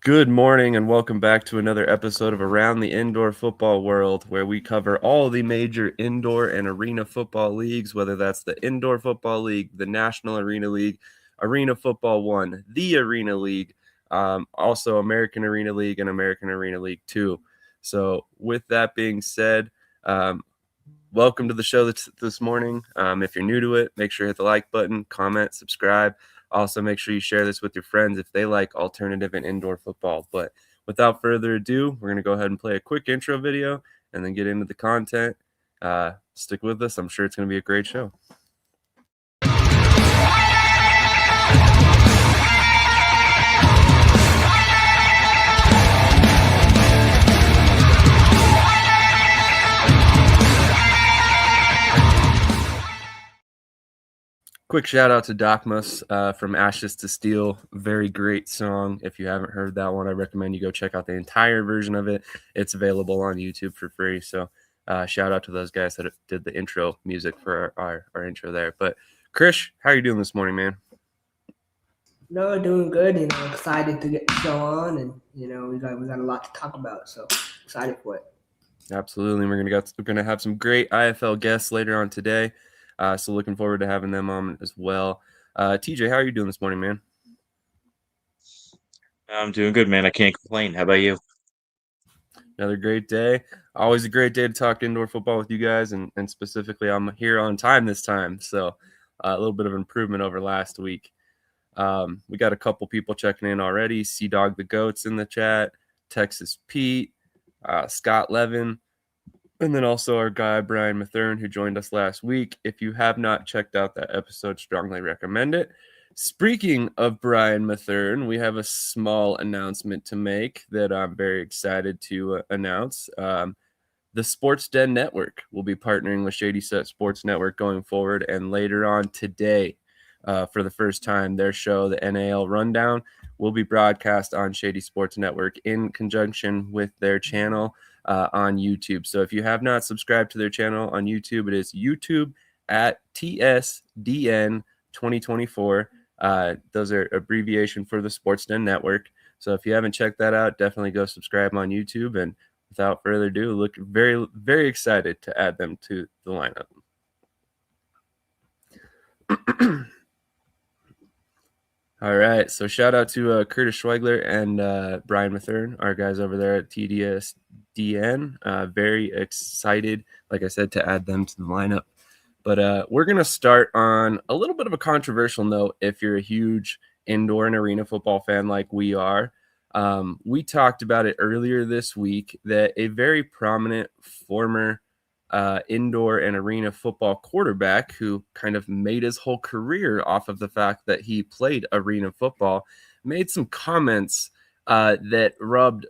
Good morning and welcome back to another episode of Around the Indoor Football World, where we cover all the major indoor and arena football leagues, whether that's the Indoor Football League, the National Arena League, Arena Football 1, the Arena League, also American Arena League and American Arena League 2. So with that being said, welcome to the show this morning. If you're new to it, make sure you hit the like button, comment, subscribe. Also, make sure you share this with your friends if they like alternative and indoor football. But without further ado, we're going to go ahead and play a quick intro video and then get into the content. Stick with us. I'm sure it's going to be a great show. Quick shout out to Docmus from Ashes to Steel. Very great song. If you haven't heard that one, I recommend you go check out the entire version of it. It's available on YouTube for free. So shout out to those guys that did the intro music for our intro there. But Krish, how are you doing this morning, man? No, doing good. Excited to get the show on, and we got a lot to talk about. So excited for it. Absolutely. We're gonna have some great IFL guests later on today. So looking forward to having them on as well. TJ, how are you doing this morning, man? I'm doing good, man. I can't complain. How about you? Another great day. Always a great day to talk indoor football with you guys, and specifically I'm here on time this time. So a little bit of improvement over last week. We got a couple people checking in already. Sea Dog the Goat's in the chat. Texas Pete, Scott Levin, and then also our guy Brian Mathern, who joined us last week. If you have not checked out that episode, strongly recommend it. Speaking of Brian Mathern, we have a small announcement to make that I'm very excited to announce. The Sports Den Network will be partnering with Shady Set Sports Network going forward, and later on today, for the first time, their show, the NAL Rundown, will be broadcast on Shady Sports Network in conjunction with their channel on YouTube. So if you have not subscribed to their channel on YouTube, it is YouTube at TSDN 2024. Those are abbreviation for the Sports Den Network. So if you haven't checked that out, definitely go subscribe on YouTube. And without further ado, look very, very excited to add them to the lineup. All right, so shout out to Curtis Schweigler and Brian Mathern, our guys over there at TDSDN. Very excited, like I said, to add them to the lineup. But we're going to start on a little bit of a controversial note if you're a huge indoor and arena football fan like we are. We talked about it earlier this week that a very prominent former indoor and arena football quarterback who kind of made his whole career off of the fact that he played arena football made some comments that rubbed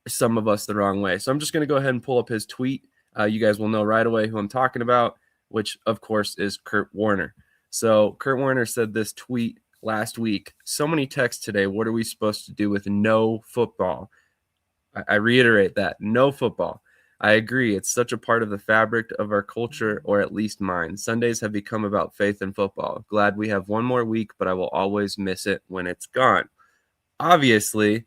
some of us the wrong way. So I'm just going to go ahead and pull up his tweet. You guys will know right away who I'm talking about, which of course is Kurt Warner. So Kurt Warner said this tweet last week: so many texts today. What are we supposed to do with no football? I reiterate that, no football. I agree. It's such a part of the fabric of our culture, or at least mine. Sundays have become about faith in football. Glad we have one more week, but I will always miss it when it's gone. Obviously,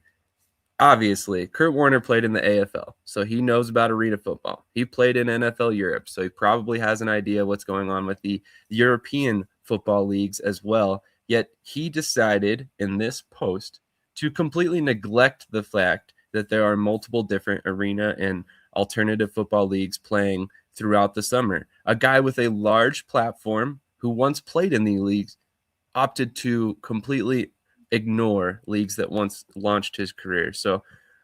Kurt Warner played in the AFL, so he knows about arena football. He played in NFL Europe, so he probably has an idea what's going on with the European football leagues as well. Yet he decided in this post to completely neglect the fact that there are multiple different arena and alternative football leagues playing throughout the summer. A guy with a large platform who once played in the leagues opted to completely ignore leagues that once launched his career. So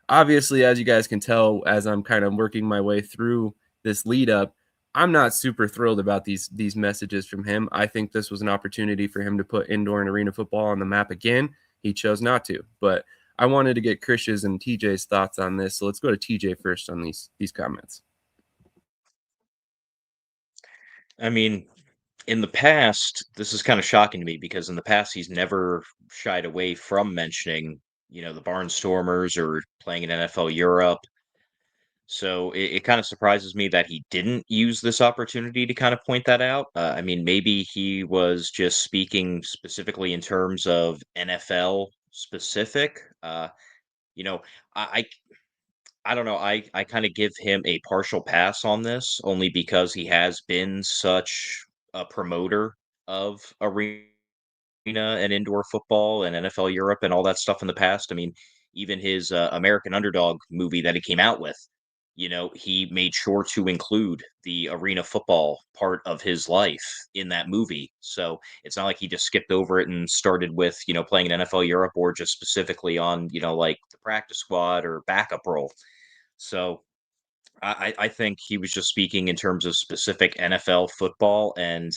obviously, as you guys can tell, as I'm kind of working my way through this lead up, I'm not super thrilled about these messages from him. I think this was an opportunity for him to put indoor and arena football on the map again. He chose not to, but I wanted to get Krish's and TJ's thoughts on this. So let's go to TJ first on these comments. I mean, in the past, this is kind of shocking to me because in the past he's never shied away from mentioning, the Barnstormers or playing in NFL Europe. So it kind of surprises me that he didn't use this opportunity to kind of point that out. I mean, maybe he was just speaking specifically in terms of NFL specific. you know, I I don't know. I kind of give him a partial pass on this only because he has been such a promoter of arena and indoor football and NFL Europe and all that stuff in the past. I mean, even his American Underdog movie that he came out with, he made sure to include the arena football part of his life in that movie. So it's not like he just skipped over it and started with, playing in NFL Europe or just specifically on, like the practice squad or backup role. So I think he was just speaking in terms of specific NFL football. And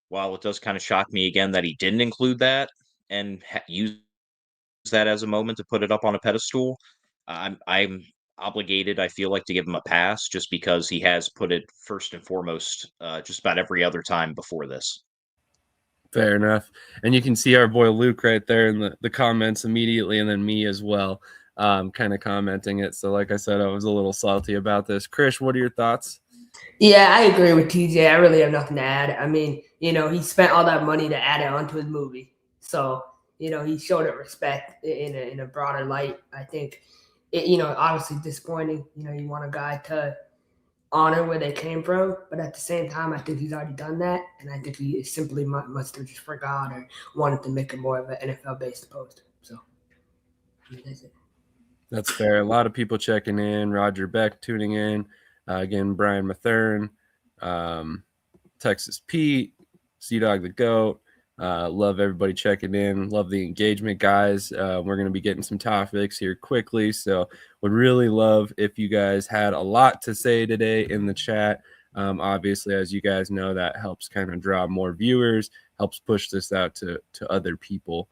while it does kind of shock me again that he didn't include that and use that as a moment to put it up on a pedestal, I'm obligated, I feel like, to give him a pass just because he has put it first and foremost just about every other time before this. Fair enough. And you can see our boy Luke right there in the comments immediately, and then me as well, kind of commenting it. So, like I said, I was a little salty about this. Krish, what are your thoughts? Yeah, I agree with TJ. I really have nothing to add. I mean, he spent all that money to add it onto his movie. So, he showed it respect in a broader light. I think, obviously disappointing. You want a guy to honor where they came from, but at the same time, I think he's already done that. And I think he simply must have just forgot or wanted to make it more of an NFL-based post. So, that's it. That's fair. A lot of people checking in. Roger Beck tuning in. Again, Brian Mathern, Texas Pete, Sea Dog the Goat. Love everybody checking in. Love the engagement, guys. We're going to be getting some topics here quickly. So, would really love if you guys had a lot to say today in the chat. Obviously, as you guys know, that helps kind of draw more viewers, helps push this out to other people.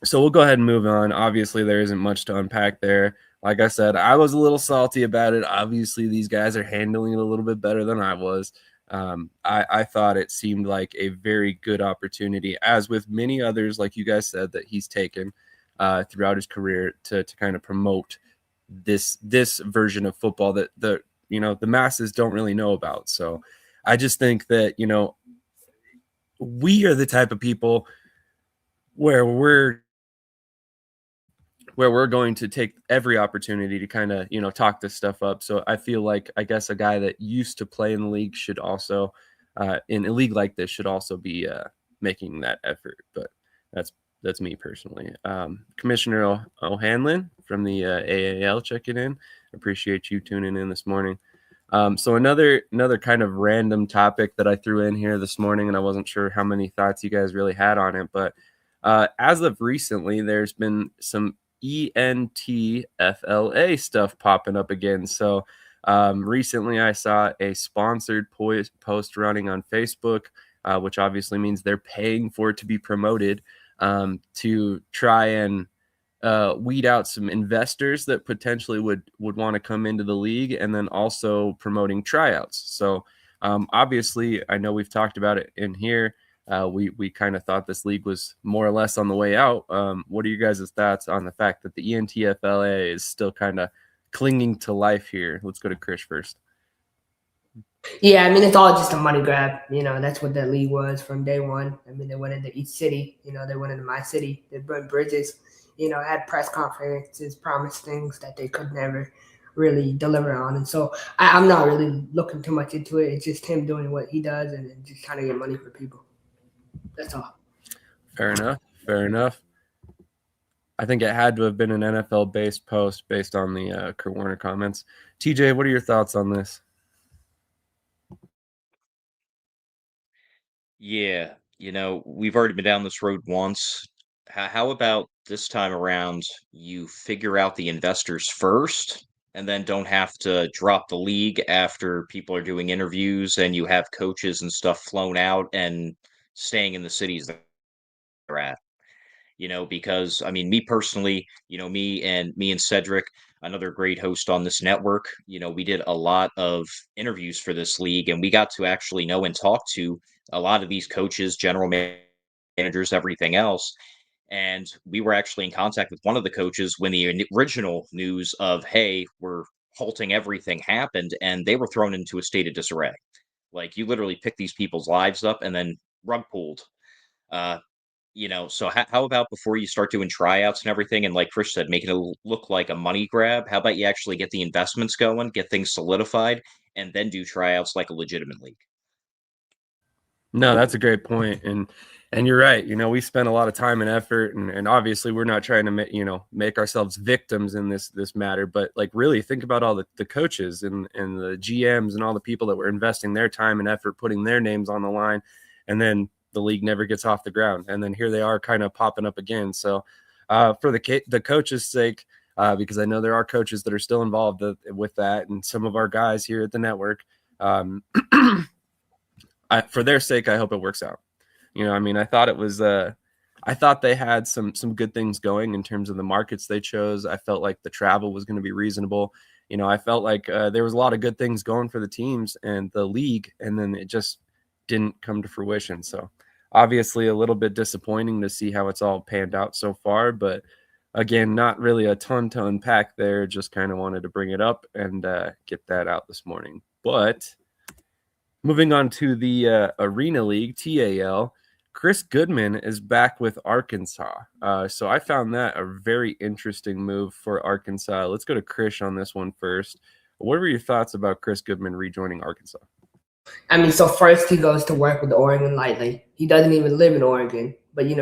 So we'll go ahead and move on. Obviously, there isn't much to unpack there. Like I said, I was a little salty about it. Obviously, these guys are handling it a little bit better than I was. I thought it seemed like a very good opportunity, as with many others, like you guys said, that he's taken throughout his career to kind of promote this version of football that the masses don't really know about. So I just think that we are the type of people where we're going to take every opportunity to kind of, talk this stuff up. So I feel like, I guess, a guy that used to play in the league should also, in a league like this, should also be making that effort. But that's me personally. Commissioner O'Hanlon from the AAL checking in. Appreciate you tuning in this morning. So another kind of random topic that I threw in here this morning, and I wasn't sure how many thoughts you guys really had on it, but as of recently, there's been some ENTFLA stuff popping up again. So recently I saw a sponsored post running on Facebook, which obviously means they're paying for it to be promoted, to try and weed out some investors that potentially would want to come into the league, and then also promoting tryouts. So obviously, I know we've talked about it in here. We kind of thought this league was more or less on the way out. What are you guys' thoughts on the fact that the ENTFLA is still kind of clinging to life here? Let's go to Krish first. Yeah, I mean, it's all just a money grab. That's what that league was from day one. I mean, they went into each city. They went into my city. They burned bridges. Had press conferences, promised things that they could never really deliver on. And so I'm not really looking too much into it. It's just him doing what he does and just trying to get money for people. That's all. Fair enough. I think it had to have been an NFL-based post based on the Kurt Warner comments. TJ, what are your thoughts on this? Yeah, we've already been down this road once. How about this time around, you figure out the investors first and then don't have to drop the league after people are doing interviews and you have coaches and stuff flown out and staying in the cities they're at? Because I mean, me personally, me and Cedric, another great host on this network, we did a lot of interviews for this league and we got to actually know and talk to a lot of these coaches, managers, everything else. And we were actually in contact with one of the coaches when the original news of, hey, we're halting everything happened, and they were thrown into a state of disarray. Like, you literally pick these people's lives up and then rug pulled. So how about before you start doing tryouts and everything, and like Chris said, making it look like a money grab, how about you actually get the investments going, get things solidified, and then do tryouts like a legitimate league? No, that's a great point, and you're right. We spent a lot of time and effort, and obviously we're not trying to make ourselves victims in this matter, but like really think about all the coaches and the GMs and all the people that were investing their time and effort, putting their names on the line, and then the league never gets off the ground, and then here they are kind of popping up again. So, for the coaches' sake, because I know there are coaches that are still involved with that, and some of our guys here at the network. Um, for their sake, I hope it works out. I thought it was I thought they had some good things going in terms of the markets they chose. I felt like the travel was going to be reasonable. I felt like there was a lot of good things going for the teams and the league, and then it just didn't come to fruition. So obviously a little bit disappointing to see how it's all panned out so far, but again, not really a ton to unpack there. Just kind of wanted to bring it up and get that out this morning. But moving on to the Arena League, TAL, Chris Goodman is back with Arkansas. So I found that a very interesting move for Arkansas. Let's go to Krish on this one first. What were your thoughts about Chris Goodman rejoining Arkansas? I mean, so first he goes to work with Oregon Lightly. He doesn't even live in Oregon, but he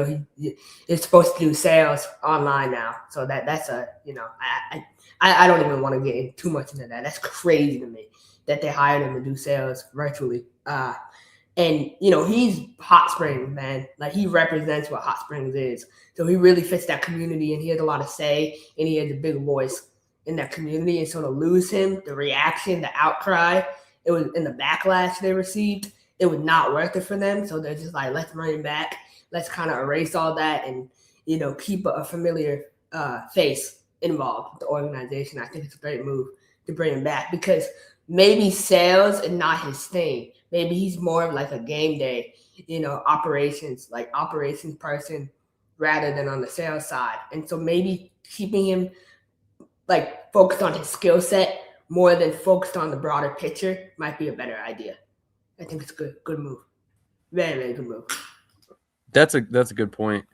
is supposed to do sales online now. So that's I don't even want to get in too much into that. That's crazy to me that they hired him to do sales virtually. And he's Hot Springs, man. Like he represents what Hot Springs is. So he really fits that community, and he has a lot of say, and he has a big voice in that community. And so to lose him, the reaction, the outcry, it was in the backlash they received, it was not worth it for them. So they're just like, let's bring him back. Let's kind of erase all that and keep a familiar face involved with the organization. I think it's a great move to bring him back because maybe sales is not his thing. Maybe he's more of like a game day, operations person rather than on the sales side. And so maybe keeping him like focused on his skill set more than focused on the broader picture might be a better idea. I think it's a good move. Very, very good move. That's a good point.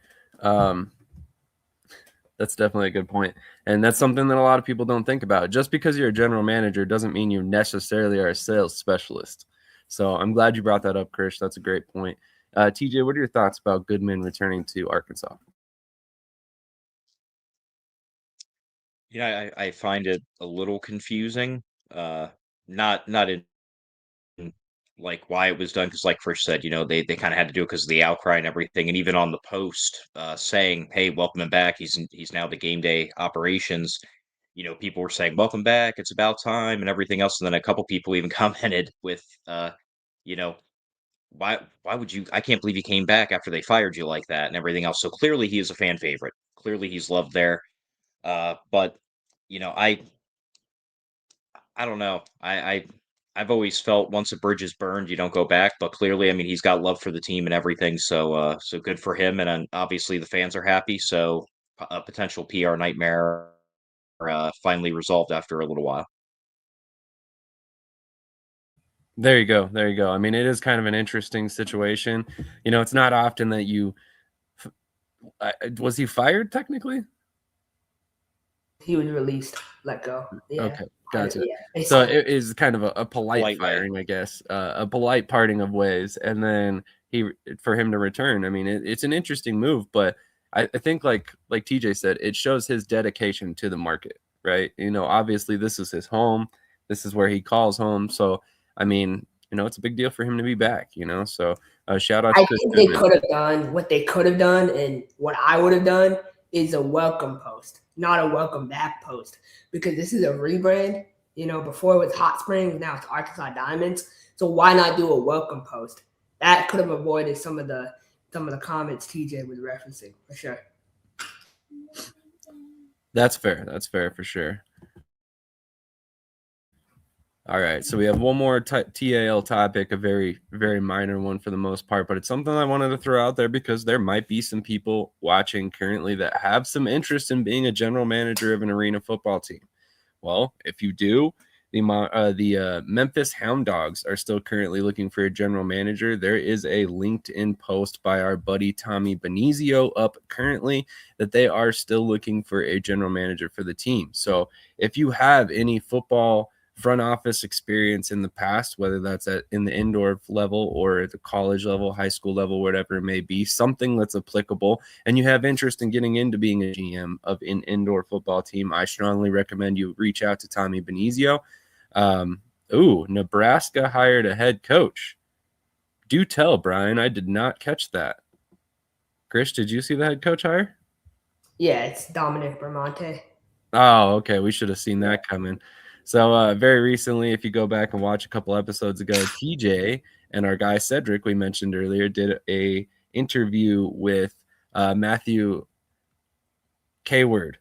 That's definitely a good point. And that's something that a lot of people don't think about. Just because you're a general manager doesn't mean you necessarily are a sales specialist. So I'm glad you brought that up, Krish. That's a great point. TJ, what are your thoughts about Goodman returning to Arkansas? I find it a little confusing. Not in like why it was done because like Frisch said, they kind of had to do it because of the outcry and everything, and even on the post saying, hey, welcome him back, he's now the game day operations. People were saying welcome back, it's about time and everything else, and then a couple people even commented with you know why would you, I can't believe you came back after they fired you like that and everything else. So clearly he is a fan favorite, clearly he's loved there. But you know I don't know. I've always felt once a bridge is burned, you don't go back. But clearly, I mean, he's got love for the team and everything. So good for him. And obviously, the fans are happy. So a potential PR nightmare finally resolved after a little while. There you go. There you go. I mean, it is kind of an interesting situation. It's not often that was he fired technically? He was released, let go. Yeah. Okay, gotcha. Yeah. So it is kind of a polite Polite way. firing, I guess, a polite parting of ways, and then for him to return. I mean, it's an interesting move, but I think like TJ said, it shows his dedication to the market, right? Obviously this is his home, this is where he calls home. So I mean, it's a big deal for him to be back. So shout out to I Chris think they Goodman. could have done what they could have done, and what I would have done is a welcome post, not a welcome back post, because this is a rebrand. Before it was Hot Springs, now it's Arkansas Diamonds. So why not do a welcome post? That could have avoided some of the comments TJ was referencing for sure. That's fair. That's fair for sure. All right, so we have one more TAL topic, a very, very minor one for the most part, but it's something I wanted to throw out there because there might be some people watching currently that have some interest in being a general manager of an arena football team. Well, if you do, The Memphis Hound Dogs are still currently looking for a general manager. There is a LinkedIn post by our buddy Tommy Benizio up currently that they are still looking for a general manager for the team. So if you have any football front office experience in the past, whether that's in the indoor level or at the college level, high school level, whatever it may be, something that's applicable, and you have interest in getting into being a GM of an indoor football team, I strongly recommend you reach out to Tommy Benizio. Nebraska hired a head coach. Do tell, Brian. I did not catch that. Krish, did you see the head coach hire? Yeah, it's Dominic Bramante. Oh, okay. We should have seen that coming. So very recently, if you go back and watch a couple episodes ago, TJ and our guy Cedric, we mentioned earlier, did a interview with Matthew Kayward,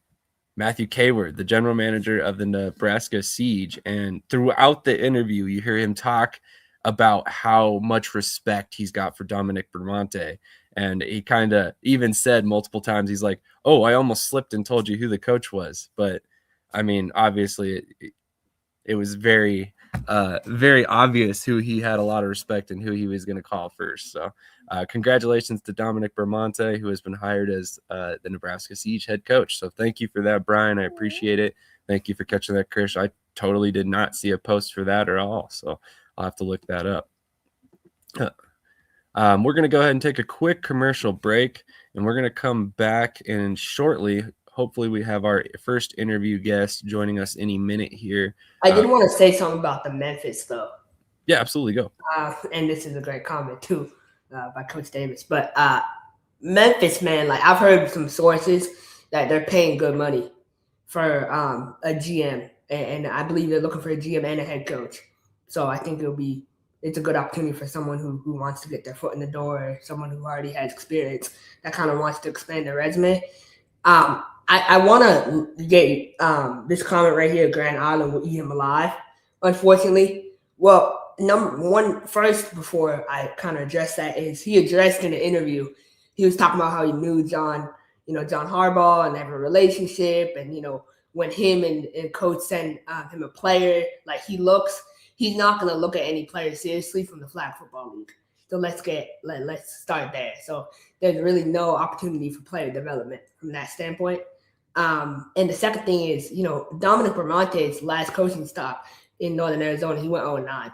the general manager of the Nebraska Siege. And throughout the interview, you hear him talk about how much respect he's got for Dominic Bramante. And he kind of even said multiple times, he's like, oh, I almost slipped and told you who the coach was. But I mean, obviously it was very, very obvious who he had a lot of respect and who he was going to call first. So congratulations to Dominic Bramante, who has been hired as the Nebraska Siege head coach. So thank you for that, Brian. I appreciate it. Thank you for catching that, Krish. I totally did not see a post for that at all. So I'll have to look that up. We're going to go ahead and take a quick commercial break, and we're going to come back and shortly. Hopefully we have our first interview guest joining us any minute here. I did want to say something about the Memphis, though. Yeah, absolutely. Go. And this is a great comment, too, by Coach Davis. But Memphis, man, like I've heard some sources that they're paying good money for a GM. And I believe they're looking for a GM and a head coach. So I think it's a good opportunity for someone who wants to get their foot in the door, or someone who already has experience that kind of wants to expand their resume. I want to get this comment right here. Grand Island will eat him alive, unfortunately. Well, number one, first, before I kind of address that, is he addressed in the interview, he was talking about how he knew John Harbaugh and they have a relationship. And, when him and coach send him a player, like he's not going to look at any player seriously from the Flag Football League. So let's start there. So there's really no opportunity for player development from that standpoint. And the second thing is, Dominic Bramante's last coaching stop in Northern Arizona, he went 0-9,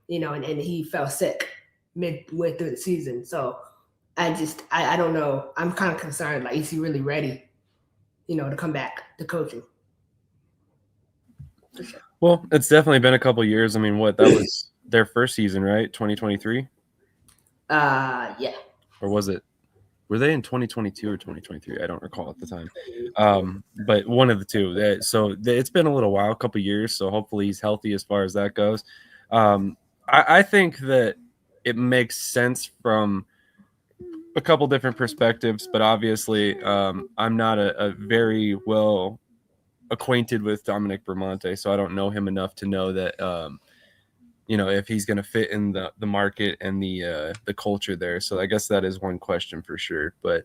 and he fell sick midway through the season. So I don't know. I'm kind of concerned. Like, is he really ready, to come back to coaching? For sure. Well, it's definitely been a couple of years. I mean, that was their first season, right? 2023? Yeah. Or was it? Were they in 2022 or 2023? I don't recall at the time. But one of the two. It's been a little while, a couple of years. So hopefully he's healthy as far as that goes. I think that it makes sense from a couple different perspectives, but obviously I'm not a very well acquainted with Dominic Bramante, so I don't know him enough to know that if he's going to fit in the market and the culture there. So I guess that is one question for sure. But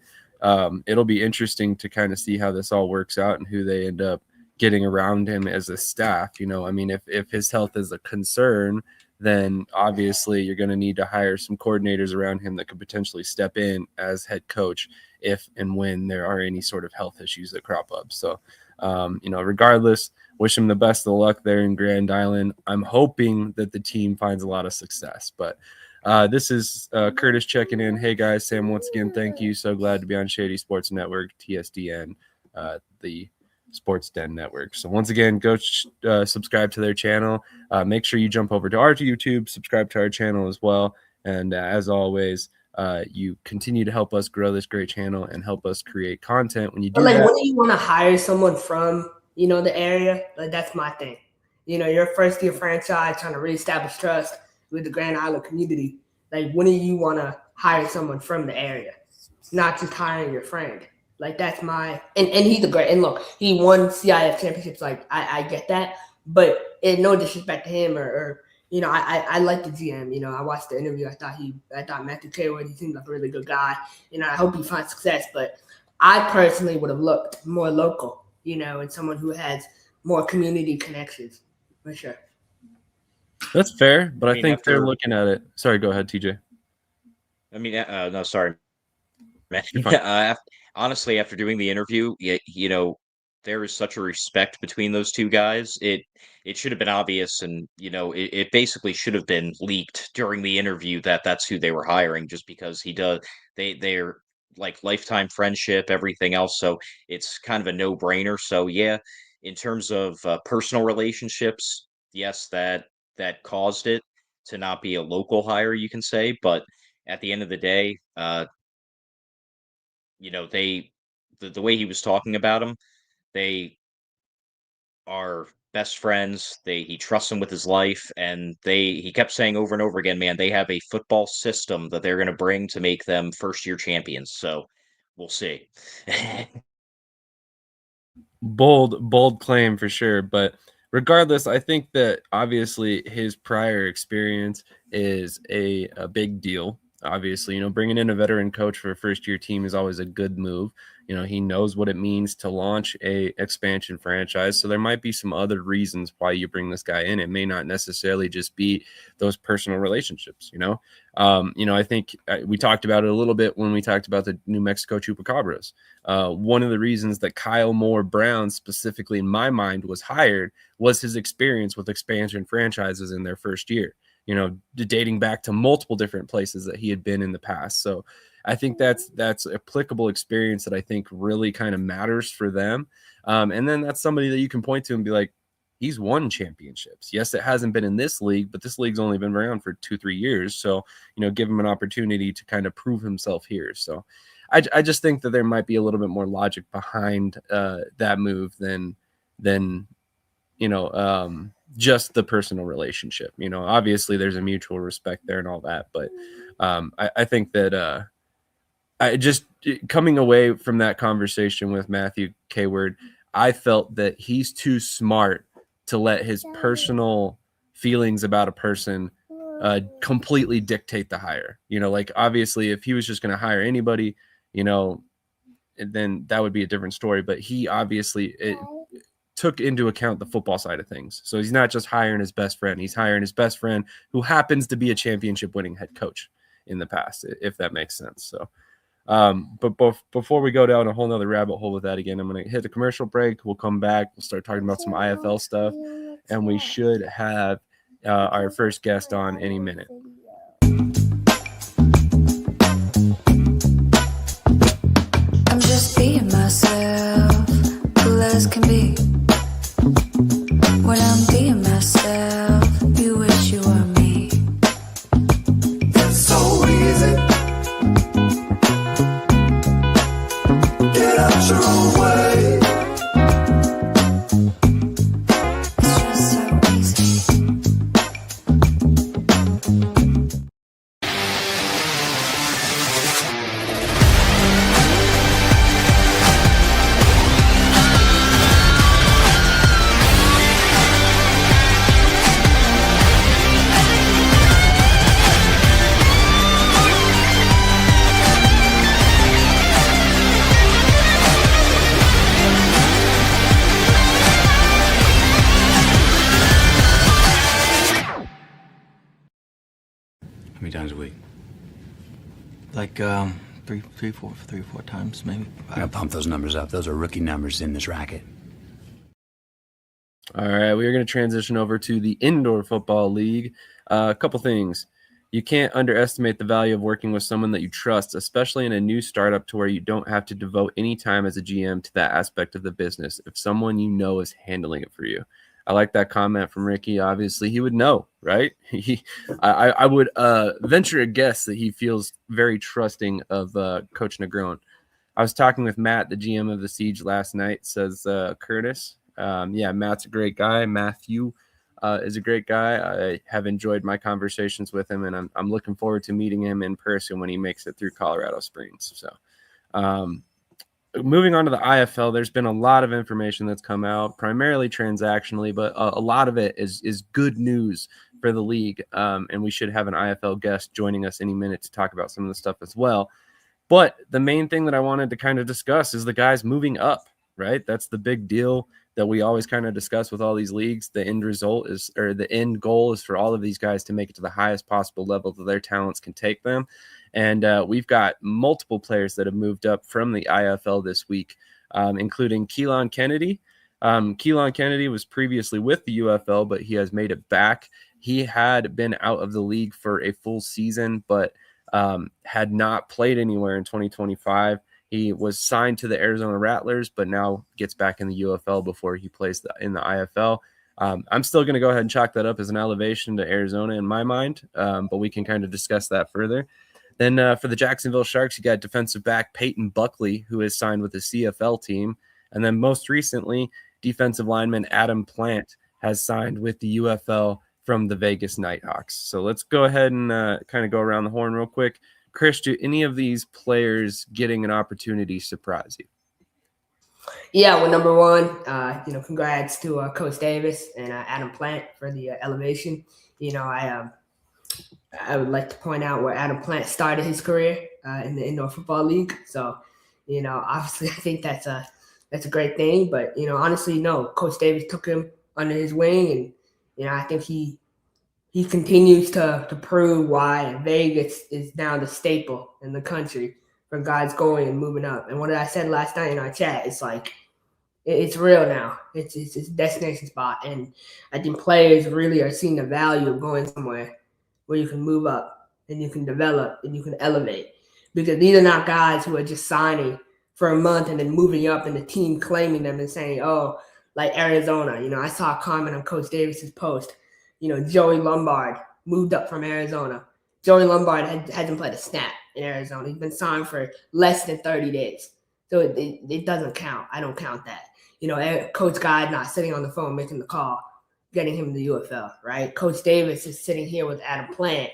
it'll be interesting to kind of see how this all works out and who they end up getting around him as a staff. I mean, if his health is a concern, then obviously you're going to need to hire some coordinators around him that could potentially step in as head coach if and when there are any sort of health issues that crop up. So, regardless, wish him the best of luck there in Grand Island. I'm hoping that the team finds a lot of success. But this is Curtis checking in. Hey, guys, Sam, once again, thank you. So glad to be on Shady Sports Network, TSDN, the Sports Den Network. So once again, go subscribe to their channel. Make sure you jump over to our YouTube, subscribe to our channel as well. And as always, you continue to help us grow this great channel and help us create content. When you do that, when do you want to hire someone from the area? Like, that's my thing. You're a first year franchise trying to reestablish trust with the Grand Island community. Like, when do you want to hire someone from the area, not just hiring your friend? Like, that's my and he's a great, and look, he won CIF championships. Like, I get that, but no disrespect to him or I like the GM. I watched the interview. I thought Matthew Kayward, he seemed like a really good guy. I hope he finds success, but I personally would have looked more local, and someone who has more community connections, for sure. That's fair, but I think they're after looking at it. Sorry, go ahead, TJ. no, sorry, man. You're fine. Honestly, after doing the interview, there is such a respect between those two guys. It should have been obvious, and it basically should have been leaked during the interview that that's who they were hiring, just because he does. They're like lifetime friendship, everything else. So it's kind of a no brainer. So yeah, in terms of personal relationships, yes, that caused it to not be a local hire, you can say, but at the end of the day, they the way he was talking about him, they are best friends. He trusts him with his life, and he kept saying over and over again, man, they have a football system that they're going to bring to make them first year champions. So we'll see. Bold claim for sure. But regardless, I think that obviously his prior experience is a big deal. Obviously, bringing in a veteran coach for a first year team is always a good move. He knows what it means to launch a expansion franchise. So there might be some other reasons why you bring this guy in. It may not necessarily just be those personal relationships. I think we talked about it a little bit when we talked about the New Mexico Chupacabras. One of the reasons that Kyle Moore Brown, specifically in my mind, was hired was his experience with expansion franchises in their first year, dating back to multiple different places that he had been in the past. So I think that's applicable experience that I think really kind of matters for them. And then that's somebody that you can point to and be like, he's won championships. Yes, it hasn't been in this league, but this league's only been around for 2-3 years. So, give him an opportunity to kind of prove himself here. So I just think that there might be a little bit more logic behind that move than just the personal relationship. Obviously there's a mutual respect there and all that, but I think that I just coming away from that conversation with Matthew K-Word, I felt that he's too smart to let his personal feelings about a person completely dictate the hire. Like obviously if he was just going to hire anybody, then that would be a different story. But he obviously took into account the football side of things. So he's not just hiring his best friend. He's hiring his best friend who happens to be a championship winning head coach in the past, if that makes sense. So but before we go down a whole nother rabbit hole with that again, I'm going to hit a commercial break. We'll come back. We'll start talking about some IFL stuff, and we should have our first guest on any minute. I'm just being myself, cool as can be. When I'm being myself, you wish you were me. It's so easy. Get out your own way. It's just so easy. How many times a week? Like three or four times, maybe. I gotta pump those numbers up. Those are rookie numbers in this racket. All right, we are going to transition over to the Indoor Football League. A couple things. You can't underestimate the value of working with someone that you trust, especially in a new startup to where you don't have to devote any time as a GM to that aspect of the business if someone you know is handling it for you. I like that comment from Ricky. Obviously, he would know, right? I would venture a guess that he feels very trusting of Coach Negron. I was talking with Matt, the GM of the Siege, last night, says Curtis. Yeah, Matt's a great guy. Matthew is a great guy. I have enjoyed my conversations with him, and I'm looking forward to meeting him in person when he makes it through Colorado Springs. So moving on to the IFL, there's been a lot of information that's come out, primarily transactionally, but a lot of it is good news for the league. And we should have an IFL guest joining us any minute to talk about some of the stuff as well. But the main thing that I wanted to kind of discuss is the guys moving up, right? That's the big deal that we always kind of discuss with all these leagues. The end result is, or the end goal is for all of these guys to make it to the highest possible level that their talents can take them. And we've got multiple players that have moved up from the IFL this week, including Keelan Kennedy. Keelan Kennedy was previously with the UFL, but he has made it back. He had been out of the league for a full season, but had not played anywhere in 2025. He was signed to the Arizona Rattlers, but now gets back in the UFL before he plays in the IFL. I'm still going to go ahead and chalk that up as an elevation to Arizona in my mind, but we can kind of discuss that further. Then for the Jacksonville Sharks, you got defensive back Peyton Buckley, who is signed with the CFL team. And then most recently, defensive lineman Adam Plant has signed with the UFL from the Vegas Nighthawks. So let's go ahead and kind of go around the horn real quick. Krish, do any of these players getting an opportunity surprise you? Yeah, well, number one, congrats to Coach Davis and Adam Plant for the elevation. I would like to point out where Adam Plant started his career in the Indoor Football League. So, obviously, I think that's a great thing. But honestly, no, Coach Davis took him under his wing, and I think he continues to prove why Vegas is now the staple in the country for guys going and moving up. And what I said last night in our chat, it's like it's real now. It's a destination spot, and I think players really are seeing the value of going somewhere where you can move up and you can develop and you can elevate. Because these are not guys who are just signing for a month and then moving up and the team claiming them and saying, oh, like Arizona. I saw a comment on Coach Davis's post. Joey Lombard moved up from Arizona. Joey Lombard hasn't played a snap in Arizona. He's been signed for less than 30 days. So it doesn't count. I don't count that. Coach Guy not sitting on the phone making the call, getting him to the UFL, right? Coach Davis is sitting here with Adam Plant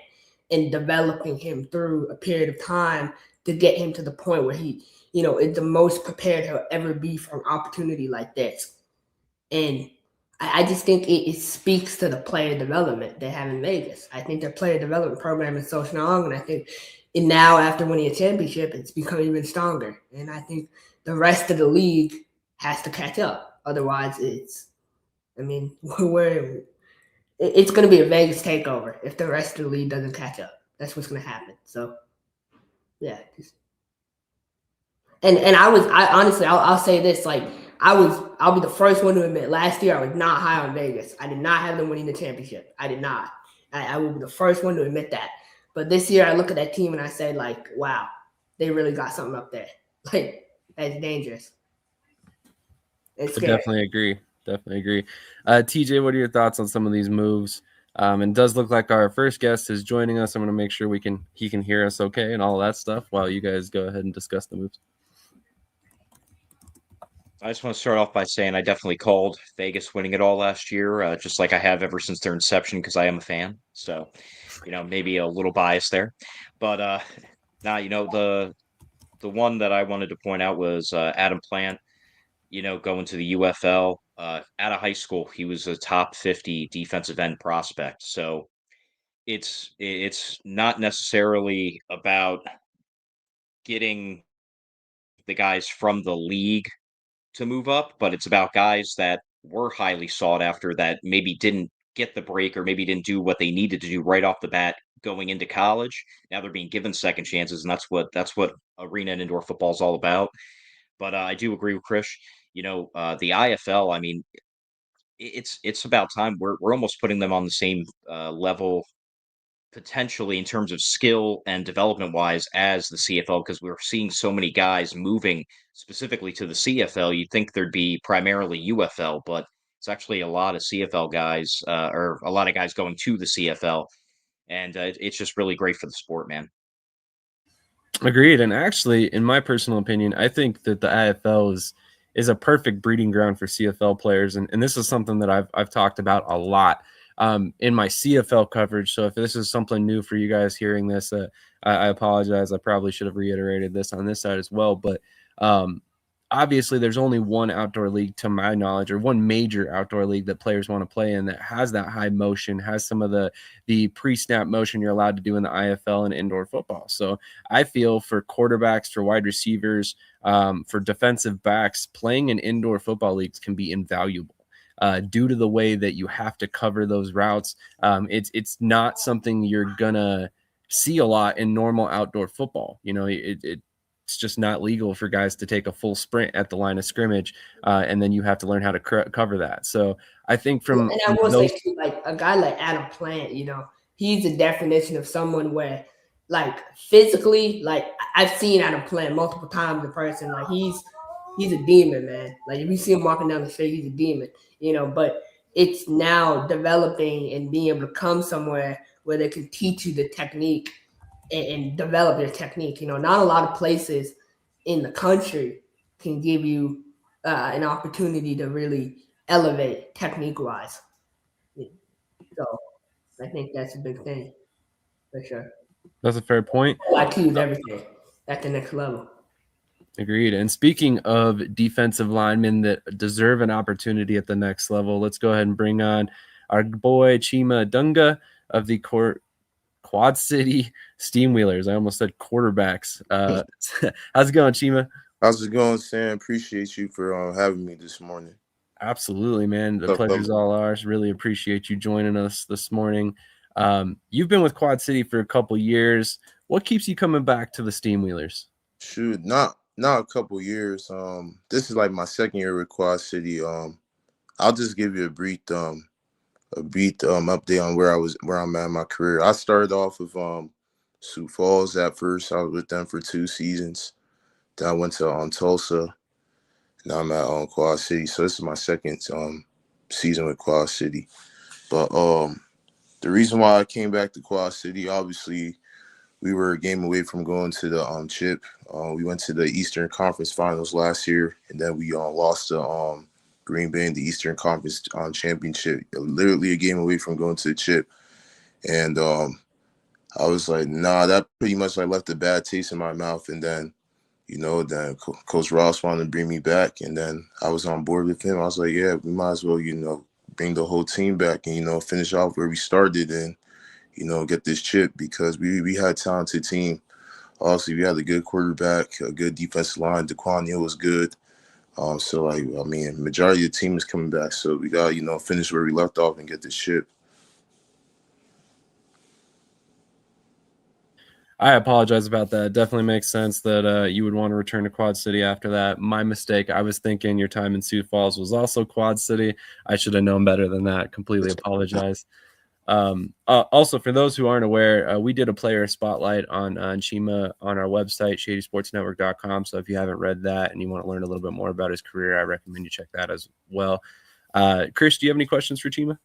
and developing him through a period of time to get him to the point where he, is the most prepared he'll ever be for an opportunity like this. And I just think it speaks to the player development they have in Vegas. I think their player development program is so strong, and I think now after winning a championship, it's become even stronger. And I think the rest of the league has to catch up. Otherwise, it's going to be a Vegas takeover if the rest of the league doesn't catch up. That's what's going to happen. So, yeah. And I'll say this, like, I'll be the first one to admit, last year I was not high on Vegas. I did not have them winning the championship. I did not. I will be the first one to admit that. But this year I look at that team and I say, like, wow, they really got something up there. Like, that's dangerous. It's scary. Definitely agree. TJ, what are your thoughts on some of these moves? And does look like our first guest is joining us. I'm going to make sure he can hear us okay and all that stuff while you guys go ahead and discuss the moves. I just want to start off by saying I definitely called Vegas winning it all last year, just like I have ever since their inception, because I am a fan. So, maybe a little bias there. But the one that I wanted to point out was Adam Plant, going to the UFL. Out of high school, he was a top 50 defensive end prospect. So it's not necessarily about getting the guys from the league to move up, but it's about guys that were highly sought after that maybe didn't get the break or maybe didn't do what they needed to do right off the bat going into college. Now they're being given second chances, and that's what arena and indoor football is all about. But I do agree with Krish. The IFL, I mean, it's about time. We're almost putting them on the same level potentially in terms of skill and development wise as the CFL, because we're seeing so many guys moving specifically to the CFL. You'd think there'd be primarily UFL, but it's actually a lot of CFL guys or a lot of guys going to the CFL. And it's just really great for the sport, man. Agreed. And actually, in my personal opinion, I think that the IFL is a perfect breeding ground for CFL players. And this is something that I've talked about a lot in my CFL coverage. So if this is something new for you guys hearing this, I apologize. I probably should have reiterated this on this side as well. But obviously there's only one outdoor league to my knowledge, or one major outdoor league that players want to play in that has that high motion, has some of the pre-snap motion you're allowed to do in the IFL and indoor football. So I feel for quarterbacks, for wide receivers, for defensive backs, playing in indoor football leagues can be invaluable. Due to the way that you have to cover those routes, it's not something you're gonna see a lot in normal outdoor football. It's just not legal for guys to take a full sprint at the line of scrimmage, and then you have to learn how to cover that. So I think from and I will those, say too, like a guy like Adam Plant, he's the definition of someone where, like physically, like I've seen Adam Plant multiple times in person. Like he's a demon, man. Like if you see him walking down the street, he's a demon. But it's now developing and being able to come somewhere where they can teach you the technique and develop your technique. Not a lot of places in the country can give you an opportunity to really elevate technique wise. So I think that's a big thing for sure. that's a fair point. IQ is everything at the next level. Agreed. And speaking of defensive linemen that deserve an opportunity at the next level, let's go ahead and bring on our boy Chima Dunga of the Quad City Steamwheelers. I almost said quarterbacks. How's it going, Chima? How's it going, Sam? Appreciate you for having me this morning. Absolutely, man. The pleasure's all ours. Really appreciate you joining us this morning. You've been with Quad City for a couple years. What keeps you coming back to the Steamwheelers? Shoot, not a couple years. This is like my second year with Quad City. I'll just give you a brief update on where I'm at in my career. I started off with Sioux Falls at first. I was with them for 2 seasons. Then I went to Tulsa. Now I'm at Quad City. So this is my second season with Quad City. But the reason why I came back to Quad City, obviously, we were a game away from going to the chip. We went to the Eastern Conference Finals last year, and then we lost to Green Bay in the Eastern Conference Championship. Literally a game away from going to the chip. And I was like, nah, that pretty much left a bad taste in my mouth. And then, then Coach Ross wanted to bring me back, and then I was on board with him. I was like, yeah, we might as well, bring the whole team back and, finish off where we started and, get this chip, because we had a talented team. Obviously, we had a good quarterback, a good defensive line. DeQuan Hill was good. Majority of the team is coming back. So we got, finish where we left off and get this chip. I apologize about that. It definitely makes sense that you would want to return to Quad City after that. My mistake. I was thinking your time in Sioux Falls was also Quad City. I should have known better than that. Completely apologize. Also, for those who aren't aware, we did a player spotlight on Chima on our website, shadysportsnetwork.com. So if you haven't read that and you want to learn a little bit more about his career, I recommend you check that as well. Krish, do you have any questions for Chima?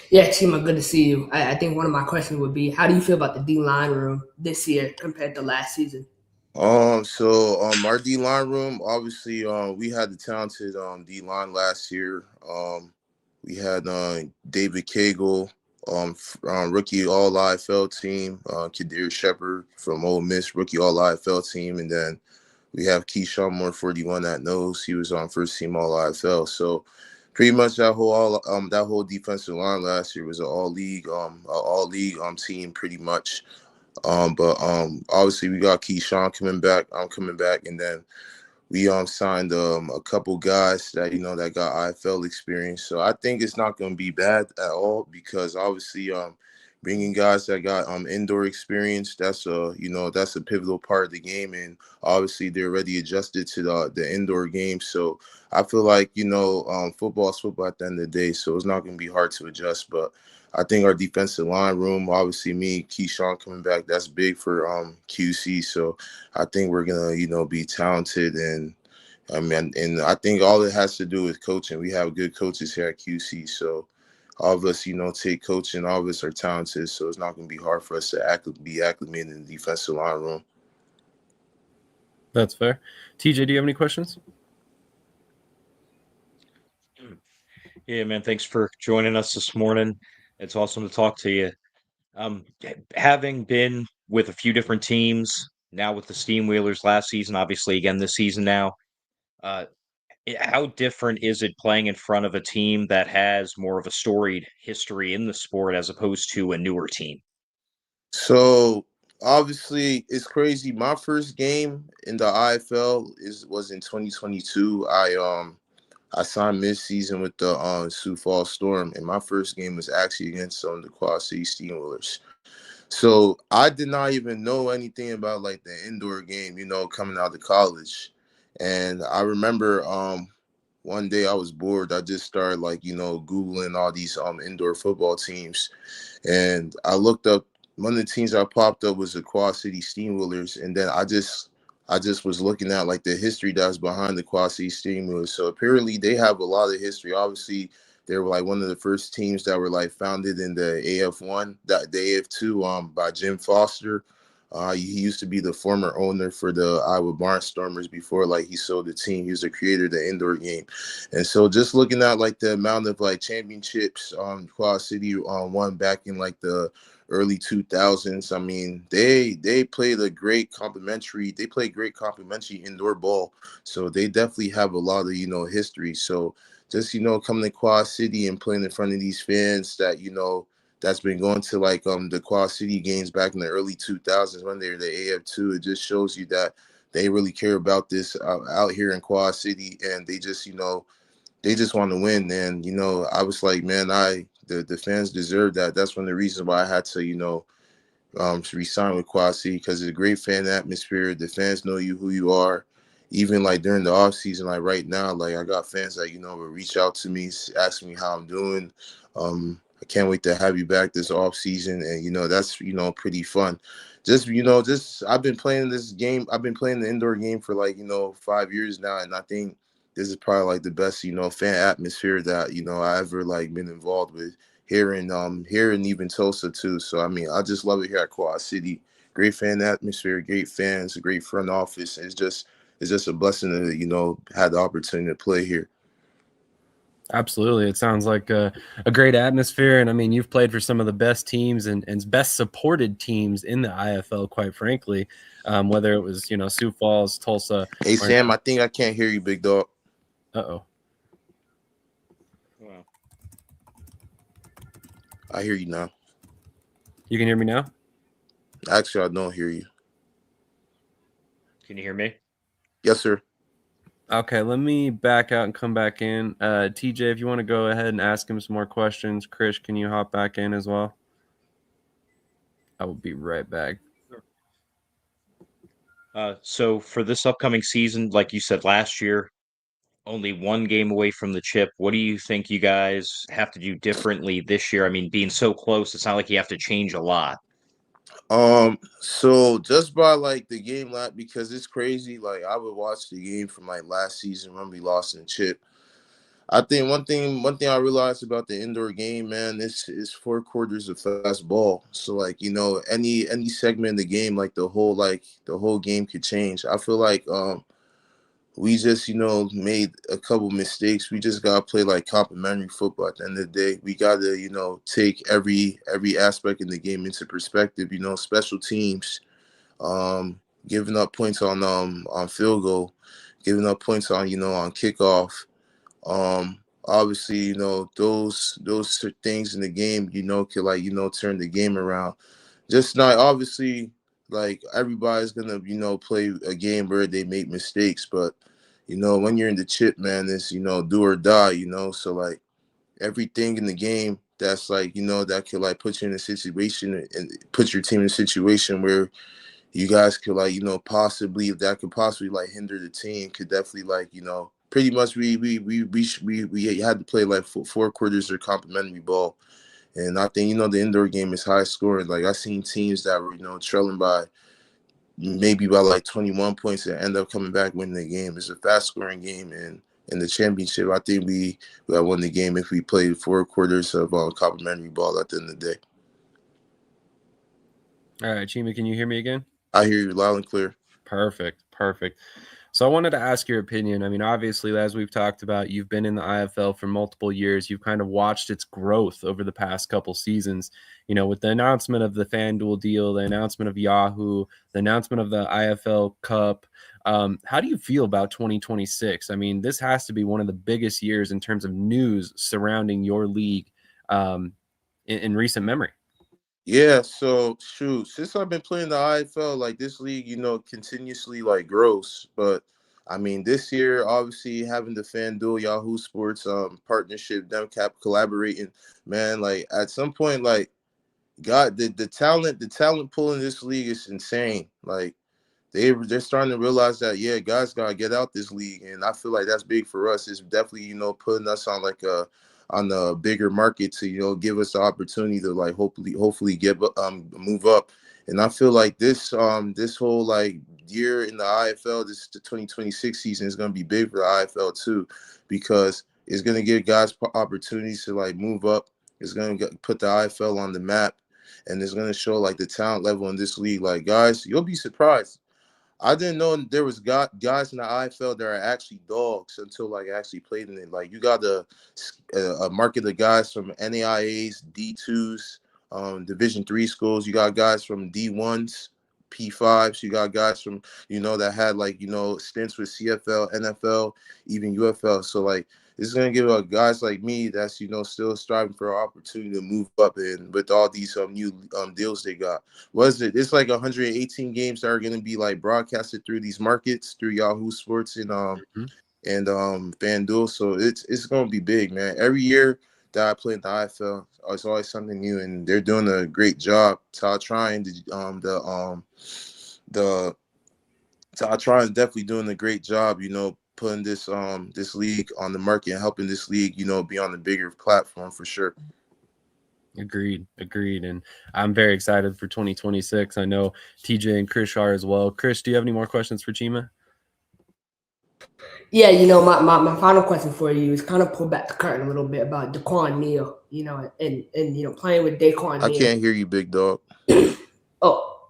Yeah, Chima, good to see you. I think one of my questions would be, how do you feel about the D-line room this year compared to last season? Our D-line room, obviously, we had the talented D-line last year. We had David Cagle, rookie All-IFL team, Kadir Shepard from Ole Miss, rookie All-IFL team, and then we have Keyshawn Moore, 41 at nose. He was on first team All-IFL. So pretty much that whole defensive line last year was an all-league team pretty much. But obviously we got Keyshawn coming back. I'm coming back, and then we signed a couple guys that that got IFL experience. So I think it's not going to be bad at all, because obviously bringing guys that got indoor experience, that's a pivotal part of the game, and obviously they're already adjusted to the indoor game. So I feel like football is football at the end of the day, so it's not going to be hard to adjust. But I think our defensive line room, obviously me, Keyshawn coming back, that's big for QC. So I think we're gonna be talented, and I think all it has to do with coaching. We have good coaches here at QC, so all of us take coaching. All of us are talented, so it's not gonna be hard for us to be acclimated in the defensive line room. That's fair. TJ, do you have any questions? Yeah, man. Thanks for joining us this morning. It's awesome to talk to you. Having been with a few different teams, now with the Steamwheelers last season, obviously again this season now. How different is it playing in front of a team that has more of a storied history in the sport as opposed to a newer team? So obviously it's crazy. My first game in the IFL was in 2022. I signed mid-season with the Sioux Falls Storm, and my first game was actually against the Quad City Steamwheelers. So I did not even know anything about like the indoor game, coming out of college. And I remember one day I was bored. I just started like, Googling all these indoor football teams. And I looked up one of the teams that popped up was the Quad City Steamwheelers. And then I just was looking at like the history that's behind the Quad City Steamwheelers. So apparently they have a lot of history. Obviously, they were like one of the first teams that were like founded in the AF1, the AF2 by Jim Foster. He used to be the former owner for the Iowa Barnstormers before like he sold the team. He was the creator of the indoor game. And so just looking at like the amount of like championships Quad City won back in like the early 2000s. I mean, they played great complementary indoor ball. So they definitely have a lot of, history. So just, coming to Quad City and playing in front of these fans that, that's been going to like the Quad City games back in the early 2000s when they were the AF2. It just shows you that they really care about this out here in Quad City, and they just, they just want to win. And, I was like, man, the fans deserve that. That's one of the reasons why I had to, resign with Quad City, because it's a great fan atmosphere. The fans know who you are. Even like during the off season, like right now, like I got fans that, will reach out to me, ask me how I'm doing. I can't wait to have you back this off season. And, that's, pretty fun. Just I've been playing this game. I've been playing the indoor game for like, 5 years now. And I think this is probably like the best, fan atmosphere that, I ever like been involved with here in even Tulsa too. So, I mean, I just love it here at Quad City. Great fan atmosphere, great fans, a great front office. It's just a blessing to, have the opportunity to play here. Absolutely. It sounds like a great atmosphere. And I mean, you've played for some of the best teams and best supported teams in the IFL, quite frankly, whether it was, Sioux Falls, Tulsa. Hey, Sam, I think I can't hear you, big dog. Uh-oh. Wow. I hear you now. You can hear me now? Actually, I don't hear you. Can you hear me? Yes, sir. Okay, let me back out and come back in. TJ, if you want to go ahead and ask him some more questions. Krish, can you hop back in as well? I will be right back. So for this upcoming season, like you said last year, only one game away from the chip. What do you think you guys have to do differently this year? I mean, being so close, it's not like you have to change a lot. So just by like the game because it's crazy. Like I would watch the game from like last season when we lost in the chip. I think one thing I realized about the indoor game, man, is 4 quarters of fast ball. So like, any segment in the game, like the whole game could change. I feel like we just, made a couple mistakes. We just gotta play like complimentary football at the end of the day. We gotta, take every aspect in the game into perspective, special teams, giving up points on field goal, giving up points on kickoff. Obviously, those things in the game, could like, turn the game around. Just not obviously like everybody's gonna, play a game where they make mistakes, but when you're in the chip, man, it's do or die, so like everything in the game that's like, that could like put you in a situation and put your team in a situation where you guys could like, possibly, if that could possibly like hinder the team, could definitely like, pretty much we had to play like 4 quarters of complimentary ball. And I think, the indoor game is high scoring. Like I seen teams that were, trailing by maybe by like 21 points and end up coming back winning the game. It's a fast scoring game, and in the championship, I think we would have won the game if we played 4 quarters of complimentary ball at the end of the day. All right, Chima, can you hear me again? I hear you loud and clear. Perfect. So I wanted to ask your opinion. I mean, obviously, as we've talked about, you've been in the IFL for multiple years. You've kind of watched its growth over the past couple seasons. With the announcement of the FanDuel deal, the announcement of Yahoo, the announcement of the IFL Cup. How do you feel about 2026? I mean, this has to be one of the biggest years in terms of news surrounding your league in recent memory. Yeah, so shoot, since I've been playing the IFL, like this league, continuously like grows. But I mean, this year, obviously having the FanDuel Yahoo Sports partnership, them cap collaborating, man, like at some point, like God, the talent pool in this league is insane. Like they're starting to realize that guys gotta get out this league, and I feel like that's big for us. It's definitely putting us on like a bigger market to give us the opportunity to like hopefully get move up. And I feel like this whole like year in the IFL, the 2026 season is gonna be big for the IFL too, because it's gonna give guys opportunities to like move up. It's gonna put the IFL on the map, and it's gonna show like the talent level in this league. Like guys, you'll be surprised. I didn't know there was guys in the IFL that are actually dogs until like actually played in it. Like you got a market of guys from NAIAs, D2s, Division 3 schools. You got guys from D1s, P5s. You got guys from that had like stints with CFL, NFL, even UFL. So like this is gonna give guys like me that's still striving for an opportunity to move up, and with all these new deals they got. Was it? It's like 118 games that are going to be like broadcasted through these markets through Yahoo Sports and FanDuel. So it's going to be big, man. Every year that I play in the IFL, it's always something new, and they're doing a great job. Todd Tryon, the Todd Tryon is definitely doing a great job. Putting this league on the market and helping this league, be on the bigger platform for sure. Agreed. And I'm very excited for 2026. I know TJ and Krish are as well. Krish, do you have any more questions for Chima? Yeah, my final question for you is kind of pull back the curtain a little bit about Daquan Neal, and playing with Daquan I Neal. can't hear you, big dog. Oh.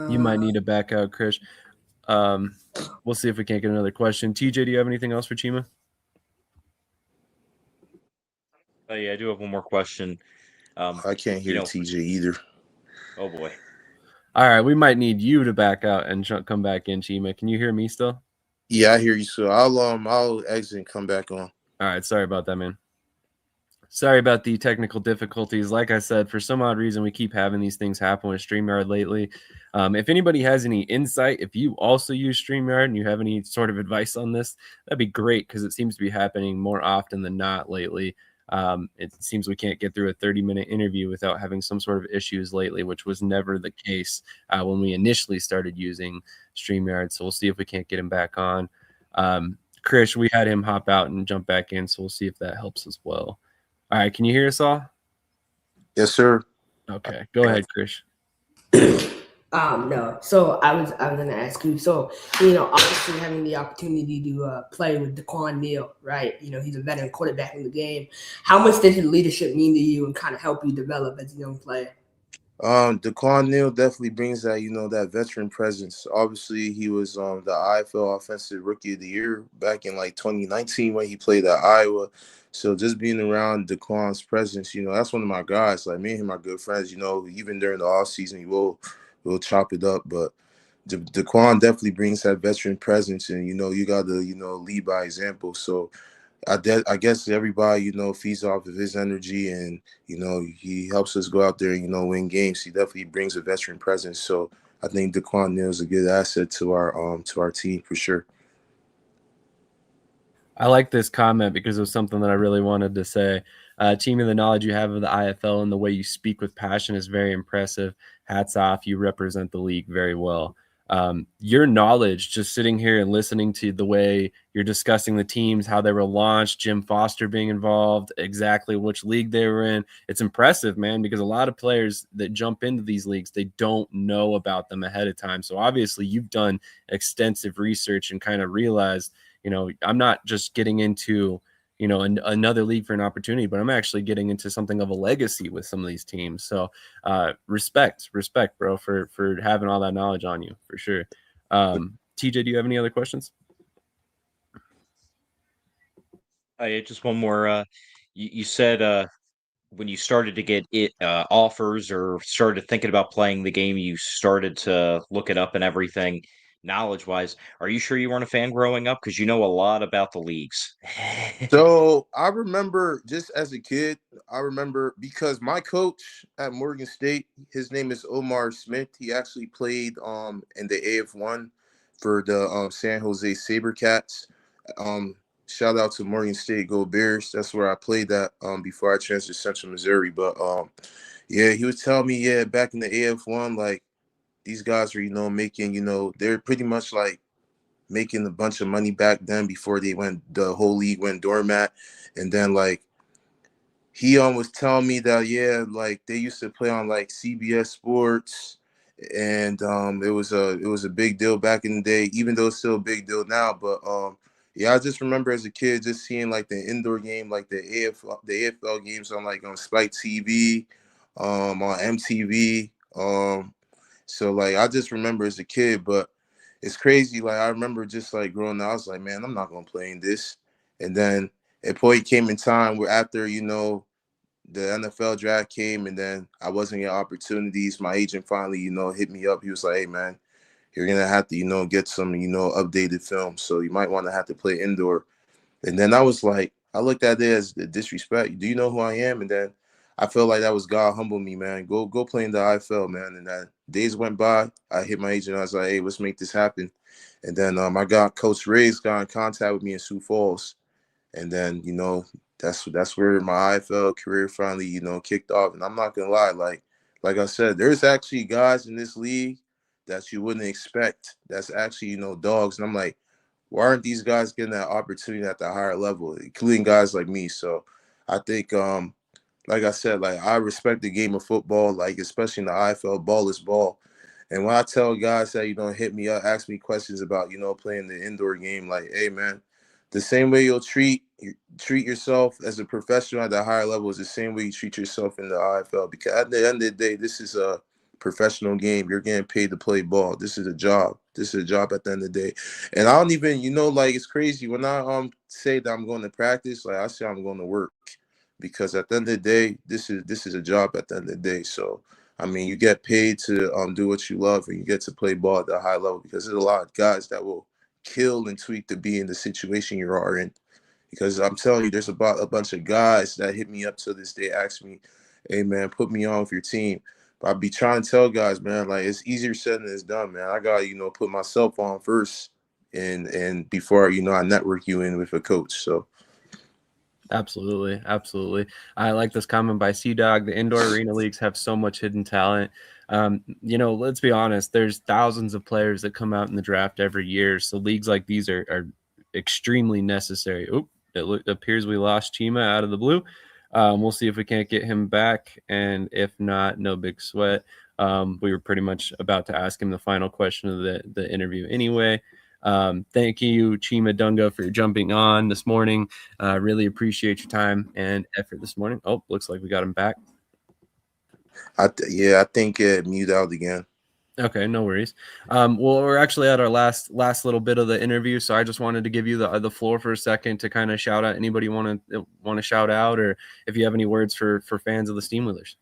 You might need to back out, Krish. We'll see if we can't get another question. TJ, do you have anything else for Chima? Yeah, I do have one more question. I can't hear TJ either. Oh boy. All right, we might need you to back out and come back in, Chima. Can you hear me still? Yeah, I hear you. So I'll exit and come back on. All right, sorry about that, man. Sorry about the technical difficulties. Like I said, for some odd reason, we keep having these things happen with StreamYard lately. If anybody has any insight, if you also use StreamYard and you have any sort of advice on this, that'd be great, because it seems to be happening more often than not lately. It seems we can't get through a 30-minute interview without having some sort of issues lately, which was never the case when we initially started using StreamYard. So we'll see if we can't get him back on. Krish, we had him hop out and jump back in, so we'll see if that helps as well. All right, can you hear us all? Yes, sir. Okay, go ahead, Krish. No. So I was gonna ask you. So obviously having the opportunity to play with Daquan Neal, right? He's a veteran quarterback in the game. How much did his leadership mean to you and kind of help you develop as a young player? Daquan Neal definitely brings that that veteran presence. Obviously, he was the IFL Offensive Rookie of the Year back in like 2019 when he played at Iowa. So just being around Daquan's presence, that's one of my guys. Like me and him are good friends. Even during the off season, we'll chop it up. But Daquan definitely brings that veteran presence, and you got to lead by example. So I guess everybody feeds off of his energy, and he helps us go out there and win games. He definitely brings a veteran presence. So I think Daquan Neal is a good asset to our team for sure. I like this comment because it was something that I really wanted to say. Chima, the knowledge you have of the IFL and the way you speak with passion is very impressive. Hats off. You represent the league very well. Your knowledge, just sitting here and listening to the way you're discussing the teams, how they were launched, Jim Foster being involved, exactly which league they were in. It's impressive, man, because a lot of players that jump into these leagues, they don't know about them ahead of time. So obviously you've done extensive research and kind of realized, I'm not just getting into, another league for an opportunity, but I'm actually getting into something of a legacy with some of these teams. So respect, bro, for having all that knowledge on you, for sure. TJ, do you have any other questions? Just one more. You said when you started to get offers or started thinking about playing the game, you started to look it up and everything. Knowledge wise, are you sure you weren't a fan growing up? Because you know a lot about the leagues. So I remember just as a kid, I remember because my coach at Morgan State, his name is Omar Smith. He actually played in the AF1 for the San Jose SaberCats. Um, Shout out to Morgan State, Go Bears. That's where I played that before I transferred to Central Missouri. But yeah, he was telling me, yeah, back in the AF1, like these guys were, making, they're pretty much like making a bunch of money back then before the whole league went doormat. And then like he was telling me that, yeah, like they used to play on like CBS Sports, and it was a big deal back in the day, even though it's still a big deal now. But yeah, I just remember as a kid just seeing like the indoor game, like the AFL games on like on Spike TV, on MTV. So like I just remember as a kid, but it's crazy. Like I remember just like growing up, I was like, man, I'm not gonna play in this. And then a point came in time where after, the NFL draft came and then I wasn't getting opportunities. My agent finally, hit me up. He was like, hey man, you're gonna have to, get some, updated film. So you might want to have to play indoor. And then I was like, I looked at it as the disrespect. Do you know who I am? And then I felt like that was God humbled me, man. Go play in the IFL, man. And that days went by. I hit my agent. I was like, hey, let's make this happen. And then I got Coach Ray's got in contact with me in Sioux Falls. And then, that's where my IFL career finally, kicked off. And I'm not gonna lie, like I said, there's actually guys in this league that you wouldn't expect. That's actually, dogs. And I'm like, why aren't these guys getting that opportunity at the higher level, including guys like me? So I think, like I said, like I respect the game of football, like especially in the IFL, ball is ball. And when I tell guys that, hit me up, ask me questions about, playing the indoor game, like, hey man, the same way you'll treat yourself as a professional at the higher level is the same way you treat yourself in the IFL. Because at the end of the day, this is a professional game. You're getting paid to play ball. This is a job. This is a job at the end of the day. And I don't even, like it's crazy when I say that I'm going to practice, like I say I'm going to work. Because at the end of the day, this is a job at the end of the day. So I mean, you get paid to do what you love, and you get to play ball at a high level. Because there's a lot of guys that will kill and tweak to be in the situation you are in. Because I'm telling you, there's about a bunch of guys that hit me up to this day, ask me, hey man, put me on with your team. But I be trying to tell guys, man, like it's easier said than it's done, man. I gotta, put myself on first and before, I network you in with a coach. So Absolutely. I like this comment by Dog. The indoor arena leagues have so much hidden talent. Let's be honest, there's thousands of players that come out in the draft every year. So leagues like these are extremely necessary. It appears we lost Chima out of the blue. We'll see if we can't get him back. And if not, no big sweat. We were pretty much about to ask him the final question of the interview anyway. Thank you, Chima Dunga, for jumping on this morning. Really appreciate your time and effort this morning. Oh, looks like we got him back. I think it muted out again. Okay, no worries. Well, we're actually at our last little bit of the interview, so I just wanted to give you the floor for a second to kind of shout out anybody want to shout out, or if you have any words for fans of the Steamwheelers.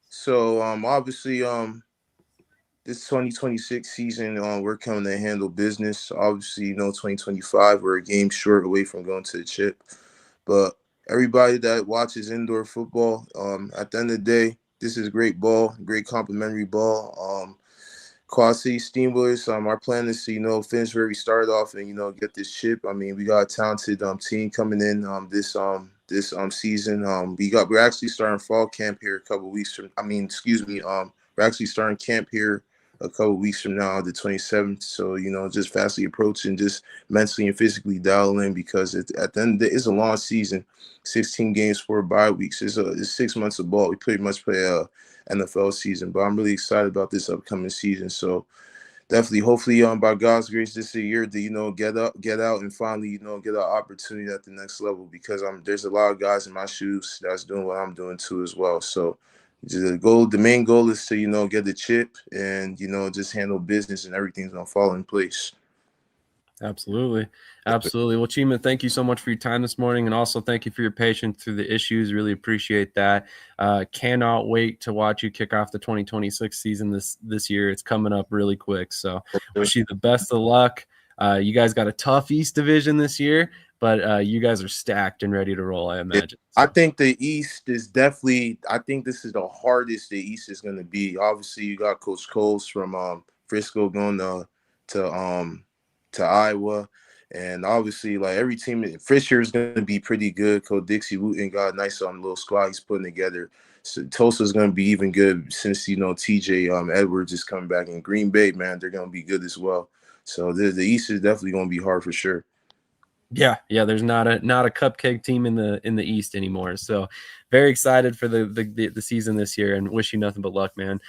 So obviously this 2026 season we're coming to handle business. Obviously, 2025 we're a game short away from going to the chip, but everybody that watches indoor football, at the end of the day, this is great ball, great complimentary ball. Quad City Steamwheelers, our plan is to, finish where we started off and, get this chip. I mean, we got a talented team coming in this season. We're actually starting fall camp here a couple weeks from, we're actually starting camp here a couple weeks from now, the 27th. So, just fastly approaching, just mentally and physically dial in, because at the end of the day, it's a long season, 16 games, 4 bye weeks. It's 6 months of ball. We pretty much play a NFL season, but I'm really excited about this upcoming season. So definitely, hopefully, by God's grace, this is a year to, get out and finally, get an opportunity at the next level, because there's a lot of guys in my shoes that's doing what I'm doing too as well. So The main goal is to get the chip and just handle business, and everything's gonna fall in place. Absolutely. Absolutely. Well, Chima, thank you so much for your time this morning. And also thank you for your patience through the issues. Really appreciate that. Cannot wait to watch you kick off the 2026 season this year. It's coming up really quick. So wish you the best of luck. You guys got a tough East division this year, but you guys are stacked and ready to roll, I imagine. I think the East is definitely – I think this is the hardest the East is going to be. Obviously, you got Coach Coles from Frisco going to Iowa, and obviously, like, every team, Fisher is going to be pretty good. Coach Dixie Wooten got a nice little squad he's putting together. So Tulsa's going to be even good since TJ Edwards is coming back. In Green Bay, man, they're going to be good as well. So the East is definitely going to be hard for sure. Yeah, there's not a cupcake team in the East anymore. So very excited for the season this year, and wish you nothing but luck, man.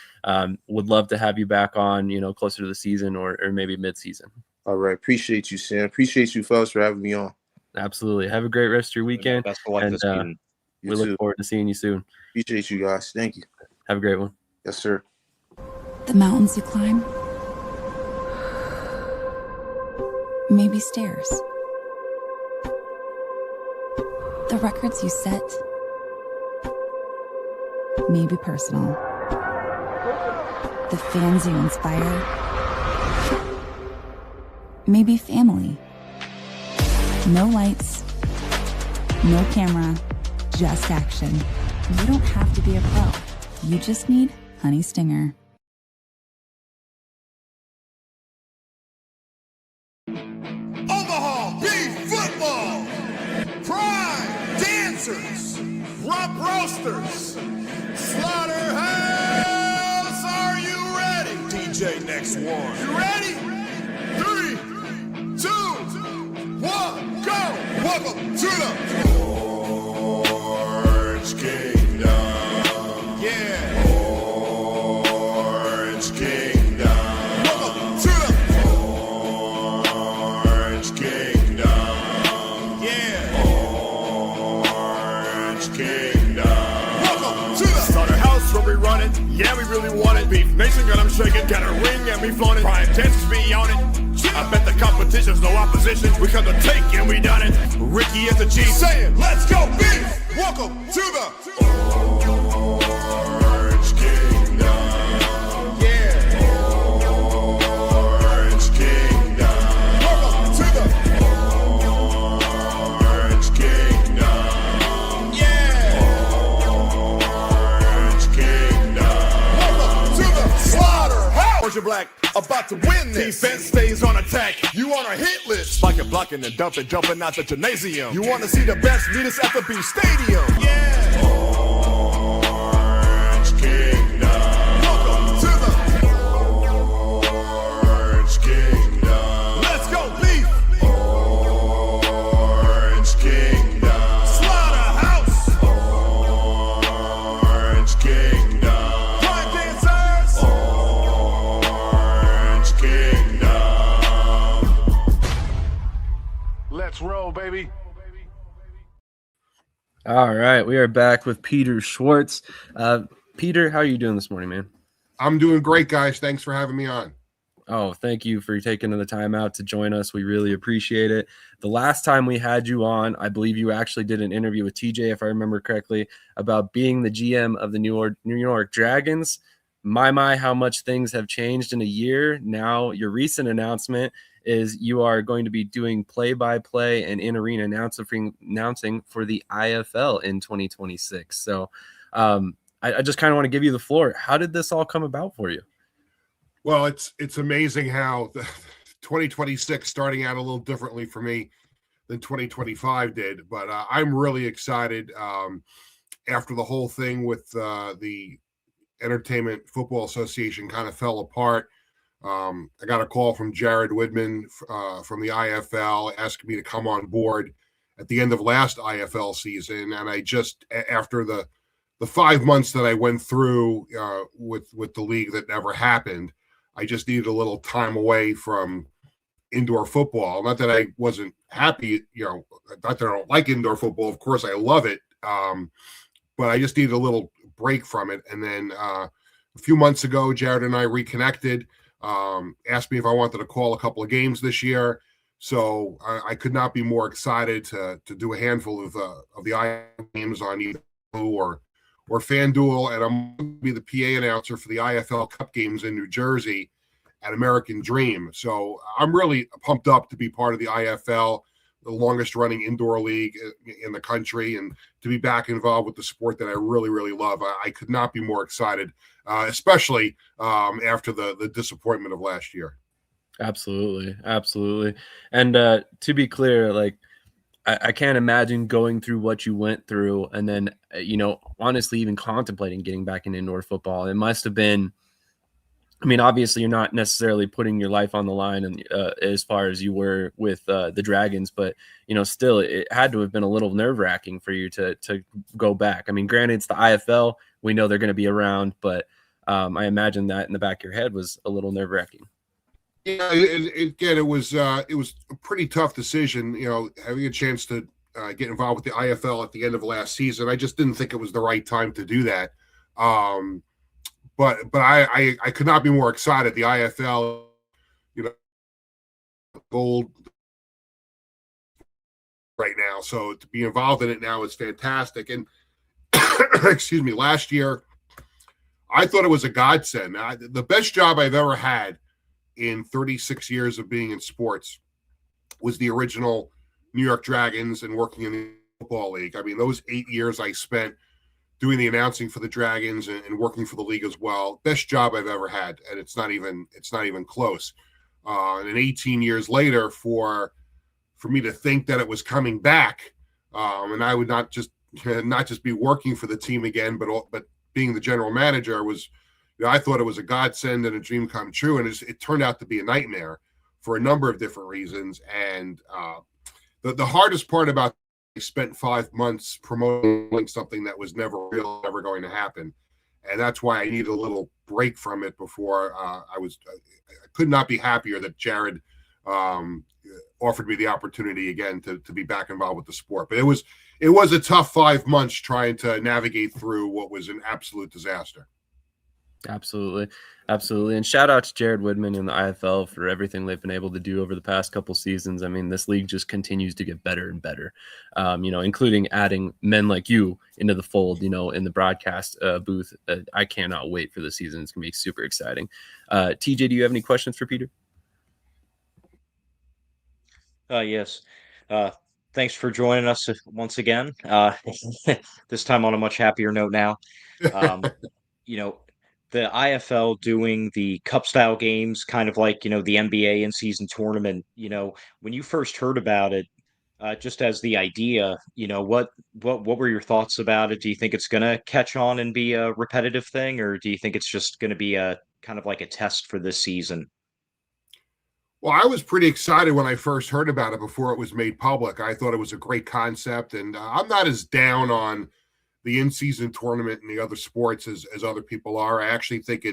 Would love to have you back on, closer to the season or maybe mid-season. All right. Appreciate you, Sam. Appreciate you, fellas, for having me on. Absolutely. Have a great rest of your weekend. Best of luck this season. We look forward to seeing you soon. Appreciate you guys. Thank you. Have a great one. Yes, sir. The mountains you climb, maybe stairs. The records you set, maybe personal. The fans you inspire, maybe family. No lights, no camera, just action. You don't have to be a pro. You just need HoneyStinger. Omaha Beef football. Prime dancers. Rump roasters. Slaughterhouse. Are you ready? DJ next one. You ready? 3, 2, 1, go. Welcome to the Orange Kingdom. Yeah. Orange Kingdom. Welcome to the Orange Kingdom. Yeah. Orange Kingdom. Welcome to the Slaughterhouse where we run it. Yeah, we really want it. Beef Nation got 'em shaking. Got a ring and we flown it. Prime dancers be on it. I bet the competition's no opposition. We come to take and we done it. Ricky is the G saying, let's go Beef. Welcome to the Orange Kingdom. Yeah. Orange Kingdom. Welcome to the Orange Kingdom. Yeah. Orange Kingdom. Welcome to the Slaughterhouse. Orange and Black about to win this. Defense stays on attack. You on a hit list. Blocking, blocking, and dumping, jumping out the gymnasium. You want to see the best? Meet us at the Beef Stadium. Yeah. Orange Kingdom. Welcome to the Orange Kingdom. Let's go, Beef. Orange Kingdom. Slaughterhouse. Orange Kingdom. Prime dancers. Orange Kingdom. Let's roll, baby. All right, we are back with Peter Schwartz. Peter, how are you doing this morning, man? I'm doing great, guys. Thanks for having me on. Oh, thank you for taking the time out to join us. We really appreciate it. The last time we had you on, I believe you actually did an interview with TJ, if I remember correctly, about being the GM of the New York Dragons. My, how much things have changed in a year. Now, your recent announcement is you are going to be doing play-by-play and in-arena announcing for the IFL in 2026. So I just kind of want to give you the floor. How did this all come about for you? Well, it's amazing how the 2026 starting out a little differently for me than 2025 did. But I'm really excited after the whole thing with the Entertainment Football Association kind of fell apart. I got a call from Jared Widman from the IFL asking me to come on board at the end of last IFL season. And I just, after the 5 months that I went through with the league that never happened, I just needed a little time away from indoor football. Not that I wasn't happy, not that I don't like indoor football. Of course, I love it. But I just needed a little break from it. And then a few months ago, Jared and I reconnected, asked me if I wanted to call a couple of games this year. So I could not be more excited to do a handful of the I games on either or FanDuel, and I'm going to be the PA announcer for the IFL Cup games in New Jersey at American Dream. So I'm really pumped up to be part of the IFL, the longest running indoor league in the country, and to be back involved with the sport that I really, really love. I could not be more excited, especially after the disappointment of last year. Absolutely. And to be clear, like, I can't imagine going through what you went through and then, honestly, even contemplating getting back in indoor football. It must have been, I mean, obviously you're not necessarily putting your life on the line and as far as you were with the Dragons, but, still it had to have been a little nerve wracking for you to go back. I mean, granted, it's the IFL. We know they're going to be around, but I imagine that in the back of your head was a little nerve wracking. Yeah, again, it was a pretty tough decision, having a chance to get involved with the IFL at the end of last season. I just didn't think it was the right time to do that. But I could not be more excited. The IFL, gold right now. So to be involved in it now is fantastic. And excuse me, last year, I thought it was a godsend. The best job I've ever had in 36 years of being in sports was the original New York Dragons and working in the football league. I mean, those 8 years I spent doing the announcing for the Dragons and working for the league as well, best job I've ever had. And it's not even close. And 18 years later for me to think that it was coming back, and I would not just be working for the team again, but being the general manager was, I thought it was a godsend and a dream come true, and it turned out to be a nightmare for a number of different reasons. And the hardest part about I spent 5 months promoting something that was never going to happen, and that's why I needed a little break from it before I could not be happier that Jared offered me the opportunity again to be back involved with the sport. But it was a tough 5 months trying to navigate through what was an absolute disaster. Absolutely. And shout out to Jared Woodman and the IFL for everything they've been able to do over the past couple seasons. I mean, this league just continues to get better and better, including adding men like you into the fold, in the broadcast booth. I cannot wait for the season. It's going to be super exciting. TJ, do you have any questions for Peter? Yes. Thanks for joining us once again. This time on a much happier note now. The IFL doing the cup style games, kind of like, the NBA in-season tournament, when you first heard about it, just as the idea, what were your thoughts about it? Do you think it's going to catch on and be a repetitive thing, or do you think it's just going to be a kind of like a test for this season? Well, I was pretty excited when I first heard about it before it was made public. I thought it was a great concept, and I'm not as down on the in-season tournament and the other sports as other people are. I actually think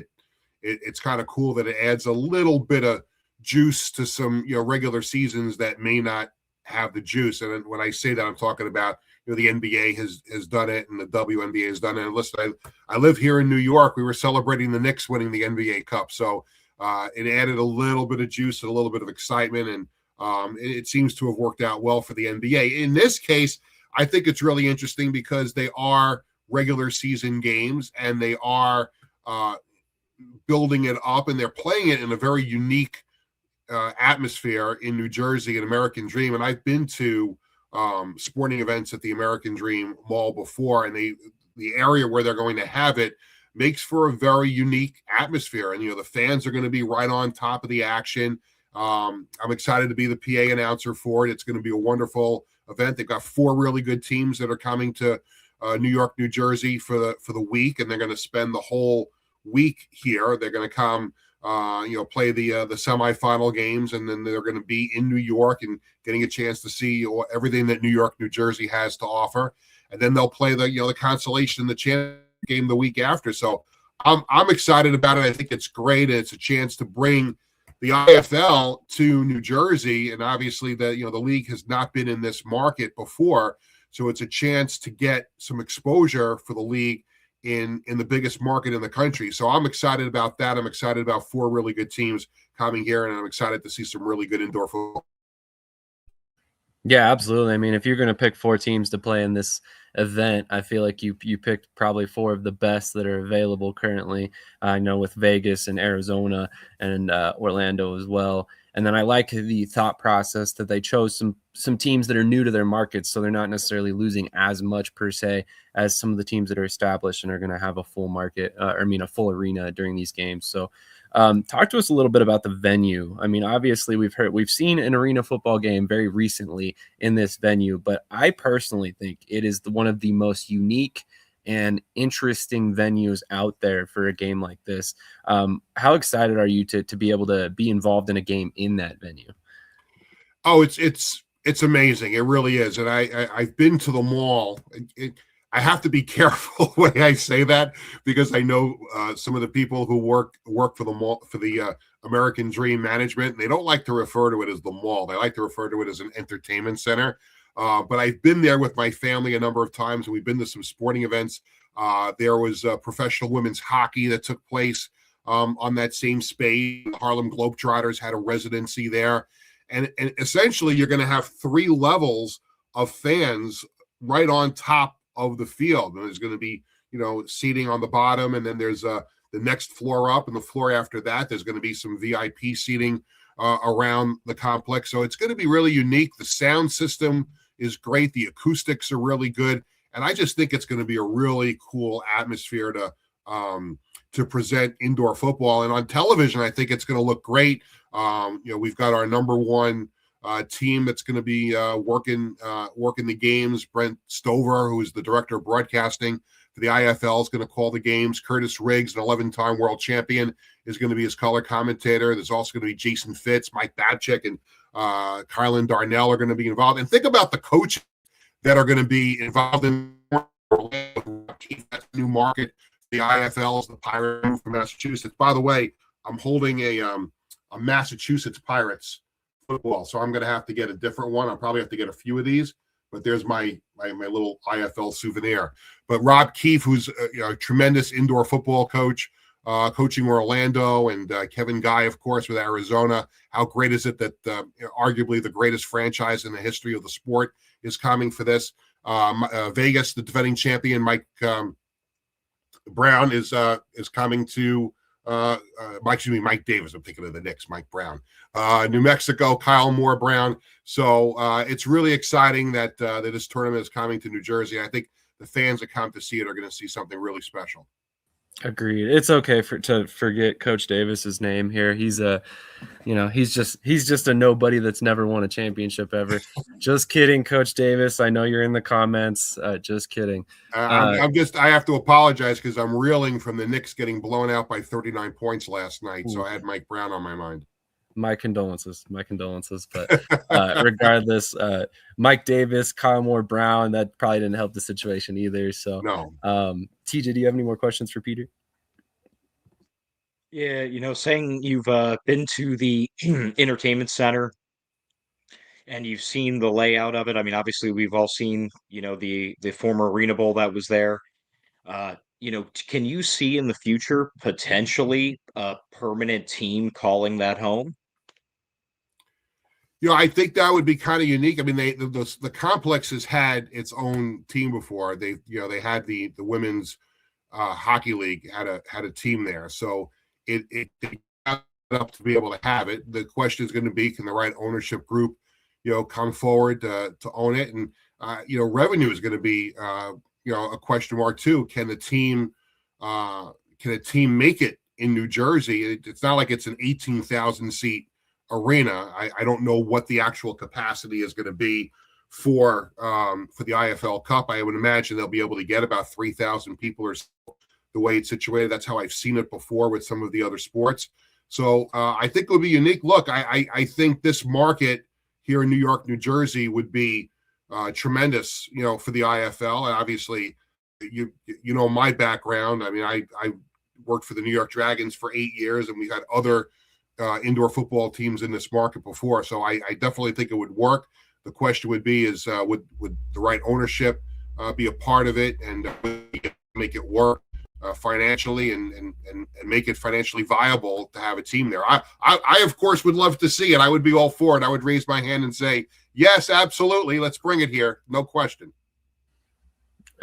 it's kind of cool that it adds a little bit of juice to some regular seasons that may not have the juice. And when I say that, I'm talking about the NBA has done it and the WNBA has done it. And listen, I live here in New York. We were celebrating the Knicks winning the NBA Cup, so it added a little bit of juice and a little bit of excitement, and it seems to have worked out well for the NBA. In this case, I think it's really interesting because they are regular season games and they are building it up, and they're playing it in a very unique atmosphere in New Jersey at American Dream. And I've been to sporting events at the American Dream Mall before, and the area where they're going to have it makes for a very unique atmosphere. And, the fans are going to be right on top of the action. I'm excited to be the PA announcer for it. It's going to be a wonderful event. They've got 4 really good teams that are coming to New York, New Jersey for the week, and they're going to spend the whole week here. They're going to come, play the semifinal games, and then they're going to be in New York and getting a chance to see everything that New York, New Jersey has to offer. And then they'll play the consolation and the championship game the week after. So I'm excited about it. I think it's great, and it's a chance to bring the IFL to New Jersey, and obviously the league has not been in this market before, so it's a chance to get some exposure for the league in the biggest market in the country. So I'm excited about that. I'm excited about 4 really good teams coming here, and I'm excited to see some really good indoor football. Yeah, absolutely. I mean, if you're going to pick 4 teams to play in this event, I feel like you picked probably 4 of the best that are available currently. I know with Vegas and Arizona and Orlando as well. And then I like the thought process that they chose some teams that are new to their markets, so they're not necessarily losing as much per se as some of the teams that are established and are going to have a full market, a full arena during these games. So talk to us a little bit about the venue. I mean, obviously we've seen an arena football game very recently in this venue, but I personally think it is one of the most unique and interesting venues out there for a game like this. How excited are you to be able to be involved in a game in that venue? Oh, it's amazing. It really is. And I've been to the mall. I have to be careful when I say that, because I know some of the people who work for the mall, for the American Dream management. They don't like to refer to it as the mall. They like to refer to it as an entertainment center. But I've been there with my family a number of times, and we've been to some sporting events. There was professional women's hockey that took place on that same space. The Harlem Globetrotters had a residency there. And essentially, you're going to have 3 levels of fans right on top of the field. And there's going to be, seating on the bottom, and then there's the next floor up, and the floor after that, there's going to be some VIP seating around the complex. So it's going to be really unique. The sound system is great. The acoustics are really good. And I just think it's going to be a really cool atmosphere to present indoor football. And on television, I think it's going to look great. We've got our number 1 team that's going to be working the games. Brent Stover, who is the director of broadcasting for the IFL, is going to call the games. Curtis Riggs, an 11-time world champion, is going to be his color commentator. There's also going to be Jason Fitz, Mike Babchick, and Kylan Darnell are going to be involved. And think about the coaches that are going to be involved in that new market. The IFL is the Pirates from Massachusetts. By the way, I'm holding a Massachusetts Pirates football, so I'm going to have to get a different one. I'll probably have to get a few of these, but there's my little IFL souvenir. But Rob Keefe, who's a tremendous indoor football coach, coaching Orlando, and Kevin Guy, of course, with Arizona. How great is it that arguably the greatest franchise in the history of the sport is coming for this? Vegas, the defending champion, Mike Brown is coming to Mike Davis. I'm thinking of the Knicks, Mike Brown. New Mexico, Kyle Moore Brown. So it's really exciting that this tournament is coming to New Jersey. I think the fans that come to see it are going to see something really special. Agreed. It's okay to forget Coach Davis's name here. He's he's just a nobody that's never won a championship ever. Just kidding, Coach Davis. I know you're in the comments. Just kidding. I have to apologize because I'm reeling from the Knicks getting blown out by 39 points last night. So I had Mike Brown on my mind. My condolences. But regardless, Mike Davis, Kyle Moore Brown, that probably didn't help the situation either. So no. TJ, do you have any more questions for Peter? Yeah, saying you've been to the entertainment center and you've seen the layout of it. I mean, obviously we've all seen, the former Arena Bowl that was there. Can you see in the future potentially a permanent team calling that home? I think that would be kind of unique. I mean, the complex has had its own team before. They had the women's hockey league had a team there, so it got up to be able to have it. The question is going to be, can the right ownership group, come forward to own it? And revenue is going to be a question mark too. Can a team make it in New Jersey? It's not like it's an 18,000 seat arena. I don't know what the actual capacity is going to be for the IFL Cup. I would imagine they'll be able to get about 3,000 people or so, the way it's situated. That's how I've seen it before with some of the other sports. So I think it would be unique. Look, I think this market here in New York, New Jersey would be tremendous, for the IFL. And obviously, my background. I mean, I worked for the New York Dragons for 8 years, and we've had other indoor football teams in this market before. So I definitely think it would work. The question would be would the right ownership be a part of it and make it work? financially and make it financially viable to have a team there. I of course would love to see it. I would be all for it. I would raise my hand and say, yes, absolutely. Let's bring it here. No question.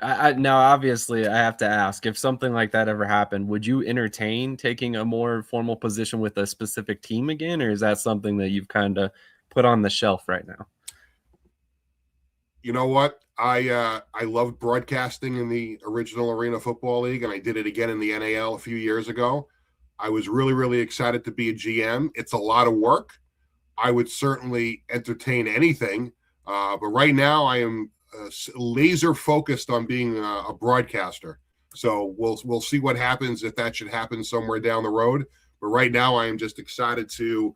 Now, obviously, I have to ask, if something like that ever happened, would you entertain taking a more formal position with a specific team again, or is that something that you've kind of put on the shelf right now? You know what? I loved broadcasting in the original Arena Football League, and I did it again in the NAL a few years ago. I was really, really excited to be a GM. It's a lot of work. I would certainly entertain anything, but right now I am laser focused on being a broadcaster. So we'll see what happens if that should happen somewhere down the road. But right now I am just excited to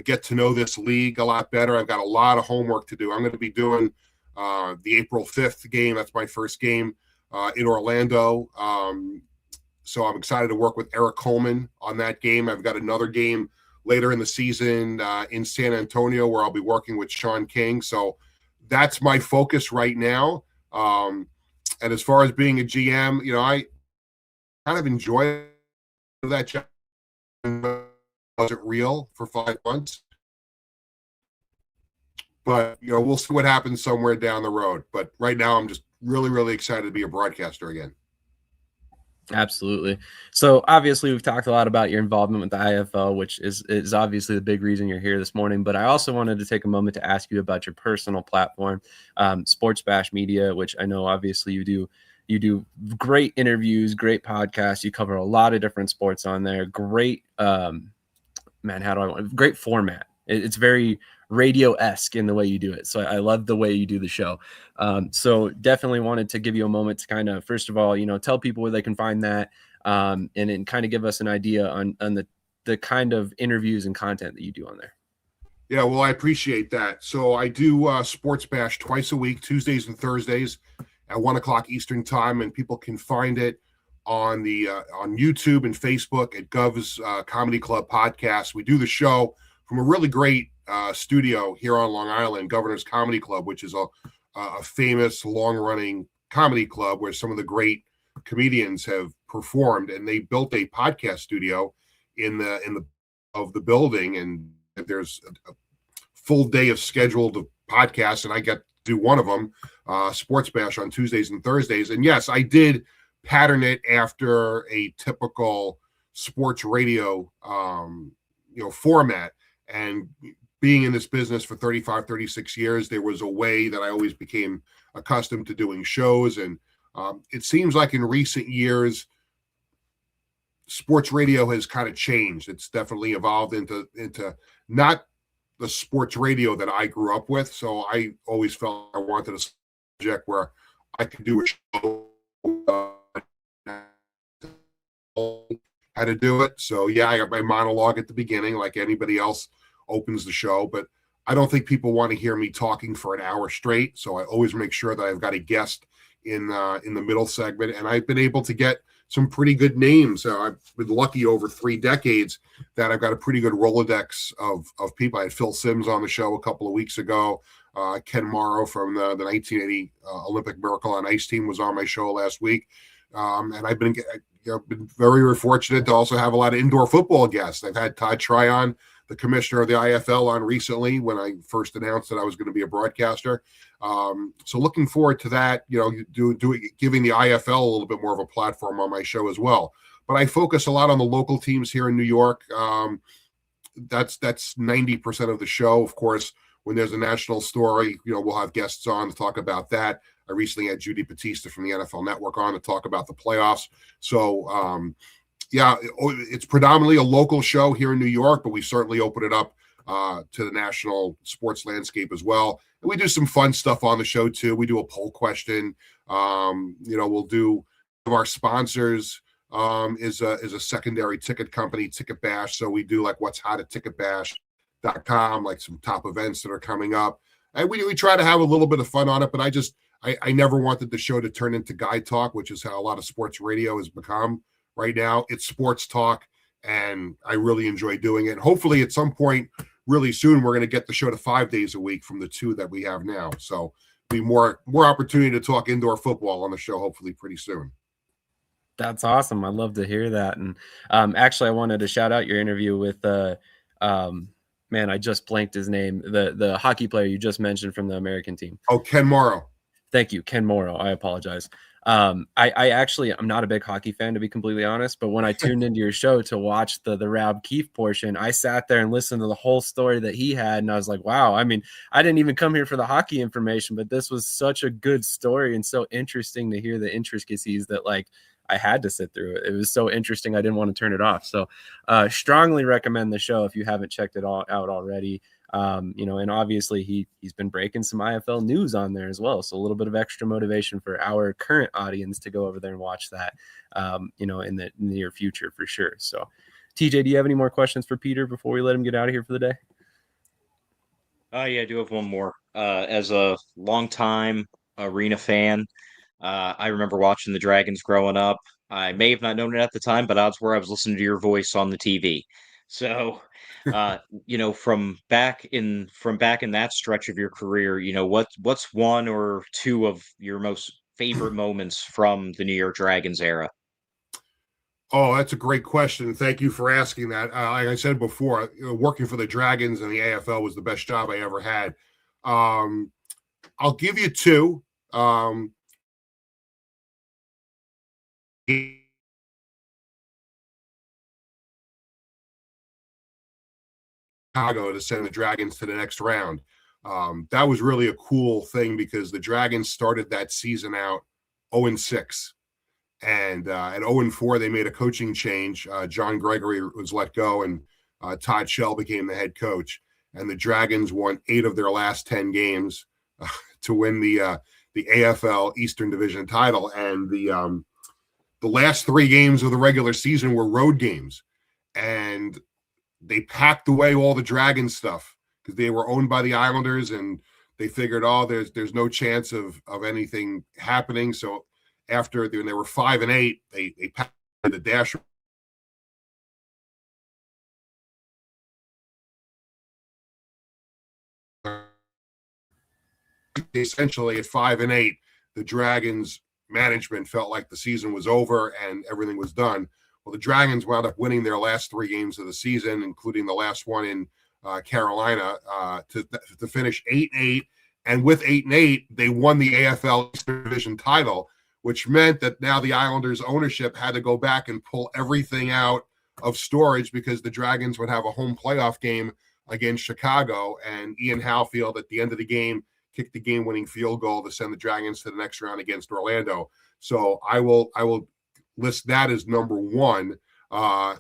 get to know this league a lot better. I've got a lot of homework to do. I'm going to be doing the April 5th game. That's my first game in Orlando. So I'm excited to work with Eric Coleman on that game. I've got another game later in the season in San Antonio where I'll be working with Sean King. So that's my focus right now. And as far as being a GM, I kind of enjoy that job. Wasn't real for 5 months. But, we'll see what happens somewhere down the road. But right now I'm just really, really excited to be a broadcaster again. Absolutely. So obviously we've talked a lot about your involvement with the IFL, which is obviously the big reason you're here this morning. But I also wanted to take a moment to ask you about your personal platform, Sports Bash Media, which I know obviously you do great interviews, great podcasts. You cover a lot of different sports on there. Great, great format. It's very radio-esque in the way you do it. So I love the way you do the show. So definitely wanted to give you a moment to kind of, first of all, tell people where they can find that, and then kind of give us an idea on the kind of interviews and content that you do on there. Yeah, well, I appreciate that. So I do Sports Bash twice a week, Tuesdays and Thursdays at 1:00 Eastern time, and people can find it on the on YouTube and Facebook at Gov's Comedy Club Podcast. We do the show from a really great studio here on Long Island, Governor's Comedy Club, which is a famous long-running comedy club where some of the great comedians have performed, and they built a podcast studio in the building, and there's a full day of scheduled podcasts, and I get to do one of them, Sports Bash, on Tuesdays and Thursdays. And yes, I did pattern it after a typical sports radio format. And being in this business for 35, 36 years, there was a way that I always became accustomed to doing shows. And it seems like in recent years, sports radio has kind of changed. It's definitely evolved into not the sports radio that I grew up with. So I always felt I wanted a subject where I could do a show, how to do it. So yeah, I got my monologue at the beginning, like anybody else opens the show, but I don't think people want to hear me talking for an hour straight. So I always make sure that I've got a guest in the middle segment, and I've been able to get some pretty good names. I've been lucky over 3 decades that I've got a pretty good Rolodex of people. I had Phil Simms on the show a couple of weeks ago. Ken Morrow from the 1980 Olympic Miracle on Ice team was on my show last week. And I've been very fortunate to also have a lot of indoor football guests. I've had Todd Tryon, the commissioner of the IFL, on recently when I first announced that I was going to be a broadcaster. So looking forward to that, giving the IFL a little bit more of a platform on my show as well. But I focus a lot on the local teams here in New York. That's 90% of the show. Of course, when there's a national story, we'll have guests on to talk about that. I recently had Judy Battista from the NFL Network on to talk about the playoffs. So, it's predominantly a local show here in New York, but we certainly open it up to the national sports landscape as well. And we do some fun stuff on the show too. We do a poll question. We'll do our sponsors is a secondary ticket company, Ticket Bash. So we do like what's hot at ticketbash.com, like some top events that are coming up. And we try to have a little bit of fun on it, but I never wanted the show to turn into guy talk, which is how a lot of sports radio has become. Right now, it's sports talk, and I really enjoy doing it. And hopefully, at some point, really soon, we're going to get the show to 5 days a week from the 2 that we have now. So, be more opportunity to talk indoor football on the show, hopefully, pretty soon. That's awesome. I love to hear that. And actually, I wanted to shout out your interview with man, I just blanked his name. The hockey player you just mentioned from the American team. Oh, Ken Morrow. Thank you, Ken Morrow. I apologize. I actually I'm not a big hockey fan, to be completely honest, but when I tuned into your show to watch the Rab Keefe portion, I sat there and listened to the whole story that he had, and I was like, wow. I mean, I didn't even come here for the hockey information, but this was such a good story and so interesting to hear the intricacies that like I had to sit through it. It was so interesting. I didn't want to turn it off. So strongly recommend the show if you haven't checked it all out already. And obviously he's been breaking some IFL news on there as well. So a little bit of extra motivation for our current audience to go over there and watch that, in the near future for sure. So TJ, do you have any more questions for Peter before we let him get out of here for the day? Yeah, I do have one more. As a longtime arena fan, I remember watching the Dragons growing up. I may have not known it at the time, but odds were I was listening to your voice on the TV. So, from back in that stretch of your career, what's one or two of your most favorite moments from the New York Dragons era? Oh, that's a great question. Thank you for asking that. Like I said before, working for the Dragons in the AFL was the best job I ever had. I'll give you two. Chicago to send the Dragons to the next round. That was really a cool thing because the Dragons started that season out 0-6. And at 0-4, they made a coaching change. John Gregory was let go, and Todd Shell became the head coach. And the Dragons won 8 of their last 10 games to win the AFL Eastern Division title. And the last 3 games of the regular season were road games. And they packed away all the Dragon stuff because they were owned by the Islanders, and they figured, there's no chance of anything happening. So after when they were 5-8, they packed the dash. Essentially, at 5-8, the Dragons management felt like the season was over and everything was done. Well, the Dragons wound up winning their last 3 games of the season, including the last one in Carolina, to finish 8-8. And with 8-8, they won the AFL Eastern Division title, which meant that now the Islanders ownership had to go back and pull everything out of storage because the Dragons would have a home playoff game against Chicago. And Ian Halfield at the end of the game kicked the game-winning field goal to send the Dragons to the next round against Orlando. So I will list that as number 1.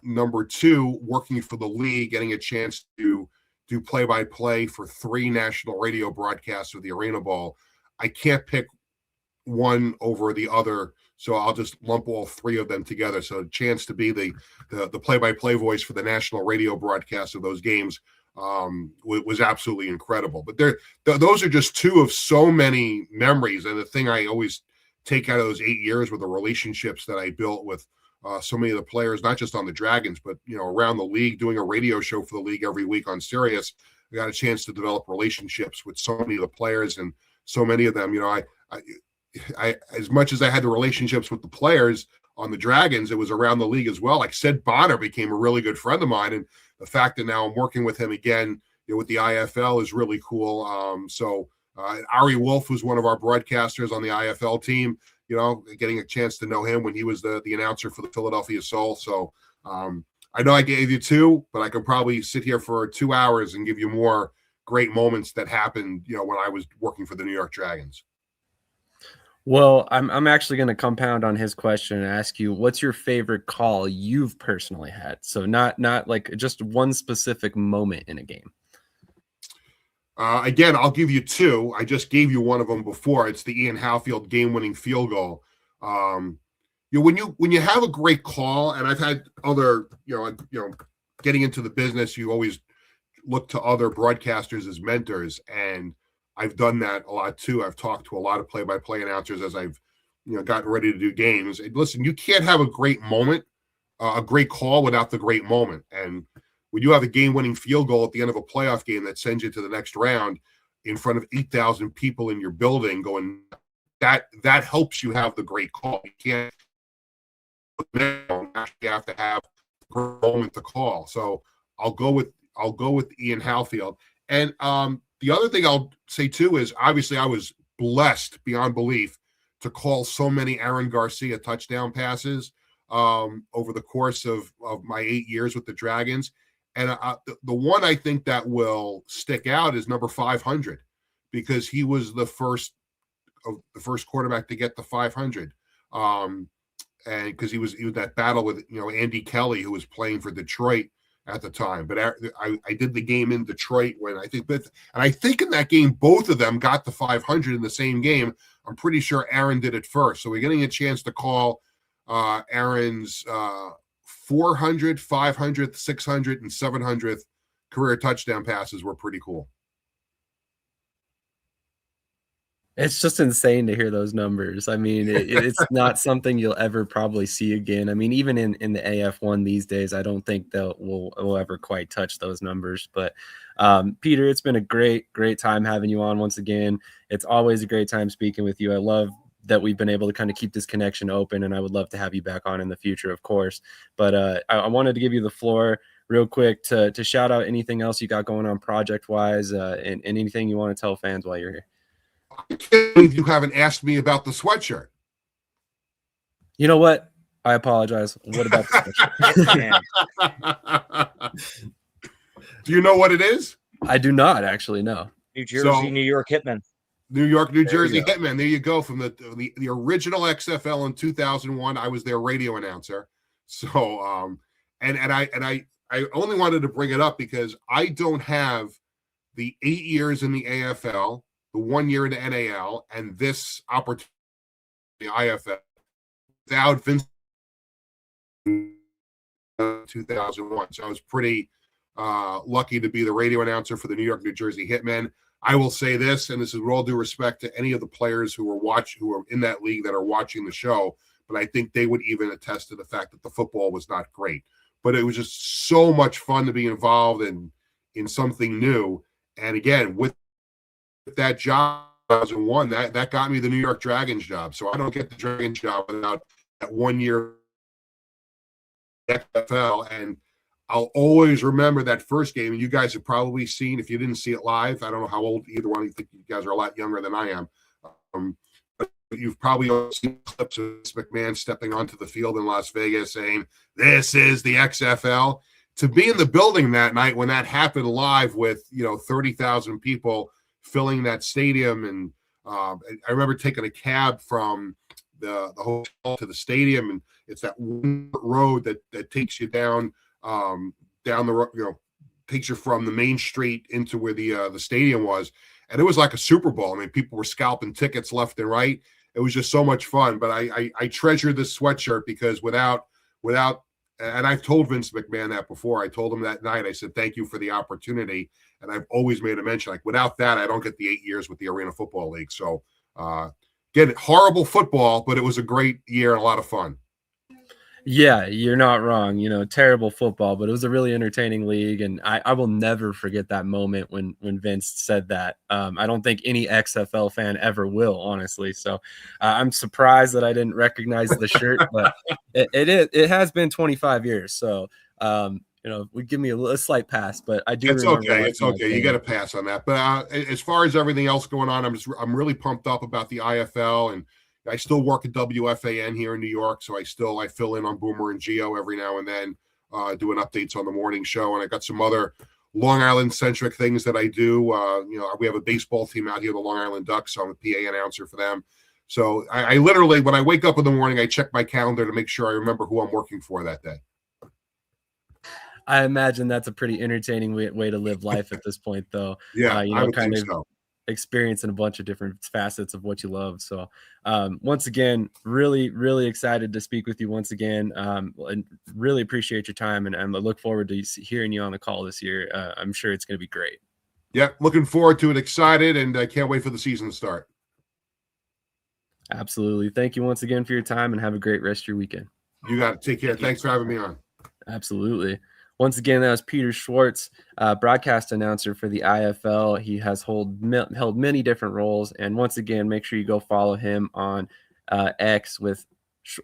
Number 2, working for the league, getting a chance to do play-by-play for 3 national radio broadcasts of the Arena Bowl. I can't pick one over the other, so I'll just lump all 3 of them together. So a chance to be the play-by-play voice for the national radio broadcast of those games was absolutely incredible. But those are just 2 of so many memories. And the thing I always take out of those 8 years were the relationships that I built with so many of the players, not just on the Dragons, but around the league, doing a radio show for the league every week on Sirius. I got a chance to develop relationships with so many of the players, and so many of them, I as much as I had the relationships with the players on the Dragons, it was around the league as well. Like Sid Bonner became a really good friend of mine, and the fact that now I'm working with him again with the IFL is really cool. Ari Wolf was one of our broadcasters on the IFL team, getting a chance to know him when he was the announcer for the Philadelphia Soul. So I know I gave you 2, but I could probably sit here for 2 hours and give you more great moments that happened, when I was working for the New York Dragons. Well, I'm actually going to compound on his question and ask you, what's your favorite call you've personally had? So not like just one specific moment in a game. Again, I'll give you 2. I just gave you one of them before. It's the Ian Halfield game-winning field goal. When you have a great call, and I've had other, getting into the business, you always look to other broadcasters as mentors, and I've done that a lot too. I've talked to a lot of play-by-play announcers as I've, gotten ready to do games. And listen, you can't have a great moment, a great call without the great moment. And when you have a game-winning field goal at the end of a playoff game that sends you to the next round in front of 8,000 people in your building going, that helps you have the great call. You can't actually have to have a moment to call. So I'll go with Ian Halfield. And the other thing I'll say too is obviously I was blessed beyond belief to call so many Aaron Garcia touchdown passes over the course of my 8 years with the Dragons. And the one I think that will stick out is number 500, because he was the first quarterback to get the 500. And because he was that battle with Andy Kelly, who was playing for Detroit at the time. But I did the game in Detroit when I think in that game both of them got the 500 in the same game. I'm pretty sure Aaron did it first. So we're getting a chance to call Aaron's 400, 500, 600, and 700th career touchdown passes were pretty cool. It's just insane to hear those numbers. I mean, it's not something you'll ever probably see again. I mean, even in the AF1 these days, I don't think we'll ever quite touch those numbers. But Peter, it's been a great time having you on once again. It's always a great time speaking with you. I love that we've been able to kind of keep this connection open, and I would love to have you back on in the future, of course. But I wanted to give you the floor real quick to shout out anything else you got going on project-wise, and anything you want to tell fans while you're here. I can't believe you haven't asked me about the sweatshirt. You know what? I apologize. What about the sweatshirt? Do you know what it is? I do not actually know. New Jersey, New York Hitmen. New York, New Jersey Hitmen. There you go. From the original XFL in 2001, I was their radio announcer. So, and I only wanted to bring it up because I don't have the 8 years in the AFL, the 1 year in the NAL, and this opportunity in the IFL without Vince 2001. So I was pretty lucky to be the radio announcer for the New York, New Jersey Hitmen. I will say this, and this is with all due respect to any of the players who are in that league that are watching the show, but I think they would even attest to the fact that the football was not great. But it was just so much fun to be involved in something new. And again, with that job in 2001, that got me the New York Dragons job. So I don't get the Dragons job without that 1 year XFL. And I'll always remember that first game. And you guys have probably seen, if you didn't see it live, I don't know how old either one of you think. You guys are a lot younger than I am. But you've probably seen clips of McMahon stepping onto the field in Las Vegas saying, "This is the XFL." To be in the building that night when that happened live with 30,000 people filling that stadium, and I remember taking a cab from the hotel to the stadium, and it's that one road that takes you down the road, takes you from the main street into where the stadium was, and it was like a Super Bowl. I mean, people were scalping tickets left and right. It was just so much fun. But I treasure this sweatshirt because without, and I've told Vince McMahon that before. I told him that night, I said, thank you for the opportunity. And I've always made a mention, like, without that, I don't get the 8 years with the Arena Football League. So, again, horrible football, but it was a great year and a lot of fun. Yeah, you're not wrong. Terrible football, but it was a really entertaining league. And I will never forget that moment when Vince said that. I don't think any XFL fan ever will, honestly. So I'm surprised that I didn't recognize the shirt, but it has been 25 years. So, would give me a slight pass, but I do. It's okay. It's okay. You got to pass on that. But as far as everything else going on, I'm really pumped up about the IFL, and I still work at WFAN here in New York, so I fill in on Boomer and Geo every now and then, doing updates on the morning show, and I got some other Long Island centric things that I do. We have a baseball team out here, the Long Island Ducks, so I'm a PA announcer for them. So I literally, when I wake up in the morning, I check my calendar to make sure I remember who I'm working for that day. I imagine that's a pretty entertaining way to live life at this point, though. Yeah, I would think so. Experiencing a bunch of different facets of what you love. So once again, really, really excited to speak with you once again, and really appreciate your time. And I look forward to hearing you on the call this year. I'm sure it's going to be great. Yeah, looking forward to it. Excited, and I can't wait for the season to start. Absolutely. Thank you once again for your time, and have a great rest of your weekend. You got it. Take care. Thanks for having me on. Absolutely. Once again, that was Peter Schwartz, broadcast announcer for the IFL. He has held many different roles. And once again, make sure you go follow him on X with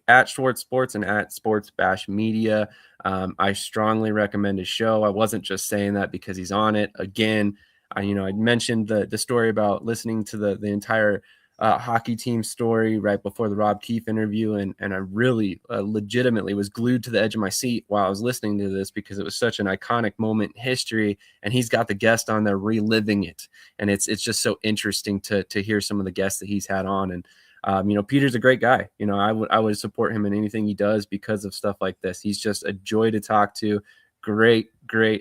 at Schwartz Sports and at Sports Bash Media. I strongly recommend his show. I wasn't just saying that because he's on it. Again, I mentioned the story about listening to the entire hockey team story right before the Rob Keefe interview, and I really legitimately was glued to the edge of my seat while I was listening to this because it was such an iconic moment in history, and he's got the guest on there reliving it, and it's just so interesting to hear some of the guests that he's had on. And Peter's a great guy. I would support him in anything he does because of stuff like this. He's just a joy to talk to. Great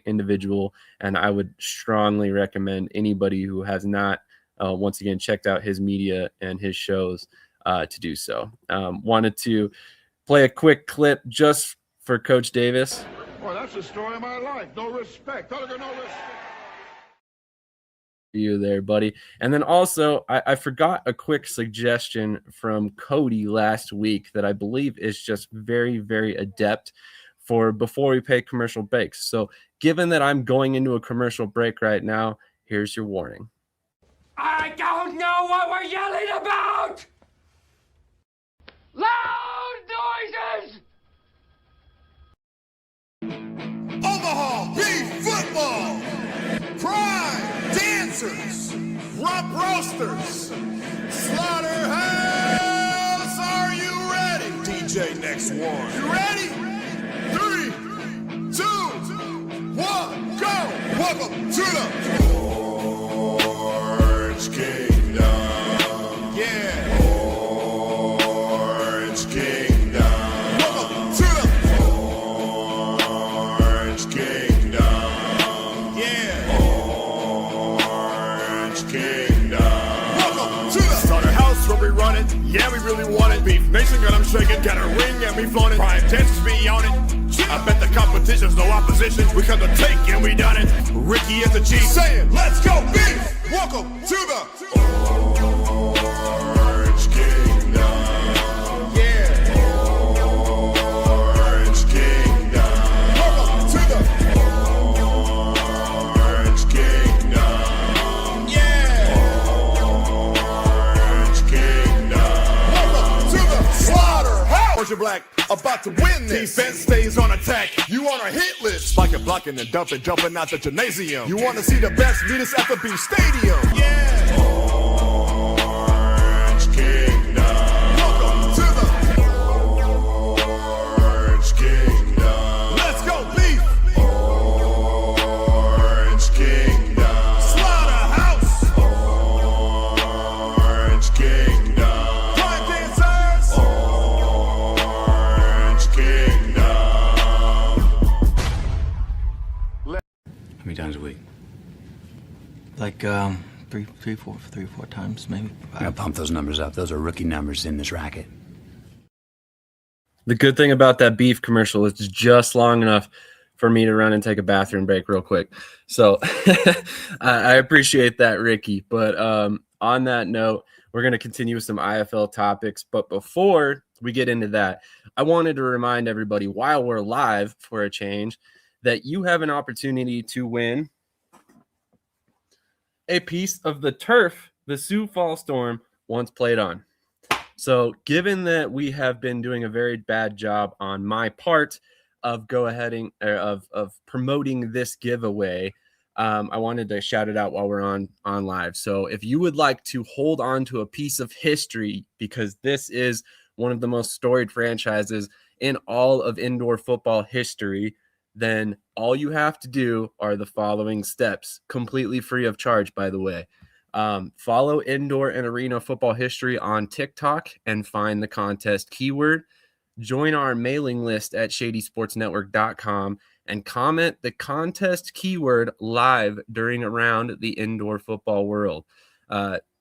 individual, and I would strongly recommend anybody who has not once again checked out his media and his shows to do so. Wanted to play a quick clip just for Coach Davis. Boy, that's the story of my life. No respect. No respect. You there, buddy. And then also I forgot a quick suggestion from Cody last week that I believe is just very, very adept for before we pay commercial breaks. So given that I'm going into a commercial break right now, here's your warning. I don't know what we're yelling about! Loud noises! Omaha Beef football. Prime dancers. Rump roasters. Slaughterhouse. Are you ready? DJ next one. You ready? 3, 2, 1, go! Welcome to the Orange Kingdom. Yeah. Orange Kingdom. Welcome to the Orange Kingdom. Yeah. Orange Kingdom. Welcome to the Slaughterhouse where we run it. Yeah, we really want it. Beef Nation, got 'em shaking. Got a ring and we flown it. Prime dancers be on it. I bet the competition's no opposition. We come to take and we done it. Ricky is the chief saying, let's go Beef. Welcome to the Orange Kingdom. Yeah. Orange Kingdom. Welcome to the Orange Kingdom. Yeah. Orange Kingdom. Welcome to the Slaughterhouse. Orange and Black about to win this. Defense stays on attack. You on a hit list. Spiking, blocking, and dumping, jumping out the gymnasium. You want to see the best meet us at the Beef Stadium. Yeah. Orange Kingdom. Welcome to the Orange Kingdom. Let's go Beef. Orange Kingdom. Slaughterhouse. Orange Kingdom. Prime dancers. Orange Kingdom. How many times a week? Like three or four times, maybe. I gotta pump those numbers up. Those are rookie numbers in this racket. The good thing about that beef commercial is it's just long enough for me to run and take a bathroom break real quick. So I appreciate that, Ricky. But on that note, we're going to continue with some IFL topics. But before we get into that, I wanted to remind everybody while we're live for a change that you have an opportunity to win a piece of the turf the Sioux Falls Storm once played on. So given that we have been doing a very bad job on my part of of promoting this giveaway, I wanted to shout it out while we're on live. So if you would like to hold on to a piece of history, because this is one of the most storied franchises in all of indoor football history, then all you have to do are the following steps, completely free of charge, by the way. Follow Indoor and Arena Football History on TikTok and find the contest keyword. Join our mailing list at shadysportsnetwork.com and comment the contest keyword live during Around the Indoor Football World.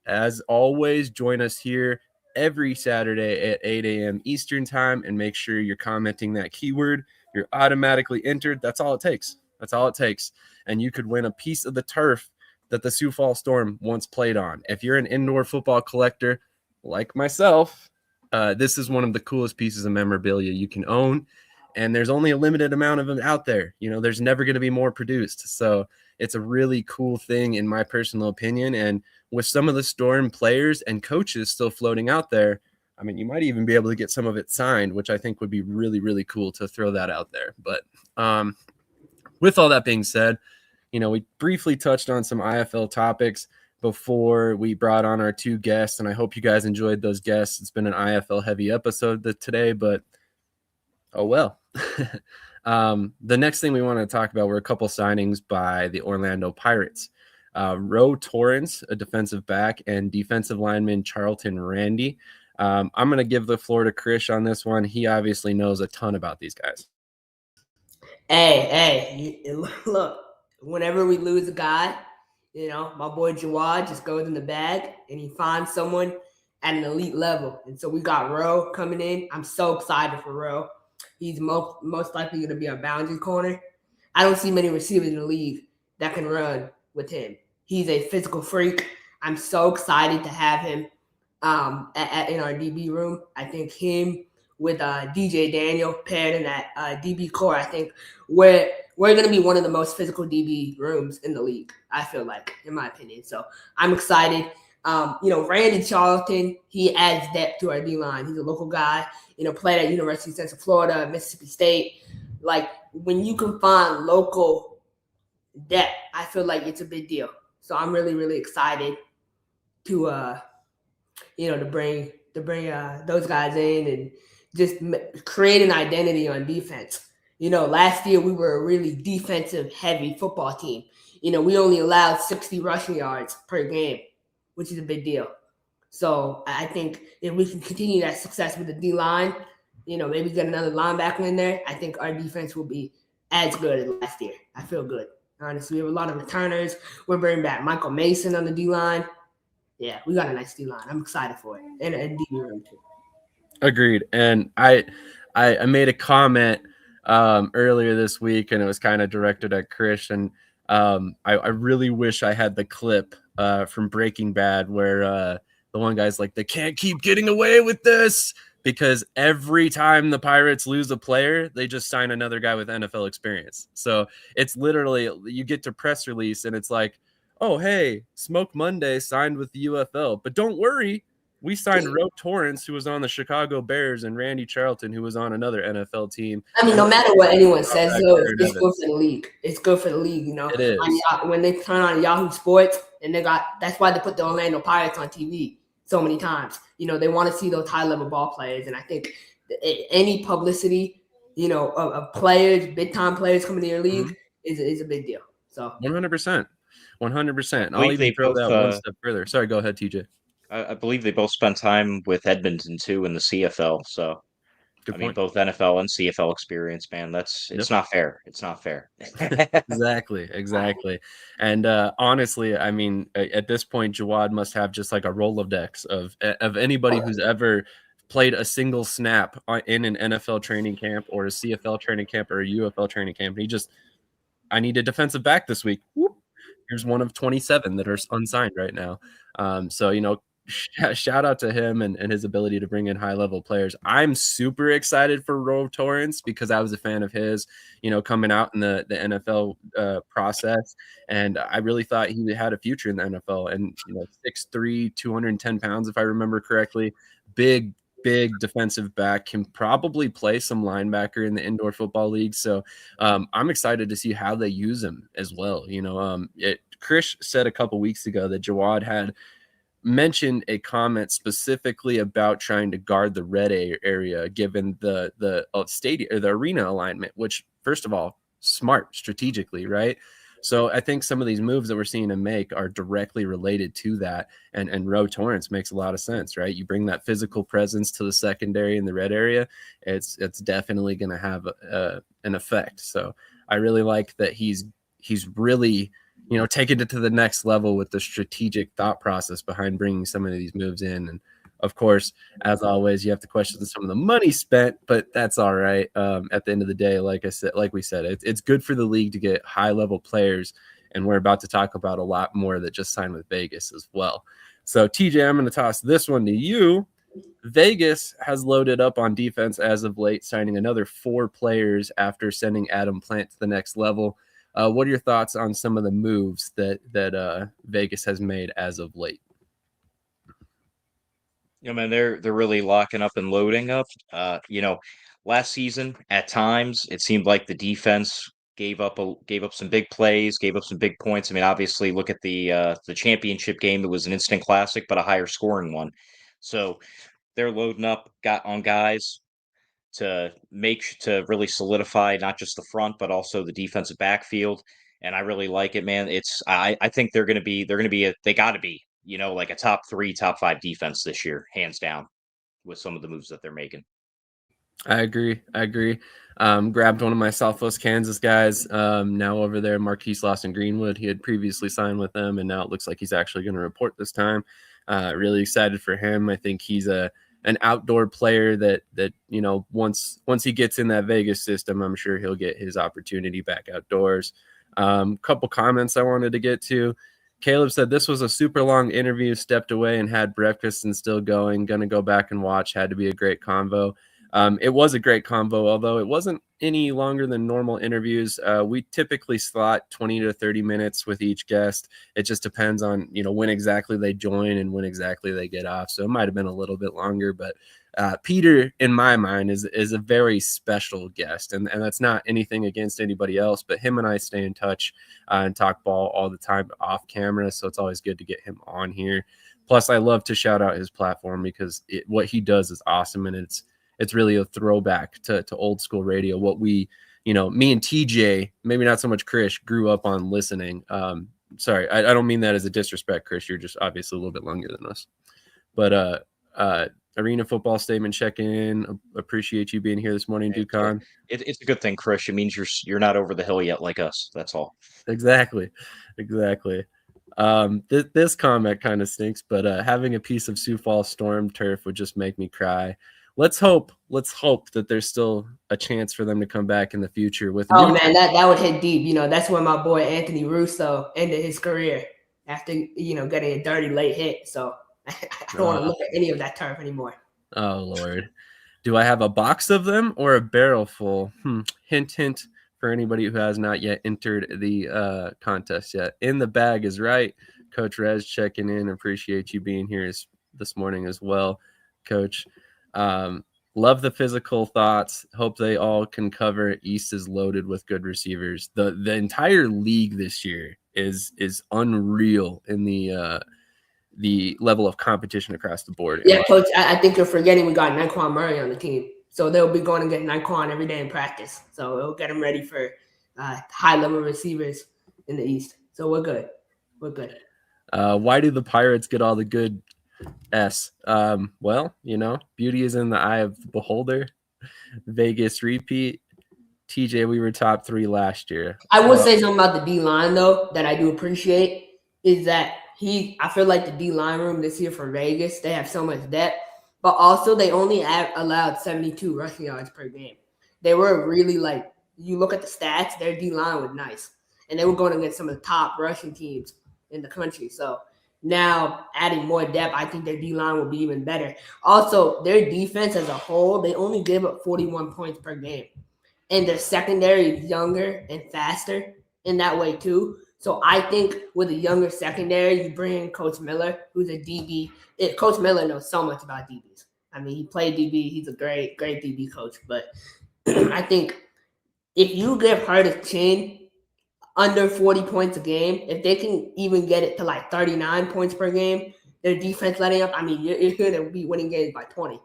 As always, join us here every Saturday at 8 a.m. Eastern time and make sure you're commenting that keyword. You're automatically entered. That's all it takes. That's all it takes. And you could win a piece of the turf that the Sioux Falls Storm once played on. If you're an indoor football collector like myself, this is one of the coolest pieces of memorabilia you can own. And there's only a limited amount of them out there. You know, there's never going to be more produced. So it's a really cool thing in my personal opinion. And with some of the Storm players and coaches still floating out there, I mean, you might even be able to get some of it signed, which I think would be really, really cool to throw that out there. But with all that being said, we briefly touched on some IFL topics before we brought on our two guests, and I hope you guys enjoyed those guests. It's been an IFL heavy episode today, but oh well. The next thing we want to talk about were a couple signings by the Orlando Pirates. Ro Torrance, a defensive back, and defensive lineman Charlton Randy. I'm going to give the floor to Krish on this one. He obviously knows a ton about these guys. Hey, look, whenever we lose a guy, my boy Jawad just goes in the bag and he finds someone at an elite level. And so we got Ro coming in. I'm so excited for Ro. He's most likely going to be a boundary corner. I don't see many receivers in the league that can run with him. He's a physical freak. I'm so excited to have him in our DB room. I think him with DJ Daniel paired in that DB core, I think we're going to be one of the most physical DB rooms in the league, I feel like, in my opinion. So I'm excited. Randy Charlton, he adds depth to our D-line. He's a local guy, played at University of Central Florida, Mississippi State. Like, when you can find local depth, I feel like it's a big deal. So I'm really, really excited to bring those guys in and just create an identity on defense. Last year we were a really defensive-heavy football team. We only allowed 60 rushing yards per game, which is a big deal. So I think if we can continue that success with the D-line, maybe get another linebacker in there, I think our defense will be as good as last year. I feel good. Honestly, we have a lot of returners. We're bringing back Michael Mason on the D-line. Yeah, we got a nice D-line. I'm excited for it. And a DB room, too. Agreed. And I made a comment earlier this week, and it was kind of directed at Krish. And I really wish I had the clip from Breaking Bad where the one guy's like, they can't keep getting away with this, because every time the Pirates lose a player, they just sign another guy with NFL experience. So it's literally, you get to press release and it's like, oh, hey, Smoke Monday signed with the UFL. But don't worry, we signed Ro Torrance, who was on the Chicago Bears, and Randy Charlton, who was on another NFL team. I mean, no matter what anyone says, though, it's good for the league. It's good for the league, It is. When they turn on Yahoo Sports, and that's why they put the Orlando Pirates on TV so many times. They want to see those high-level ball players, and I think any publicity, of players, big-time players coming to your league is a big deal. So 100%. I'll even throw that one step further. Sorry, go ahead, TJ. I believe they both spent time with Edmonton too in the CFL. So, Good point. both NFL and CFL experience, man. It's not fair. It's not fair. Exactly. And honestly, I mean, at this point, Jawad must have just like a Rolodex of anybody who's ever played a single snap in an NFL training camp or a CFL training camp or a UFL training camp. And I need a defensive back this week. Whoop. Here's one of 27 that are unsigned right now. Shout out to him and his ability to bring in high-level players. I'm super excited for Ro Torrance because I was a fan of his, coming out in the NFL process. And I really thought he had a future in the NFL. And, 6'3", 210 pounds, if I remember correctly. Big defensive back, can probably play some linebacker in the indoor football league. So I'm excited to see how they use him as well. Krish said a couple weeks ago that Jawad had mentioned a comment specifically about trying to guard the red area given the stadium or the arena alignment, which, first of all, smart strategically, right? So I think some of these moves that we're seeing him make are directly related to that, and Ro Torrance makes a lot of sense, right? You bring that physical presence to the secondary in the red area, it's definitely going to have an effect. So I really like that he's really taking it to the next level with the strategic thought process behind bringing some of these moves in. And of course, as always, you have to question some of the money spent, but that's all right. At the end of the day, like we said, it's good for the league to get high level players. And we're about to talk about a lot more that just signed with Vegas as well. So TJ, I'm going to toss this one to you. Vegas has loaded up on defense as of late, signing another 4 players after sending Adam Plant to the next level. What are your thoughts on some of the moves that Vegas has made as of late? I mean, they're really locking up and loading up. Last season at times it seemed like the defense gave up some big plays, gave up some big points. I mean, obviously, look at the championship game. It was an instant classic, but a higher scoring one. So they're loading up, got on guys to really solidify not just the front but also the defensive backfield. And I really like it, man. I think they got to be like a top 3, top 5 defense this year, hands down, with some of the moves that they're making. I agree. Grabbed one of my Southwest Kansas guys now over there, Marquise Lawson Greenwood. He had previously signed with them, and now it looks like he's actually going to report this time. Really excited for him. I think he's an outdoor player that once he gets in that Vegas system, I'm sure he'll get his opportunity back outdoors. Couple comments I wanted to get to. Caleb said this was a super long interview, stepped away and had breakfast and still going. Gonna go back and watch. Had to be a great convo. It was a great convo, although it wasn't any longer than normal interviews. We typically slot 20 to 30 minutes with each guest. It just depends on, when exactly they join and when exactly they get off. So it might have been a little bit longer, but Peter, in my mind, is a very special guest. And that's not anything against anybody else, but him and I stay in touch and talk ball all the time off camera. So it's always good to get him on here. Plus, I love to shout out his platform because what he does is awesome. And it's really a throwback to old school radio. What we, me and TJ, maybe not so much Krish, grew up on listening. Sorry, I don't mean that as a disrespect, Krish. You're just obviously a little bit younger than us. But Arena Football Statement checking in. Appreciate you being here this morning, Ducon. It's a good thing, Krish. It means you're not over the hill yet like us. That's all. Exactly. This comment kind of stinks, but having a piece of Sioux Falls Storm turf would just make me cry. Let's hope that there's still a chance for them to come back in the future with. Man, that would hit deep. That's where my boy Anthony Russo ended his career after getting a dirty late hit. So I don't want to look at any of that turf anymore. Oh Lord, do I have a box of them or a barrel full? Hint for anybody who has not yet entered the contest yet. In the bag is right. Coach Rez checking in. Appreciate you being here this morning as well, Coach. Love the physical thoughts. Hope they all can cover. East is loaded with good receivers. The entire league this year is unreal in the level of competition across the board. Yeah, Coach, I think you're forgetting we got Naquan Murray on the team. So they'll be going to get Naquan every day in practice. So it'll get them ready for high-level receivers in the East. So we're good. Why do the Pirates get all the good S? Well, beauty is in the eye of the beholder. Vegas repeat. TJ, we were top 3 last year. I would say something about the D-line, though, that I do appreciate is that I feel like the D-line room this year for Vegas, they have so much depth, but also they only allowed 72 rushing yards per game. They were really you look at the stats, their D-line was nice, and they were going against some of the top rushing teams in the country. So now adding more depth, I think their D-line will be even better. Also, their defense as a whole, they only gave up 41 points per game. And their secondary is younger and faster in that way too. So I think with a younger secondary, you bring in Coach Miller, who's a DB. Coach Miller knows so much about DBs. I mean, he played DB. He's a great DB coach. But I think if you give Hurtis Chin under 40 points a game, if they can even get it to 39 points per game, their defense letting up, I mean, you're going to be winning games by 20,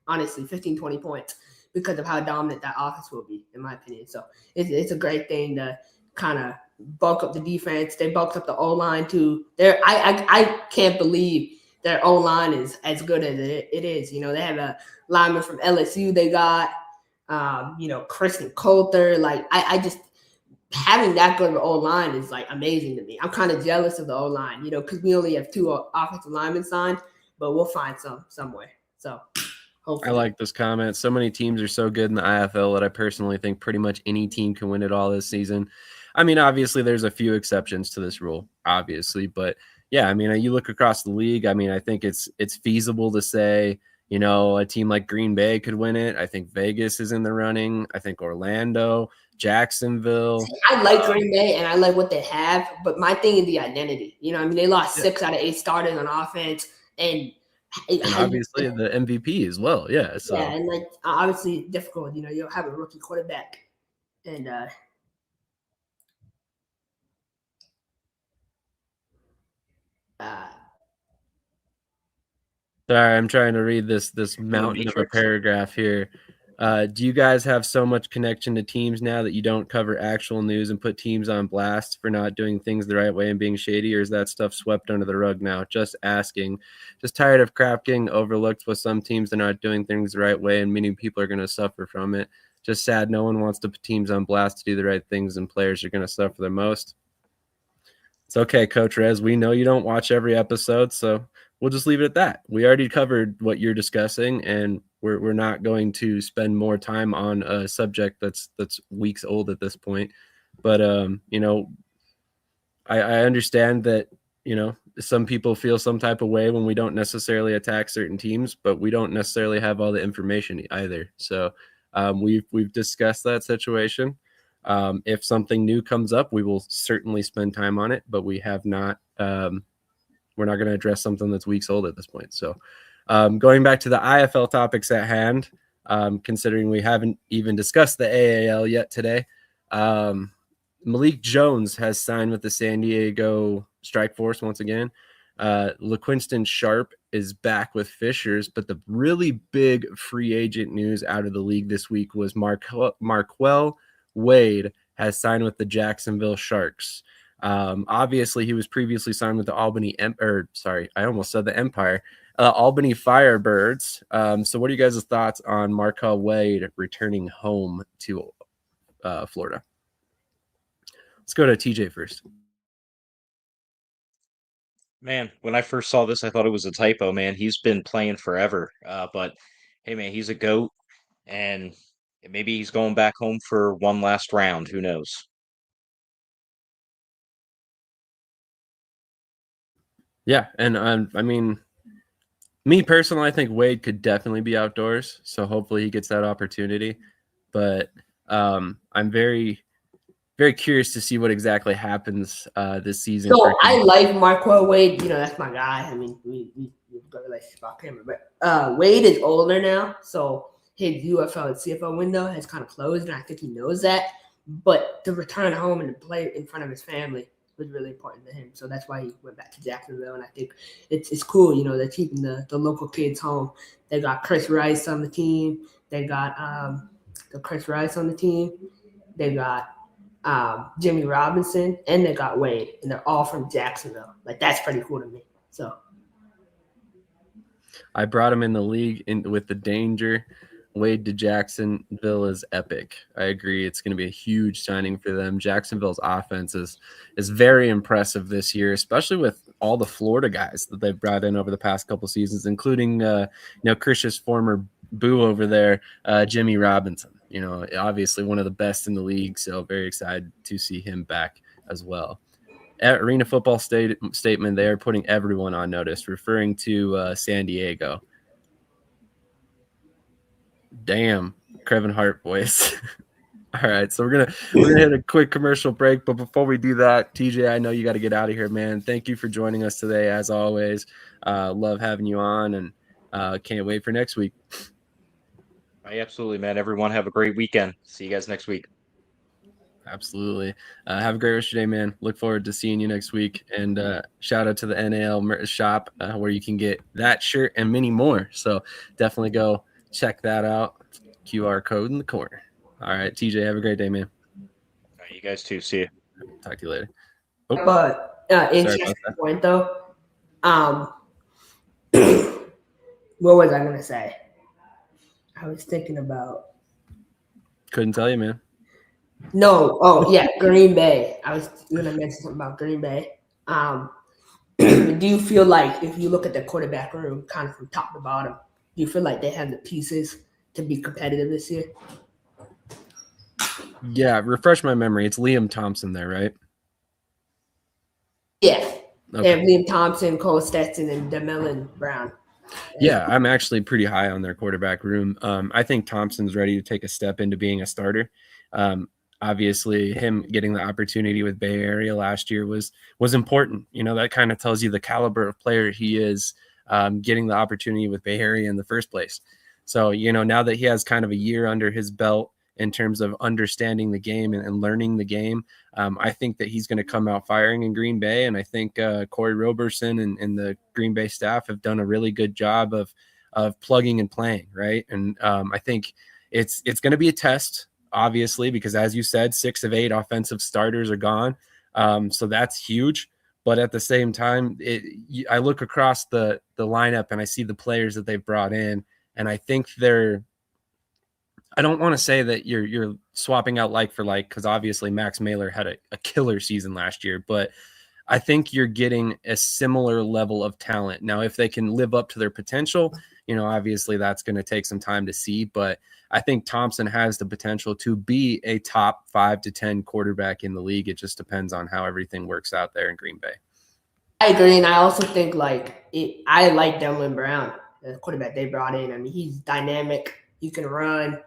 honestly, 15, 20 points because of how dominant that offense will be, in my opinion. So it's a great thing to kind of bulk up the defense. They bulked up the O-line too. I can't believe their O-line is as good as it is. They have a lineman from LSU they got, Kristen Coulter. I just having that good of an O-line is amazing to me. I'm kind of jealous of the O-line, because we only have 2 offensive linemen signed, but we'll find somewhere. So hopefully. I like this comment. So many teams are so good in the IFL that I personally think pretty much any team can win it all this season. I mean, obviously there's a few exceptions to this rule, obviously, but yeah, I mean, you look across the league. I mean, I think it's feasible to say, a team like Green Bay could win it. I think Vegas is in the running. I think Orlando, Jacksonville. I like Green Bay and I like what they have, but my thing is the identity. They lost 6 out of 8 starters on offense, and And obviously the MVP as well. Yeah. So yeah, and like obviously it's difficult. You'll have a rookie quarterback, and sorry, I'm trying to read this mountain of a paragraph here. Do you guys have so much connection to teams now that you don't cover actual news and put teams on blast for not doing things the right way and being shady, or is that stuff swept under the rug now? Just asking. Just tired of crap getting overlooked with some teams that are not doing things the right way and many people are going to suffer from it. Just sad no one wants to put teams on blast to do the right things and players are going to suffer the most. It's okay, Coach Rez. We know you don't watch every episode, so we'll just leave it at that. We already covered what you're discussing, and we're not going to spend more time on a subject that's weeks old at this point. But I understand that some people feel some type of way when we don't necessarily attack certain teams, but we don't necessarily have all the information either. So we've discussed that situation. If something new comes up, we will certainly spend time on it, but we have not. We're not going to address something that's weeks old at this point. So going back to the IFL topics at hand, considering we haven't even discussed the AAL yet today, Malik Jones has signed with the San Diego Strike Force once again. LaQuinston Sharp is back with Fishers, but the really big free agent news out of the league this week was Marquell Wade has signed with the Jacksonville Sharks. Obviously, he was previously signed with the Albany Empire. Albany Firebirds. So what are you guys' thoughts on Marquell Wade returning home to Florida? Let's go to TJ first. Man, when I first saw this, I thought it was a typo, man. He's been playing forever. But hey, man, he's a GOAT, and maybe he's going back home for one last round. Who knows? Yeah, and I mean, me personally, I think Wade could definitely be outdoors, so hopefully he gets that opportunity. But I'm very, very curious to see what exactly happens this season. So I like Marquell Wade. That's my guy. I mean, we've got a relationship off camera, but Wade is older now, so his UFL and CFL window has kind of closed, and I think he knows that. But to return home and to play in front of his family was really important to him. So that's why he went back to Jacksonville. And I think it's cool, they're keeping the local kids home. They got Chris Rice on the team. They got the Chris Rice on the team. They got Jimmy Robinson, and they got Wade, and they're all from Jacksonville. Like, that's pretty cool to me. So I brought him in the league with the danger. Wade to Jacksonville is epic. I agree. It's going to be a huge signing for them. Jacksonville's offense is very impressive this year, especially with all the Florida guys that they've brought in over the past couple seasons, including Krish's former boo over there, Jimmy Robinson. Obviously one of the best in the league. So very excited to see him back as well. At Arena Football statement, they are putting everyone on notice, referring to San Diego. Damn, Kevin Hart voice. All right, so we're gonna hit a quick commercial break, but before we do that, TJ, I know you got to get out of here, man. Thank you for joining us today, as always. Love having you on, and can't wait for next week. Absolutely, man. Everyone have a great weekend. See you guys next week. Absolutely. Have a great rest of your day, man. Look forward to seeing you next week. And shout out to the NAL shop where you can get that shirt and many more. So definitely go check that out. QR code in the corner. All right, TJ, have a great day, man. All right, you guys too. See you. Talk to you later. Oh, but interesting point, though. What was I going to say? I was thinking about. Couldn't tell you, man. No. Oh, yeah, Green Bay. I was going to mention something about Green Bay. Do you feel like if you look at the quarterback room kind of from top to bottom, do you feel like they have the pieces to be competitive this year? Yeah, refresh my memory. It's Liam Thompson there, right? Yeah. Okay. They have Liam Thompson, Cole Stetson, and DeMellon Brown. Yeah, I'm actually pretty high on their quarterback room. I think Thompson's ready to take a step into being a starter. Obviously, him getting the opportunity with Bay Area last year was important. That kind of tells you the caliber of player he is getting the opportunity with Bay Area in the first place. So, now that he has kind of a year under his belt in terms of understanding the game and learning the game, I think that he's going to come out firing in Green Bay. And I think Corey Roberson and the Green Bay staff have done a really good job of plugging and playing, right? And I think it's going to be a test, obviously, because as you said, 6 of 8 offensive starters are gone. So that's huge. But at the same time, I look across the lineup and I see the players that they've brought in, and I think I don't want to say that you're swapping out like for like, because obviously Max Mailer had a killer season last year, but I think you're getting a similar level of talent. Now, if they can live up to their potential, obviously that's going to take some time to see, but I think Thompson has the potential to be a top 5 to 10 quarterback in the league. It just depends on how everything works out there in Green Bay. I agree, and I also think I like Devlin Brown, the quarterback they brought in. I mean, he's dynamic. He can run.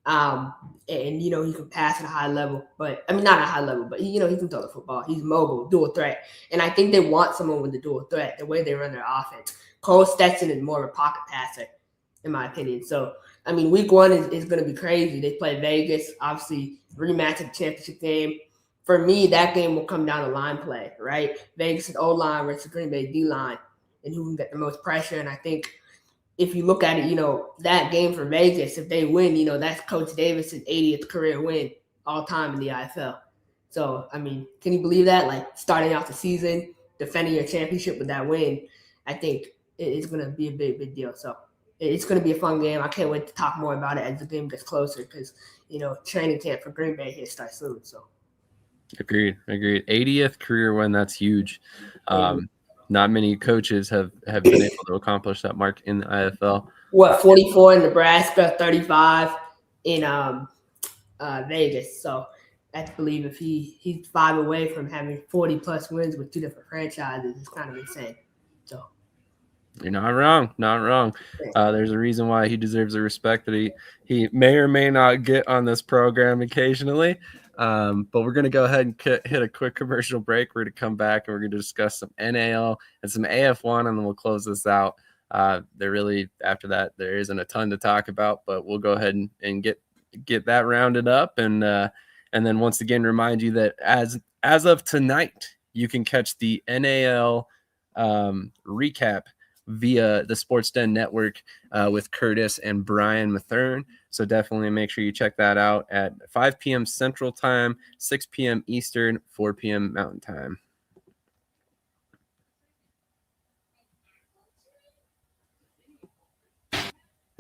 And he can pass at a high level, but I mean, not at a high level, but he can throw the football. He's mobile, dual threat. And I think they want someone with the dual threat, the way they run their offense. Cole Stetson is more of a pocket passer, in my opinion. So, I mean, week 1 is going to be crazy. They play Vegas, obviously, rematch of the championship game. For me, that game will come down to line play, right? Vegas' O-line versus Green Bay D-line, and who can get the most pressure. And I think if you look at it, that game for Vegas, if they win, that's Coach Davis's 80th career win all time in the IFL. So, I mean, can you believe that? Like, starting off the season, defending your championship with that win, I think it's going to be a big deal. So, it's going to be a fun game. I can't wait to talk more about it as the game gets closer because, training camp for Green Bay here starts soon. So, Agreed. 80th career win, that's huge. Not many coaches have been able to accomplish that mark in the IFL. 44 in Nebraska, 35 in Vegas. So I believe if he's 5 away from having 40+ wins with 2 different franchises, it's kind of insane. So you're not wrong. There's a reason why he deserves the respect that he may or may not get on this program occasionally. But we're going to go ahead and hit a quick commercial break. We're going to come back and we're going to discuss some NAL and some AF1, and then we'll close this out. After that, there isn't a ton to talk about, but we'll go ahead and get that rounded up. And then once again, remind you that as of tonight, you can catch the NAL recap via the Sports Den Network with Curtis and Brian Mathern. So definitely make sure you check that out at 5 p.m. Central Time, 6 p.m. Eastern, 4 p.m. Mountain Time.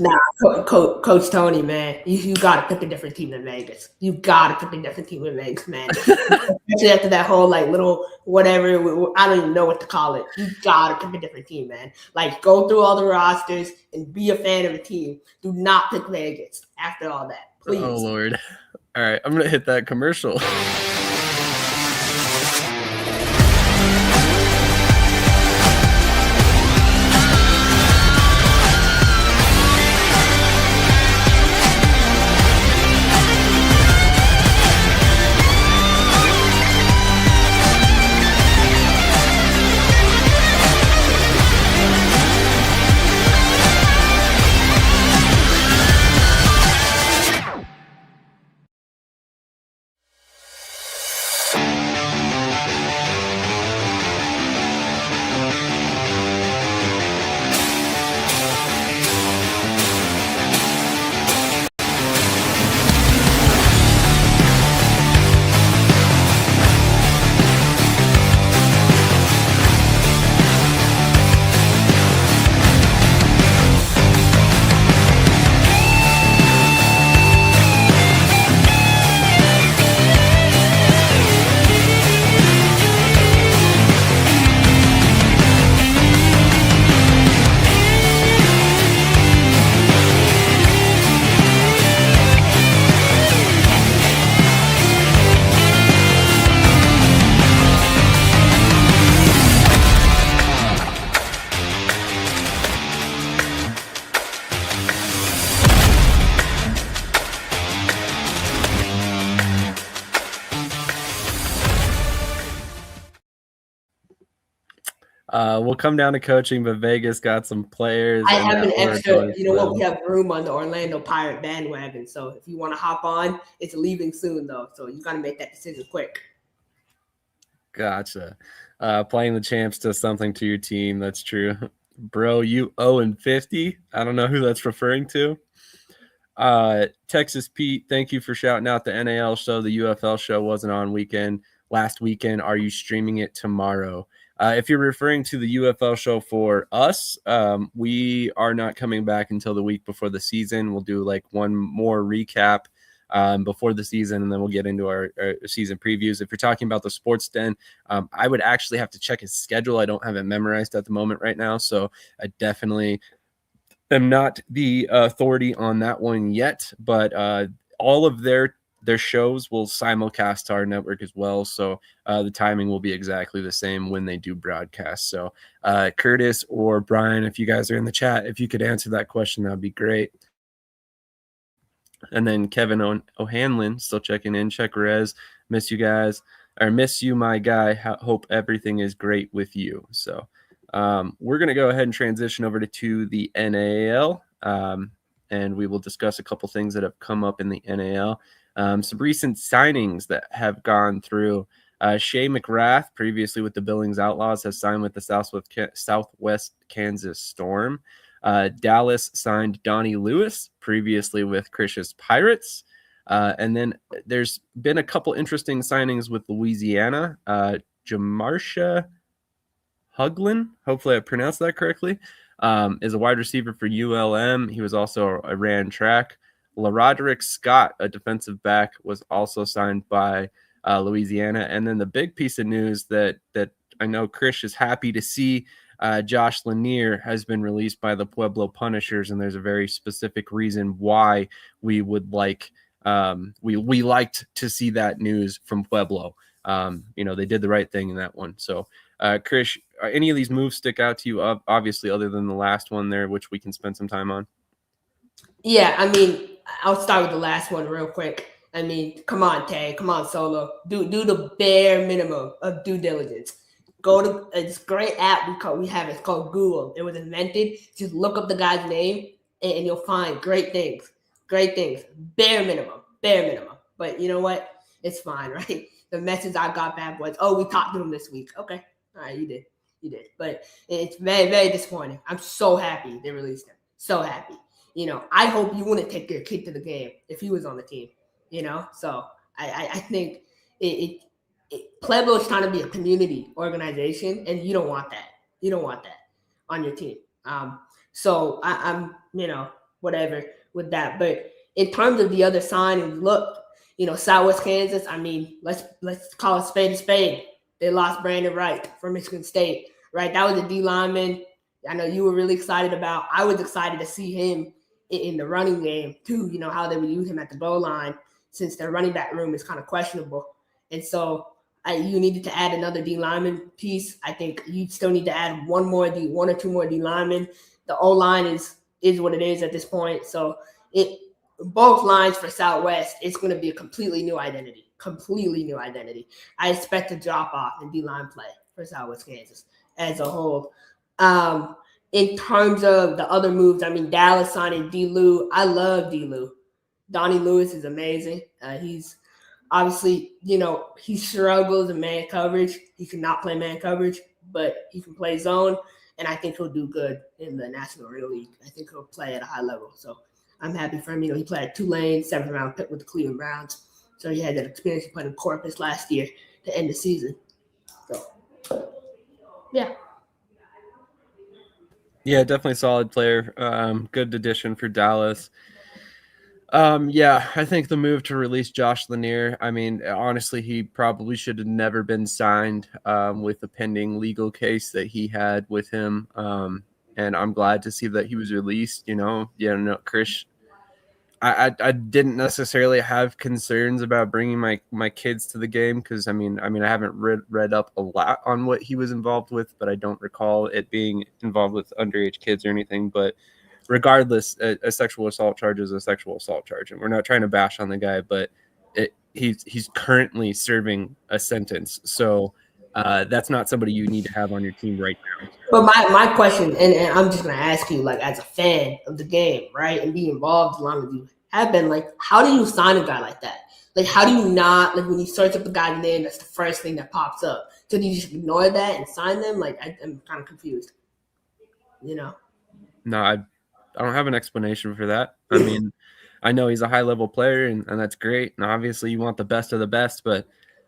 Nah, Coach Tony, man, you got to pick a different team than Vegas. You got to pick a different team than Vegas, man. Especially after that whole little whatever, I don't even know what to call it. You got to pick a different team, man. Go through all the rosters and be a fan of a team. Do not pick Vegas after all that, please. Oh, Lord. All right, I'm going to hit that commercial. We'll come down to coaching, but Vegas got some players. I and have an that extra, Oracle as you know what? well. We have room on the Orlando Pirate bandwagon. So if you want to hop on, it's leaving soon though. So you got to make that decision quick. Gotcha. Playing the champs does something to your team. That's true. Bro, you 0-50. I don't know who that's referring to. Texas Pete, thank you for shouting out the NAL show. The UFL show wasn't on last weekend. Are you streaming it tomorrow? If you're referring to the UFL show for us, we are not coming back until the week before the season. We'll do like one more recap before the season, and then we'll get into our season previews. If you're talking about the Sports Den, I would actually have to check his schedule. I don't have it memorized at the moment right now, so I definitely am not the authority on that one yet, but all of their shows will simulcast to our network as well, so the timing will be exactly the same when they do broadcast. So Curtis or Brian, if you guys are in the chat, if you could answer that question, that would be great. And then Kevin O'Hanlon still checking in. Check Rez, miss you guys, or miss you, my guy. Hope everything is great with you. So we're going to go ahead and transition over to the NAL, and we will discuss a couple things that have come up in the NAL. Some recent signings that have gone through. Shea McGrath, previously with the Billings Outlaws, has signed with the Southwest Kansas Storm. Dallas signed Donnie Lewis, previously with Krish's Pirates. And then there's been a couple interesting signings with Louisiana. Jamarsha Huglin, hopefully I pronounced that correctly, is a wide receiver for ULM. He was also a ran track. LaRoderick Scott, a defensive back, was also signed by Louisiana. And then the big piece of news that I know Krish is happy to see, Josh Lanier has been released by the Pueblo Punishers, and there's a very specific reason why we would like we liked to see that news from Pueblo. They did the right thing in that one. So Krish, any of these moves stick out to you, obviously, other than the last one there, which we can spend some time on? Yeah, I mean, I'll start with the last one real quick. I mean, come on, Tay, come on, Solo. Do the bare minimum of due diligence. Go to this great app we have. It's called Google. It was invented. Just look up the guy's name, and you'll find great things. Great things. Bare minimum. But you know what? It's fine, right? The message I got back was, "Oh, we talked to him this week." Okay, all right, you did. But it's very, very disappointing. I'm so happy they released him. So happy. I hope you wouldn't take your kid to the game if he was on the team. So I think Pueblo is trying to be a community organization, and you don't want that. You don't want that on your team. So I'm whatever with that. But in terms of the other signings, look, Southwest Kansas. I mean, let's call it spade a spade. They lost Brandon Wright from Michigan State. Right, that was a D lineman. I know you were really excited about. I was excited to see him in the running game too. How they would use him at the goal line, since their running back room is kind of questionable. And so you needed to add another D lineman piece. I think you still need to add one or two more D linemen. The O line is what it is at this point. So both lines for Southwest, it's going to be a completely new identity. I expect a drop off in D line play for Southwest Kansas as a whole. In terms of the other moves, I mean, Dallas signing D-Lou. I love D-Lou. Donnie Lewis is amazing. He's obviously, he struggles in man coverage. He cannot play man coverage, but he can play zone, and I think he'll do good in the National Real League. I think he'll play at a high level. So I'm happy for him. He played at Tulane, 7th-round pick with the Cleveland Browns. So he had that experience. He played in Corpus last year to end the season. So, yeah. Yeah, definitely solid player. Good addition for Dallas. I think the move to release Josh Lanier, I mean, honestly, he probably should have never been signed with the pending legal case that he had with him. And I'm glad to see that he was released. Krish, I didn't necessarily have concerns about bringing my kids to the game because I haven't read up a lot on what he was involved with, but I don't recall it being involved with underage kids or anything. But regardless, a sexual assault charge is a sexual assault charge, and we're not trying to bash on the guy, but he's currently serving a sentence. So that's not somebody you need to have on your team right now. But my question, and I'm just gonna ask you, like, as a fan of the game, right, and be involved as long as you have been, like, how do you sign a guy like that? Like, how do you not, like, when you search up a guy's name, that's the first thing that pops up? So do you just ignore that and sign them? Like, I'm kind of confused. You know? No, I don't have an explanation for that. I mean, I know he's a high-level player, and that's great. And obviously, you want the best of the best, but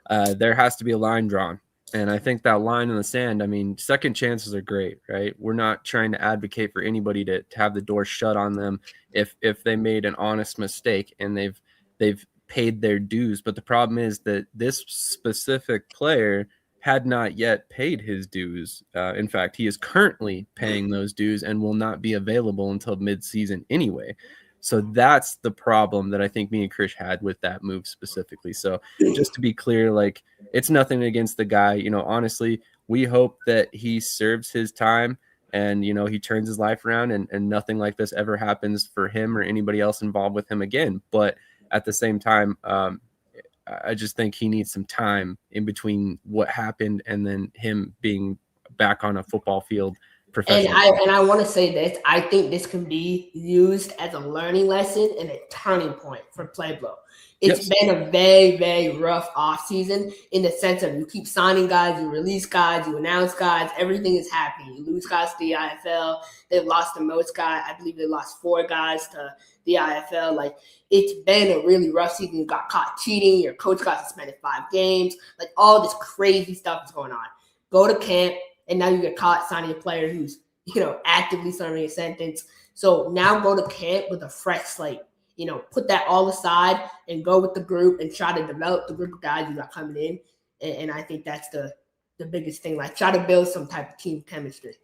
there has to be a line drawn. And I think that line in the sand, I mean, second chances are great, right? We're not trying to advocate for anybody to have the door shut on them if they made an honest mistake and they've paid their dues. But the problem is that this specific player had not yet paid his dues. In fact, he is currently paying those dues and will not be available until mid-season anyway. So that's the problem that I think me and Krish had with that move specifically. So just to be clear, like, it's nothing against the guy. You know, honestly, we hope that he serves his time and, you know, he turns his life around and nothing like this ever happens for him or anybody else involved with him again. But at the same time, I just think he needs some time in between what happened and then him being back on a football field. And I want to say this. I think this can be used as a learning lesson and a turning point for Pueblo. It's been a very, very rough offseason in the sense of you keep signing guys, you release guys, you announce guys, everything is happening. You lose guys to the IFL. They've lost the most guys. I believe they lost 4 guys to the IFL. Like, it's been a really rough season. You got caught cheating. Your coach got suspended 5 games. Like, all this crazy stuff is going on. Go to camp. And now you get caught signing a player who's, you know, actively serving a sentence. So now go to camp with a fresh slate. You know, put that all aside and go with the group and try to develop the group of guys you got coming in. And I think that's the biggest thing. Like, try to build some type of team chemistry.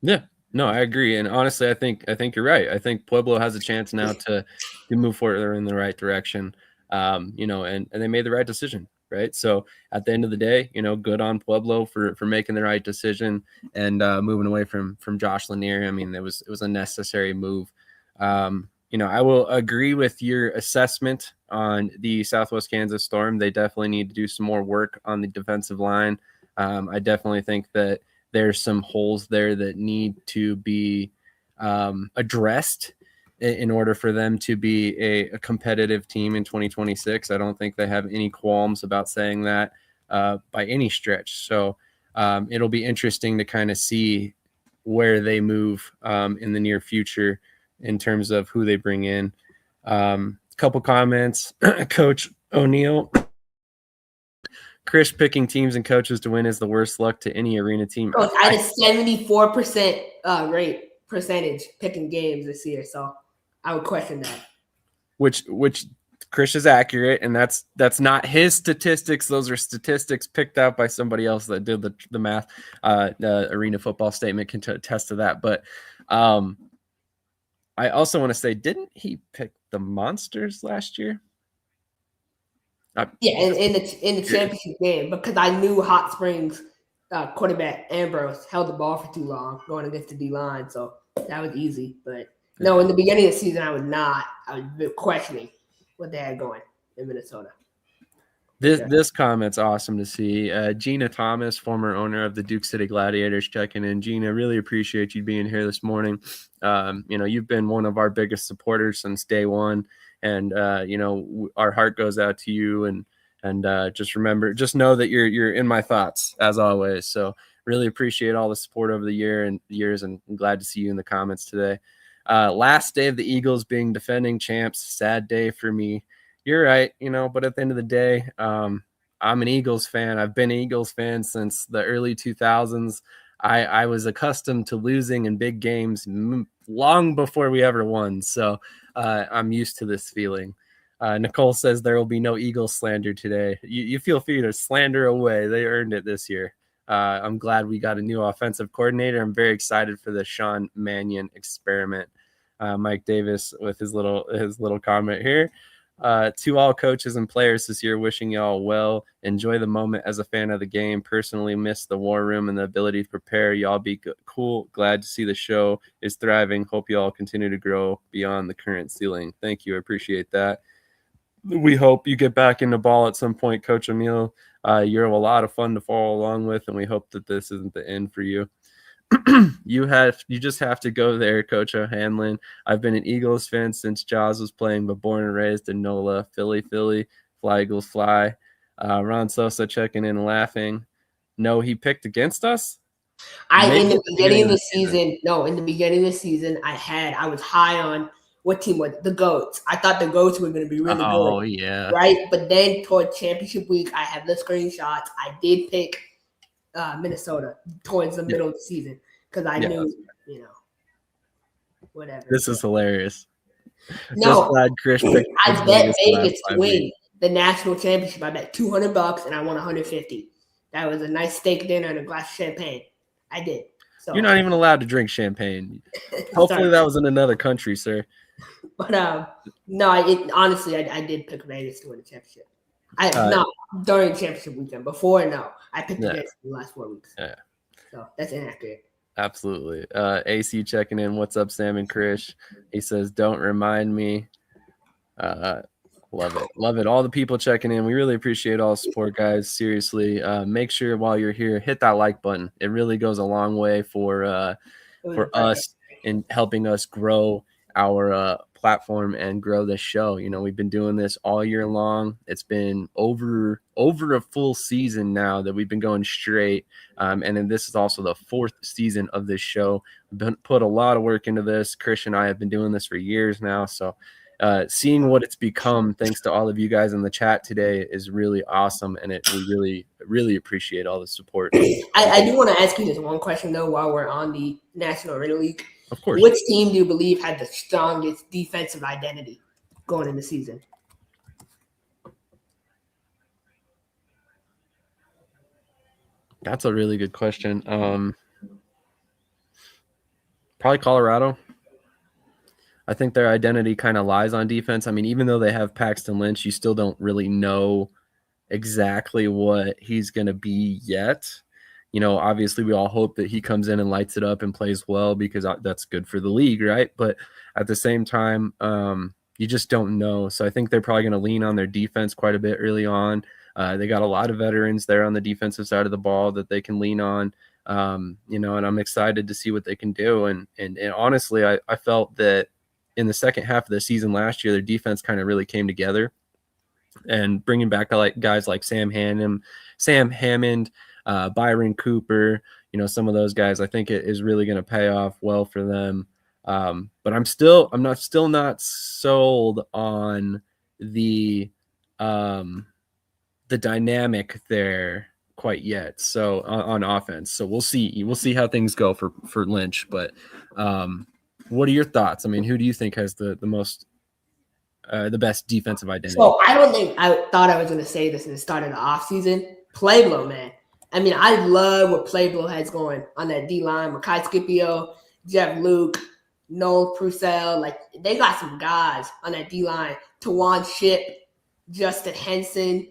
Yeah, no, I agree. And honestly, I think you're right. I think Pueblo has a chance now to move forward in the right direction. You know, and they made the right decision. Right. So at the end of the day, you know, good on Pueblo for making the right decision and moving away from Josh Lanier. I mean, it was a necessary move. You know, I will agree with your assessment on the Southwest Kansas Storm. They definitely need to do some more work on the defensive line. I definitely think that there's some holes there that need to be addressed in order for them to be a competitive team in 2026. I don't think they have any qualms about saying that by any stretch. So it'll be interesting to kind of see where they move in the near future in terms of who they bring in. Couple comments. Coach O'Neill. Krish picking teams and coaches to win is the worst luck to any arena team. Coach, I had a 74% rate percentage picking games this year, so I would question that. Which Krish is accurate, and that's not his statistics. Those are statistics picked out by somebody else that did the math. The Arena Football Statement can attest to that. But I also want to say, didn't he pick the Monsters last year? Yeah, in the championship game, because I knew Hot Springs quarterback Ambrose held the ball for too long going against the D-line, so that was easy. But no, in the beginning of the season, I was not. I was questioning what they had going in Minnesota. This comment's awesome to see. Gina Thomas, former owner of the Duke City Gladiators, checking in. Gina, really appreciate you being here this morning. You know, you've been one of our biggest supporters since day one, and you know, our heart goes out to you. And just know that you're in my thoughts as always. So really appreciate all the support over the years, and I'm glad to see you in the comments today. Last day of the Eagles being defending champs, sad day for me. You're right, you know, but at the end of the day, I'm an Eagles fan. I've been an Eagles fan since the early 2000s. I was accustomed to losing in big games long before we ever won. So I'm used to this feeling. Nicole says there will be no Eagles slander today. You feel free to slander away. They earned it this year. I'm glad we got a new offensive coordinator. I'm very excited for the Sean Mannion experiment. Mike Davis with his little comment here. To all coaches and players this year, wishing y'all well. Enjoy the moment as a fan of the game. Personally miss the war room and the ability to prepare. Y'all be cool. Glad to see the show is thriving. Hope y'all continue to grow beyond the current ceiling. Thank you. I appreciate that. we hope you get back into ball at some point, Coach Emil. You're a lot of fun to follow along with, and we hope that this isn't the end for you. You just have to go there, Coach O'Hanlon. I've been an Eagles fan since Jaws was playing, but born and raised in NOLA. Philly, fly Eagles fly. Ron Sosa checking in and laughing. No, he picked against us. In the beginning of the season, I was high on what team was the Goats. I thought the Goats were going to be really good. Oh yeah, right. But then toward championship week, I have the screenshots. I did pick Minnesota towards the middle of the season because I knew, whatever. This is hilarious. No, just glad Krish picked I bet Vegas to win the national championship. I bet $200 and I won $150. That was a nice steak dinner and a glass of champagne. I did. So you're not even allowed to drink champagne. Hopefully that was in another country, sir. But honestly, I did pick Vegas to win the championship. Not during championship weekend. Before, no. I picked Vegas in the last 4 weeks. Yeah. So that's inaccurate. Absolutely. AC checking in. What's up, Sam and Krish? He says, don't remind me. Love it. Love it. All the people checking in. We really appreciate all the support, guys. Seriously. Make sure while you're here, hit that like button. It really goes a long way for us in helping us grow our platform and grow this show. We've been doing this all year long. It's been over a full season now that we've been going straight. And then this is also the 4th season of this show. We've put a lot of work into this. Krish and I have been doing this for years now. So seeing what it's become, thanks to all of you guys in the chat today, is really awesome. And we really, really appreciate all the support. I do want to ask you this one question, though, while we're on the National Arena League. Of course. Which team do you believe had the strongest defensive identity going in the season? That's a really good question. Probably Colorado. I think their identity kind of lies on defense. I mean, even though they have Paxton Lynch, you still don't really know exactly what he's going to be yet. Obviously we all hope that he comes in and lights it up and plays well because that's good for the league, right? But at the same time, you just don't know. So I think they're probably going to lean on their defense quite a bit early on. They got a lot of veterans there on the defensive side of the ball that they can lean on, and I'm excited to see what they can do. And honestly, I felt that in the second half of the season last year, their defense kind of really came together, and bringing back guys like Sam Hammond, Byron Cooper, some of those guys, I think it is really going to pay off well for them. But I'm still not sold on the dynamic there quite yet. So on offense, so we'll see how things go for Lynch. But what are your thoughts? I mean, who do you think has the best defensive identity? So I thought I was going to say this in the start of the offseason. Pueblo, man. I mean, I love what Pueblo has going on that D-line. Makai Scipio, Jeff Luke, Noel Purcell. Like, they got some guys on that D-line. Tawan Ship, Justin Henson,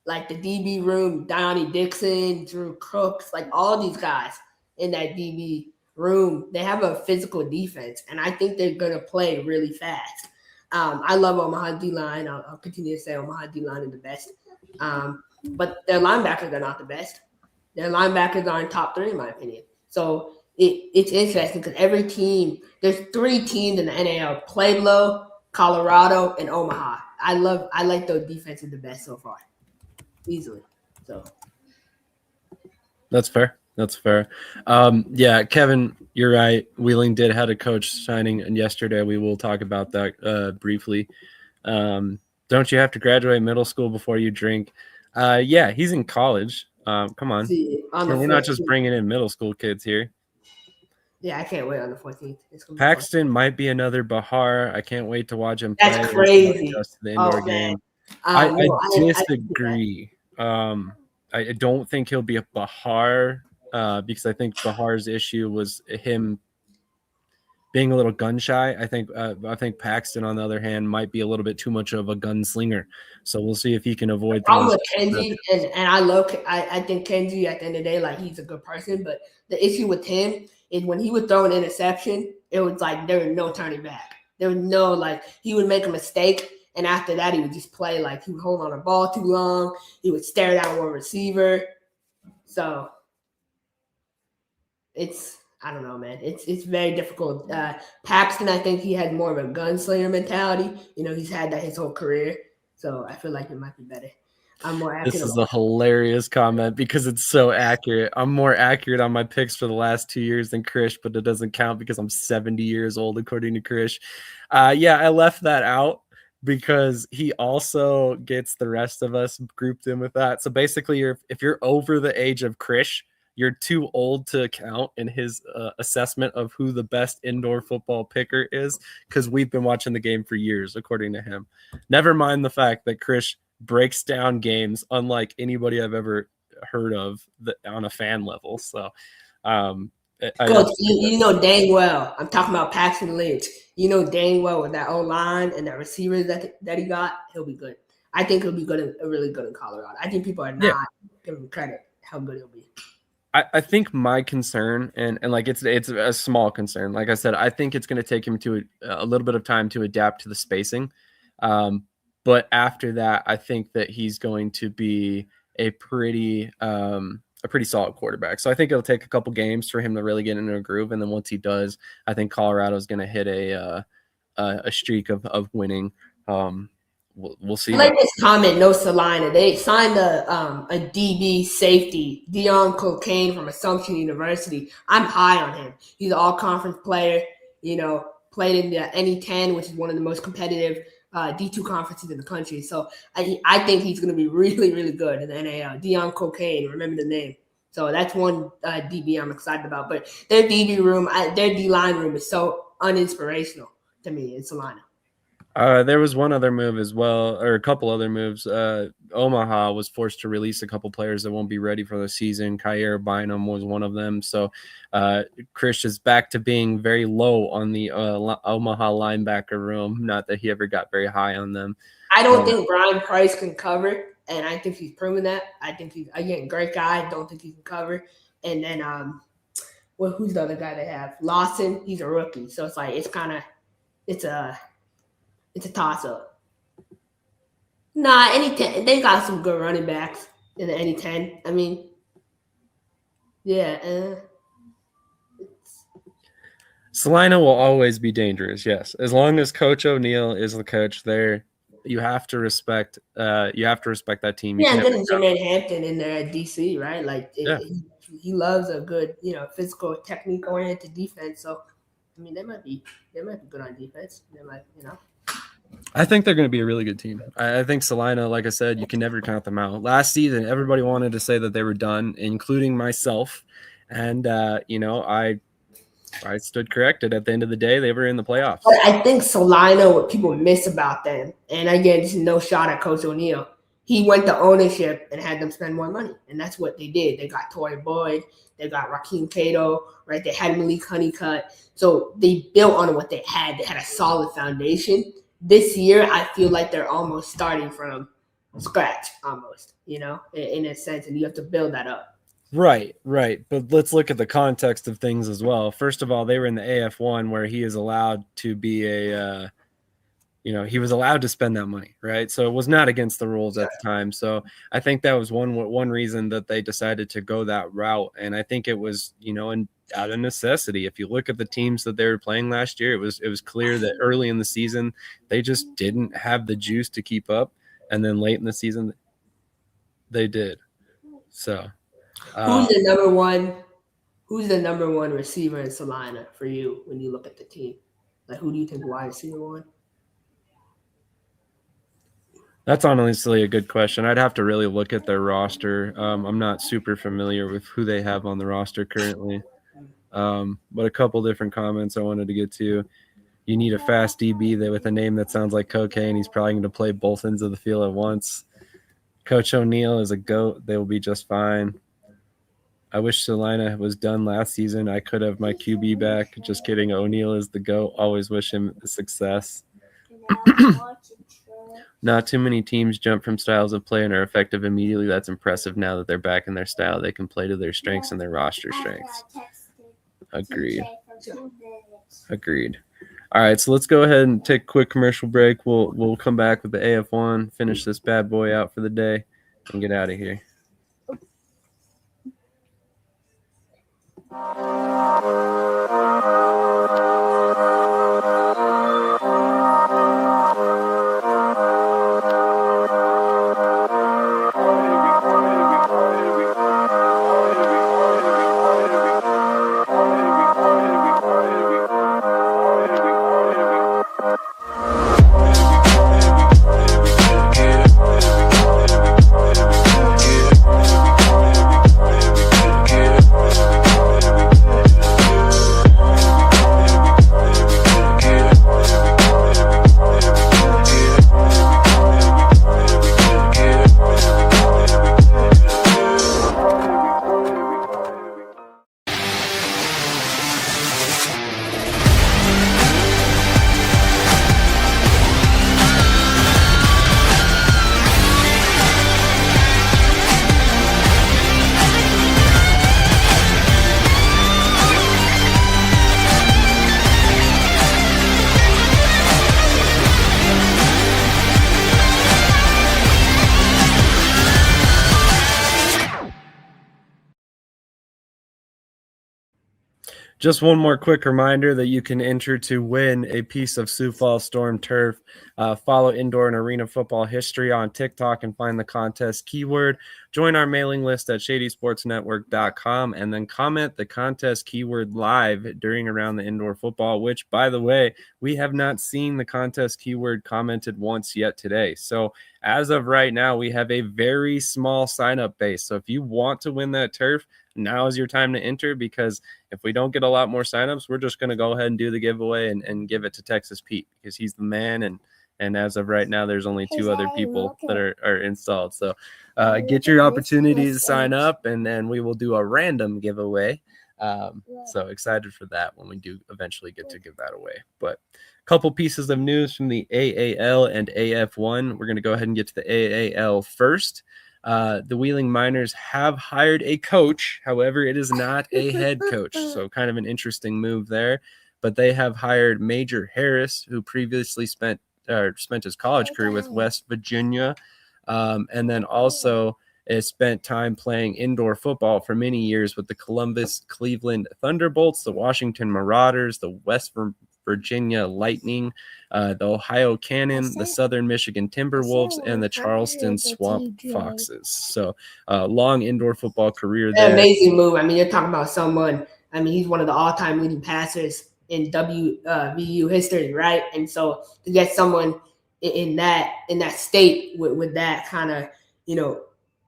like the DB room, Donnie Dixon, Drew Crooks, like all these guys in that DB room. They have a physical defense, and I think they're going to play really fast. I love Omaha D-line. I'll continue to say Omaha D-line is the best. But their linebackers are not the best. Their linebackers aren't top 3, in my opinion. So it's interesting because every team, there's 3 teams in the NAL: Pueblo, Colorado, and Omaha. I like those defenses the best so far, easily. So that's fair. Yeah, Kevin, you're right. Wheeling did have a coach signing yesterday. We will talk about that briefly. Don't you have to graduate middle school before you drink? Yeah, he's in college. Come on. We're not just bringing in middle school kids here. Yeah, I can't wait on the 14th. Paxton might be another Bahar. I can't wait to watch him play. That's crazy. The indoor game. I disagree. I don't think he'll be a Bahar because I think Bahar's issue was him being a little gun shy. I think Paxton, on the other hand, might be a little bit too much of a gunslinger. So we'll see if he can avoid. I'm with Kenji, and I think Kenji at the end of the day, like, he's a good person, but the issue with him is when he would throw an interception, it was like there was no turning back. There was no, like, he would make a mistake And after that, he would just play like he would hold on the ball too long. He would stare down one receiver. So I don't know, man. It's very difficult. Paxton, I think he had more of a gunslinger mentality. He's had that his whole career. So I feel like it might be better. I'm more accurate. This is a hilarious comment because it's so accurate. I'm more accurate on my picks for the last 2 years than Krish, but it doesn't count because I'm 70 years old, according to Krish. Yeah, I left that out because he also gets the rest of us grouped in with that. So basically, if you're over the age of Krish, you're too old to count in his assessment of who the best indoor football picker is, because we've been watching the game for years, according to him. Never mind the fact that Krish breaks down games unlike anybody I've ever heard of on a fan level. So, Coach, you know dang well. I'm talking about Paxton Lynch. You know dang well with that O-line and that receivers that he got, he'll be good. I think he'll be good, really good in Colorado. I think people are not giving him credit how good he'll be. I think my concern, and like it's a small concern. Like I said, I think it's going to take him to a little bit of time to adapt to the spacing. But after that, I think that he's going to be a pretty solid quarterback. So I think it'll take a couple games for him to really get into a groove. And then once he does, I think Colorado is going to hit a streak of winning. We'll see. I like this comment, no Salina. They signed a DB safety, Dion Cocaine from Assumption University. I'm high on him. He's an all-conference player, played in the NE10, which is one of the most competitive D2 conferences in the country. So I think he's going to be really, really good in the NAL. Dion Cocaine, remember the name. So that's one DB I'm excited about. But their DB room, their D-line room is so uninspirational to me in Salina. There was one other move as well, or a couple other moves. Omaha was forced to release a couple players that won't be ready for the season. Kyer Bynum was one of them. So Krish is back to being very low on the Omaha linebacker room. Not that he ever got very high on them. I don't think Brian Price can cover, and I think he's proven that. I think he's, again, great guy. I don't think he can cover. And then who's the other guy they have? Lawson, he's a rookie. So it's like it's a toss-up. Nah, they got some good running backs in the NE10. I mean, yeah. Salina will always be dangerous, yes. As long as Coach O'Neill is the coach there, you have to respect that team. Yeah, and then Jermaine Hampton in there at DC, right? Like he loves a good, physical, technique-oriented defense. So, I mean, they might be good on defense. They might, I think they're going to be a really good team. I think Salina, like I said, you can never count them out. Last season, everybody wanted to say that they were done, including myself. And, I stood corrected. At the end of the day, they were in the playoffs. But I think Salina, what people miss about them, and again, this is no shot at Coach O'Neill, he went to ownership and had them spend more money. And that's what they did. They got Torrey Boyd. They got Rakeem Cato, right? They had Malik Honeycutt. So they built on what they had. They had a solid foundation. This year, I feel like they're almost starting from scratch, almost, in a sense, and you have to build that up. Right. But let's look at the context of things as well. First of all, they were in the AF1 where he is allowed to be he was allowed to spend that money, right? So it was not against the rules at the time. So I think that was one reason that they decided to go that route. And I think it was, out of necessity. If you look at the teams that they were playing last year, it was clear that early in the season they just didn't have the juice to keep up, and then late in the season they did. So who's the number one receiver in Salina for you when you look at the team? Like, who do you think wide receiver one? That's honestly a good question. I'd have to really look at their roster. I'm not super familiar with who they have on the roster currently. But a couple different comments I wanted to get to. You need a fast DB with a name that sounds like cocaine. He's probably going to play both ends of the field at once. Coach O'Neill is a GOAT. They will be just fine. I wish Salina was done last season. I could have my QB back. Just kidding. O'Neill is the GOAT. Always wish him success. Not too many teams jump from styles of play and are effective immediately. That's impressive. Now that they're back in their style, they can play to their strengths and their roster strengths. Agreed. All right, so let's go ahead and take a quick commercial break. We'll come back with the AF1, finish this bad boy out for the day, and get out of here. Just one more quick reminder that you can enter to win a piece of Sioux Falls Storm turf. Follow Indoor and Arena Football History on TikTok and find the contest keyword. Join our mailing list at shadysportsnetwork.com and then comment the contest keyword live during Around the Indoor Football, which, by the way, we have not seen the contest keyword commented once yet today. So as of right now, we have a very small sign-up base. So if you want to win that turf, now is your time to enter, because if we don't get a lot more signups, we're just going to go ahead and do the giveaway and give it to Texas Pete, because he's the man. And as of right now, there's only 2 other people that are installed. So get your opportunity to sign up, and then we will do a random giveaway. So excited for that when we do eventually get to give that away. But a couple pieces of news from the AAL and AF1. We're going to go ahead and get to the AAL first. The Wheeling Miners have hired a coach. However, it is not a head coach. So kind of an interesting move there. But they have hired Major Harris, who previously spent his college career with West Virginia. And then also has spent time playing indoor football for many years with the Columbus Cleveland Thunderbolts, the Washington Marauders, the West Virginia Lightning, the Ohio Cannon, the Southern Michigan Timberwolves, and the Charleston Swamp Foxes. So long indoor football career there. Amazing move. I mean, you're talking about someone, I mean, he's one of the all-time leading passers in WVU history, right? And so to get someone in that state with that kind of,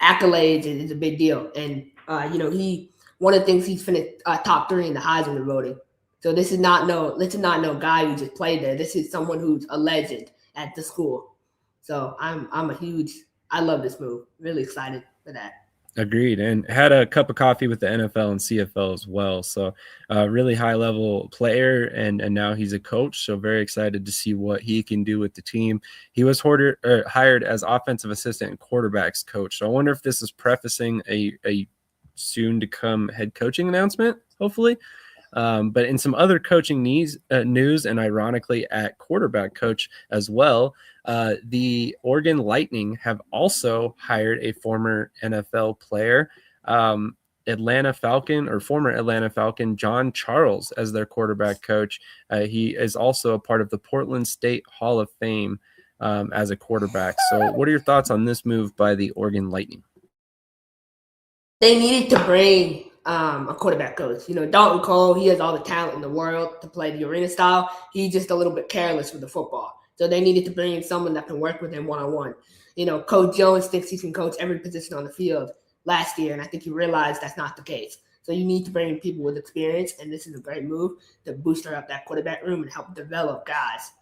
accolades is a big deal. And, one of the things he's finished top 3 in the Heisman voting. So this is not no guy who just played there. This is someone who's a legend at the school. So I love this move. Really excited for that. Agreed. And had a cup of coffee with the NFL and CFL as well. So really high level player, and now he's a coach. So very excited to see what he can do with the team. He was hired as offensive assistant and quarterbacks coach. So I wonder if this is prefacing a soon to come head coaching announcement, hopefully. But in some other coaching news, and ironically at quarterback coach as well, the Oregon Lightning have also hired a former NFL player, former Atlanta Falcon John Charles, as their quarterback coach. He is also a part of the Portland State Hall of Fame as a quarterback. So what are your thoughts on this move by the Oregon Lightning? They needed to bring a quarterback coach. Dalton Cole, he has all the talent in the world to play the arena style. He's just a little bit careless with the football. So they needed to bring in someone that can work with him one-on-one. Coach Jones thinks he can coach every position on the field last year, and I think he realized that's not the case. So you need to bring in people with experience, and this is a great move to boost up that quarterback room and help develop guys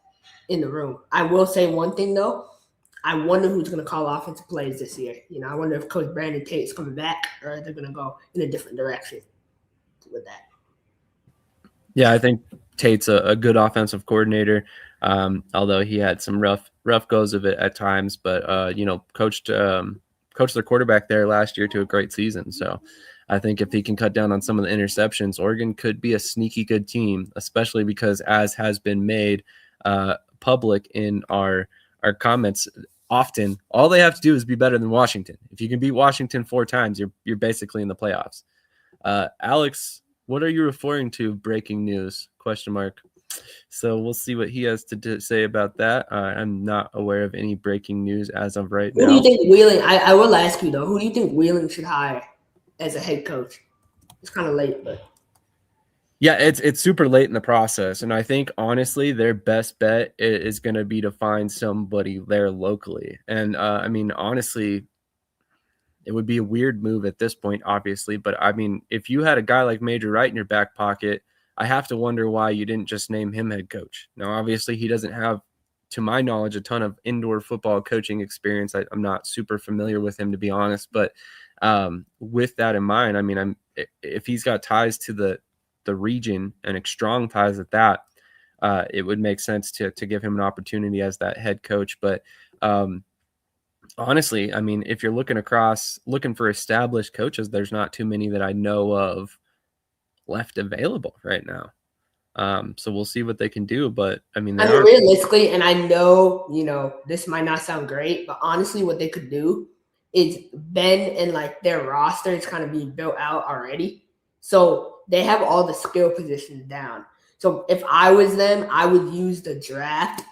in the room. I will say one thing, though. I wonder who's going to call offensive plays this year. I wonder if Coach Brandon Tate's coming back, or they're going to go in a different direction with that. Yeah, I think Tate's a good offensive coordinator, although he had some rough goes of it at times. But Coach coached their quarterback there last year to a great season. So I think if he can cut down on some of the interceptions, Oregon could be a sneaky good team, especially because, as has been made public in our comments often, all they have to do is be better than Washington. If you can beat Washington 4 times, you're basically in the playoffs. Alex, what are you referring to? Breaking news? ? So we'll see what he has to say about that. I'm not aware of any breaking news as of right now. Who do you think Wheeling? I will ask you though. Who do you think Wheeling should hire as a head coach? It's kind of late, but yeah, it's super late in the process, and I think honestly their best bet is going to be to find somebody there locally. And I mean, honestly, it would be a weird move at this point, obviously. But I mean, if you had a guy like Major Wright in your back pocket, I have to wonder why you didn't just name him head coach. Now, obviously, he doesn't have, to my knowledge, a ton of indoor football coaching experience. I'm not super familiar with him, to be honest. But with that in mind, I mean, if he's got ties to the region and strong ties at that, it would make sense to give him an opportunity as that head coach. But honestly, I mean, if you're looking for established coaches, there's not too many that I know of left available right now. So we'll see what they can do. But I mean, realistically, and I know, this might not sound great, but honestly, what they could do is Ben and like their roster is kind of being built out already. So they have all the skill positions down. So if I was them, I would use the draft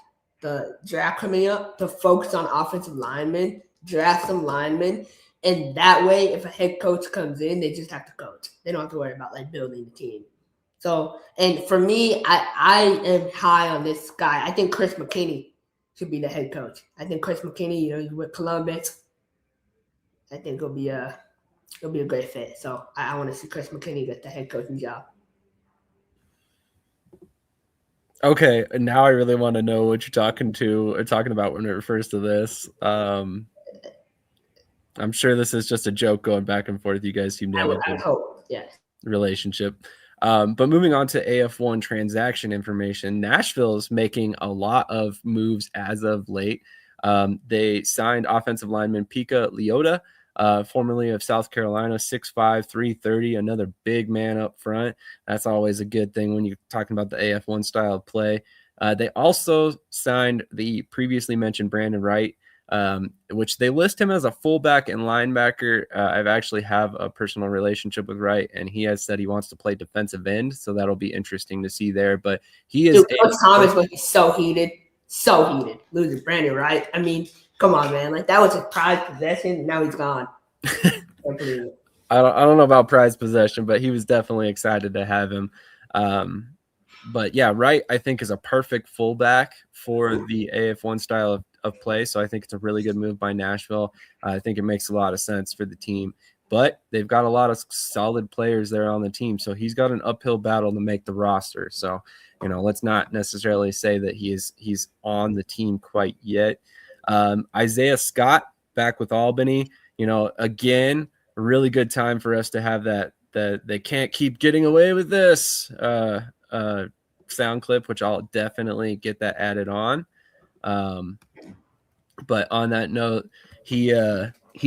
coming up to focus on offensive linemen, draft some linemen. And that way, if a head coach comes in, they just have to coach. They don't have to worry about like building the team. So, and for me, I am high on this guy. I think Chris McKinney should be the head coach. I think Chris McKinney, he's with Columbus. I think it'll be a great fit. So I want to see Chris McKinney get the head coaching job. Okay, and now I really want to know what you're talking about when it refers to this. I'm sure this is just a joke going back and forth. You guys seem to have a good relationship. But moving on to AF1 transaction information, Nashville is making a lot of moves as of late. They signed offensive lineman Pika Leota, formerly of South Carolina, 6'5", 330, another big man up front. That's always a good thing when you're talking about the AF1 style of play. They also signed the previously mentioned Brandon Wright, which they list him as a fullback and linebacker. I've actually have a personal relationship with Wright, and he has said he wants to play defensive end, so that'll be interesting to see there. But he is. Coach Thomas was so heated, losing Brandon Wright. I mean, come on, man! Like that was a prized possession. Now he's gone. I don't know about prized possession, but he was definitely excited to have him. But yeah, Wright, I think, is a perfect fullback for the AF1 style of play. So I think it's a really good move by Nashville. I think it makes a lot of sense for the team. But they've got a lot of solid players there on the team. So he's got an uphill battle to make the roster. So, let's not necessarily say that he's on the team quite yet. Isaiah Scott back with Albany. Again, a really good time for us to have that they can't keep getting away with this sound clip, which I'll definitely get that added on. But on that note, he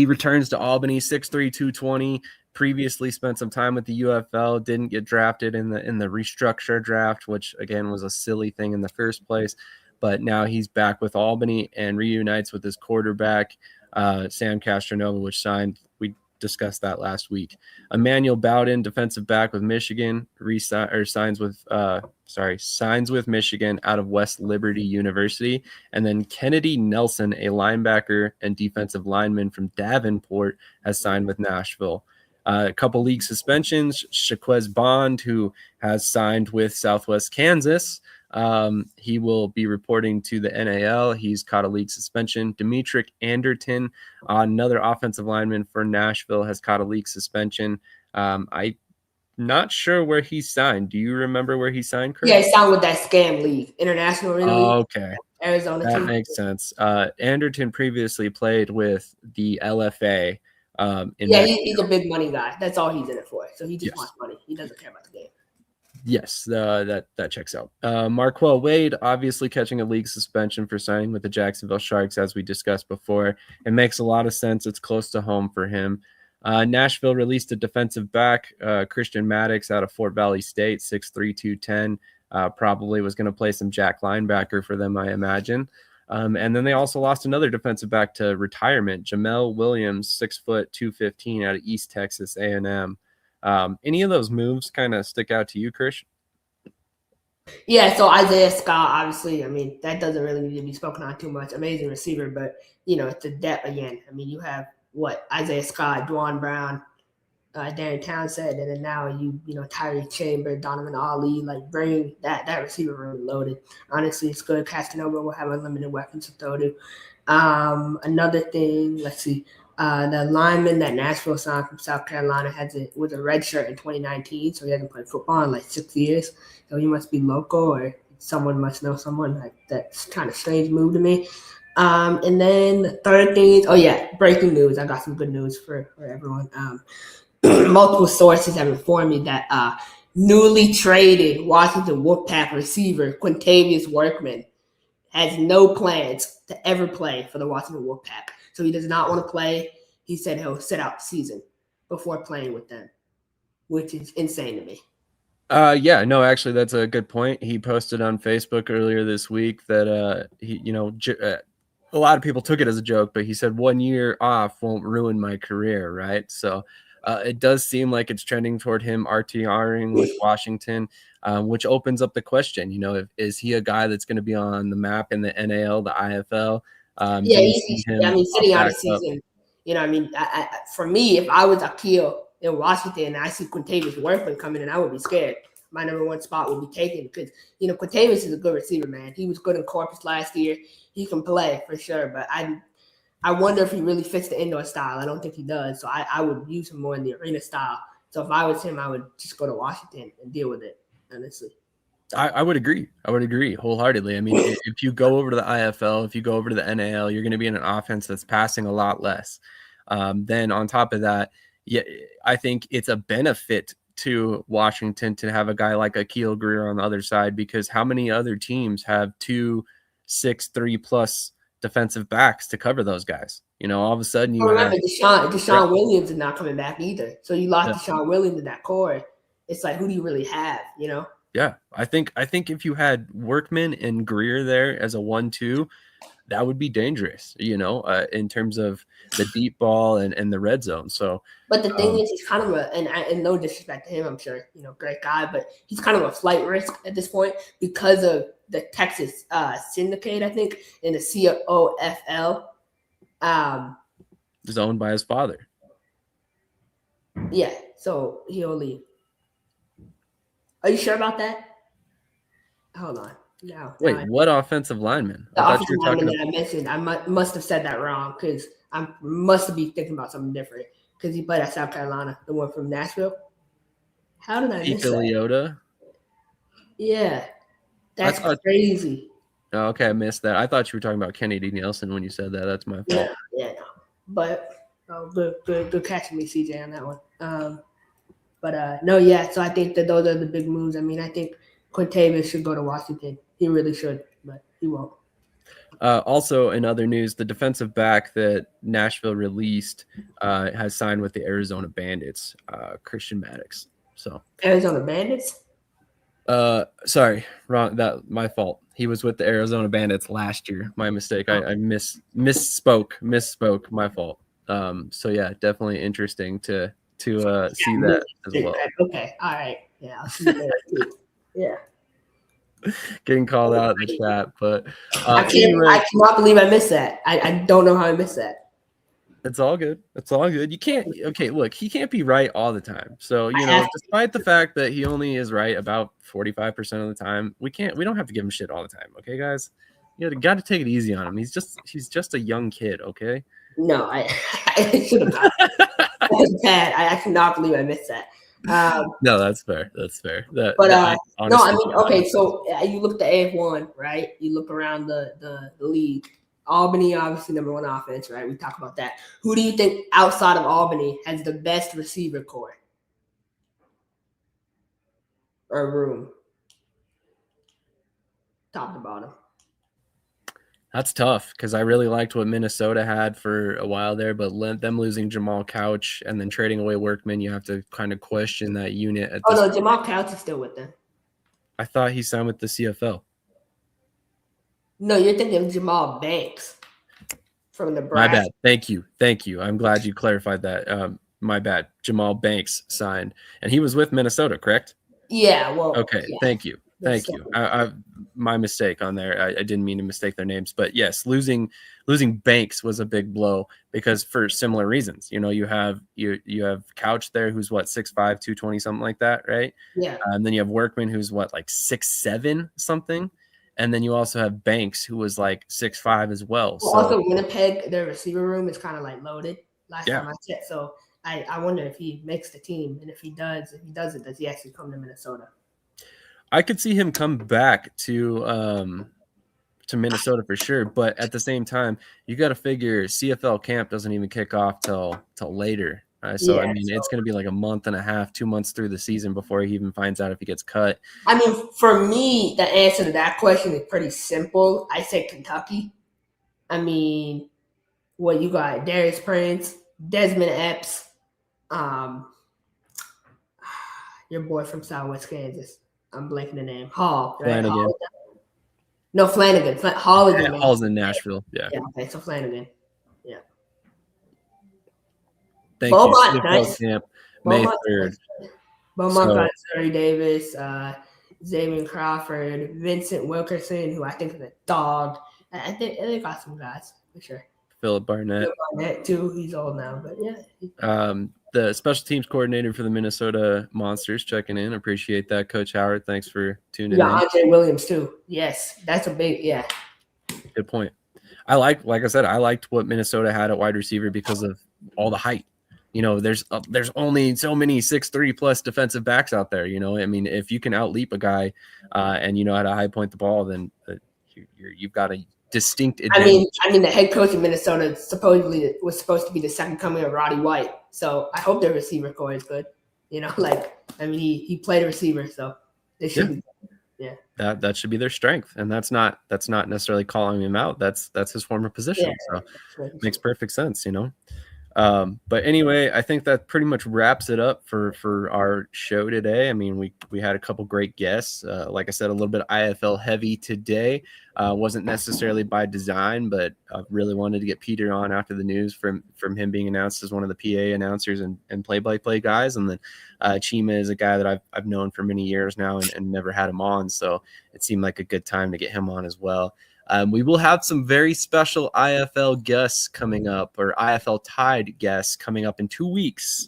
returns to Albany, 6'3", 220. Previously spent some time with the UFL, didn't get drafted in the restructure draft, which again was a silly thing in the first place. But now he's back with Albany and reunites with his quarterback, Sam Castronova, which signed. We discussed that last week. Emmanuel Bowden, defensive back with Michigan, signs with Michigan out of West Liberty University. And then Kennedy Nelson, a linebacker and defensive lineman from Davenport, has signed with Nashville. A couple league suspensions. Shaquez Bond, who has signed with Southwest Kansas, he will be reporting to the NAL. He's caught a league suspension. Demetric Anderton, another offensive lineman for Nashville, has caught a league suspension. I'm not sure where he signed. Do you remember where he signed, Chris? Yeah, he signed with that scam league, International League. Okay. Arizona that team. Makes sense. Anderton previously played with the LFA. He's a big money guy. That's all he's in it for. So he just wants money. He doesn't care about the game. Yes, that checks out. Marquell Wade obviously catching a league suspension for signing with the Jacksonville Sharks, as we discussed before. It makes a lot of sense. It's close to home for him. Nashville released a defensive back, Christian Maddox, out of Fort Valley State, 6'3", 210. Probably was going to play some jack linebacker for them, I imagine. And then they also lost another defensive back to retirement, Jamel Williams, 6 foot 215 out of East Texas A&M. Any of those moves kind of stick out to you, Krish? Yeah, so Isaiah Scott, obviously, I mean, that doesn't really need to be spoken on too much. Amazing receiver, but, it's a depth again. I mean, you have, Isaiah Scott, Dwan Brown, Darren Townsend, and then now Tyree Chamber, Donovan Ali, bring that receiver room loaded. Honestly, it's good. Castanova will have unlimited weapons to throw to. Another thing, let's see. The lineman that Nashville signed from South Carolina was a red shirt in 2019, so he hasn't played football in 6 years. So he must be local, or someone must know someone. That's kind of strange move to me. And then the third thing is, breaking news. I got some good news for everyone. Multiple sources have informed me that newly traded Washington Wolfpack receiver Quintavious Workman has no plans to ever play for the Washington Wolfpack. So he does not want to play. He said he'll sit out the season before playing with them, which is insane to me. Actually, that's a good point. He posted on Facebook earlier this week that a lot of people took it as a joke, but he said 1 year off won't ruin my career, right? So it does seem like it's trending toward him RTRing with Washington, which opens up the question, is he a guy that's going to be on the map in the NAL, the IFL? Sitting out a season. For me, if I was Akil in Washington and I see Quintavious Workman coming in, I would be scared. My number one spot would be taken because, Quintavious is a good receiver, man. He was good in Corpus last year. He can play for sure, but I wonder if he really fits the indoor style. I don't think he does, so I would use him more in the arena style. So if I was him, I would just go to Washington and deal with it, honestly. I would agree. I would agree wholeheartedly. I mean, if you go over to the IFL, if you go over to the NAL, you're going to be in an offense that's passing a lot less. Then on top of that, I think it's a benefit to Washington to have a guy like Akil Greer on the other side, because how many other teams have 2 6'3+ defensive backs to cover those guys? All of a sudden you remember Deshaun Williams is not coming back either. So you lost Deshaun Williams in that core. It's like, who do you really have, Yeah, I think if you had Workman and Greer there as a 1-2, that would be dangerous, in terms of the deep ball and the red zone. So, but the thing is, he's kind of and no disrespect to him, I'm sure, great guy, but he's kind of a flight risk at this point because of the Texas syndicate, I think, in the COFL. Is owned by his father. Yeah, so he'll leave. Are you sure about that? Hold on. No. Wait, what offensive lineman? The offensive lineman that I mentioned, I must have said that wrong because I must be thinking about something different because he played at South Carolina, the one from Nashville. How did I miss that? Leota? Yeah. That's crazy. Oh, okay, I missed that. I thought you were talking about Kennedy Nelson when you said that. That's my fault. Yeah. But good catching me, CJ, on that one. So I think that those are the big moves. I mean, I think Quintavious should go to Washington. He really should, but he won't. Also, in other news, the defensive back that Nashville released has signed with the Arizona Bandits, Christian Maddox. So Arizona Bandits? Sorry, wrong. That my fault. He was with the Arizona Bandits last year. My mistake. I misspoke. My fault. So yeah, definitely interesting to see that as well. Okay, all right. Yeah, I'll see you there too. Yeah. Getting called out in the chat, but I cannot believe I missed that. I don't know how I missed that. It's all good. It's all good. You can't. Okay, look, he can't be right all the time. So despite the fact that he only is right about 45% of the time, we don't have to give him shit all the time. Okay, guys, you got to take it easy on him. He's just a young kid. Okay. No, I should have. That was bad. I cannot believe I missed that. No, that's fair. That's fair. Okay. So you look at the AF1, right? You look around the league. Albany, obviously, number one offense, right? We talk about that. Who do you think outside of Albany has the best receiver core? or room? Top to bottom. That's tough because I really liked what Minnesota had for a while there, but them losing Jamal Couch and then trading away Workman, you have to kind of question that unit. At Oh, this no, Jamal Couch is still with them. I thought he signed with the CFL. No, you're thinking of Jamal Banks from Nebraska. My bad. Thank you. I'm glad you clarified that. My bad. Jamal Banks signed, and he was with Minnesota, correct? Yeah. Well. Okay. Yeah. Thank you. My mistake on there. I didn't mean to mistake their names, but yes, losing Banks was a big blow because for similar reasons. You know, you have Couch there, who's what 6'5", 220, something like that, right? Yeah. And then you have Workman, who's what like 6'7", something. And then you also have Banks, who was like 6'5" as well. So also, Winnipeg, their receiver room is kind of like loaded. Last time I checked, so I wonder if he makes the team, and if he doesn't, does he actually come to Minnesota? I could see him come back to Minnesota for sure, but at the same time, you got to figure CFL camp doesn't even kick off till later. It's going to be like a month and a half, 2 months through the season before he even finds out if he gets cut. I mean, for me, the answer to that question is pretty simple. I say Kentucky. I mean, what you got? Darius Prince, Desmond Epps, your boy from Southwest Kansas. I'm blanking the name. Hall. Right? Flanagan. Hall. No, Flanagan. Hall is in Hall's in Nashville. Yeah. Okay, so Flanagan. Yeah. Thank Beaumont, you. nice. Camp, May 3rd. Beaumont got Surrey Davis, Xavier Crawford, Vincent Wilkerson, who I think is a dog. I think they got some guys for sure. Philip Barnett too. He's old now, but yeah. The special teams coordinator for the Minnesota Monsters checking in. Appreciate that, Coach Howard. Thanks for tuning in. Yeah, Andre Williams too. Yes, that's a big Good point. Like I said, I liked what Minnesota had at wide receiver because of all the height. You know, there's only so many 6'3" plus defensive backs out there. You know, I mean, if you can outleap a guy and you know how to high point the ball, then you've got a distinct advantage. I mean, the head coach in Minnesota was supposed to be the second coming of Roddy White. So I hope their receiver core is good. You know, he played a receiver, so they should be. Yeah. That should be their strength, and that's not necessarily calling him out. That's his former position. So it makes perfect sense, you know. But anyway, I think that pretty much wraps it up for our show today. I mean, we had a couple great guests. Like I said, a little bit IFL heavy today. Wasn't necessarily by design, but I really wanted to get Peter on after the news from him being announced as one of the PA announcers and play-by-play guys. And then Chima is a guy that I've known for many years now and never had him on. So it seemed like a good time to get him on as well. We will have some very special IFL guests coming up, or IFL tied guests coming up in 2 weeks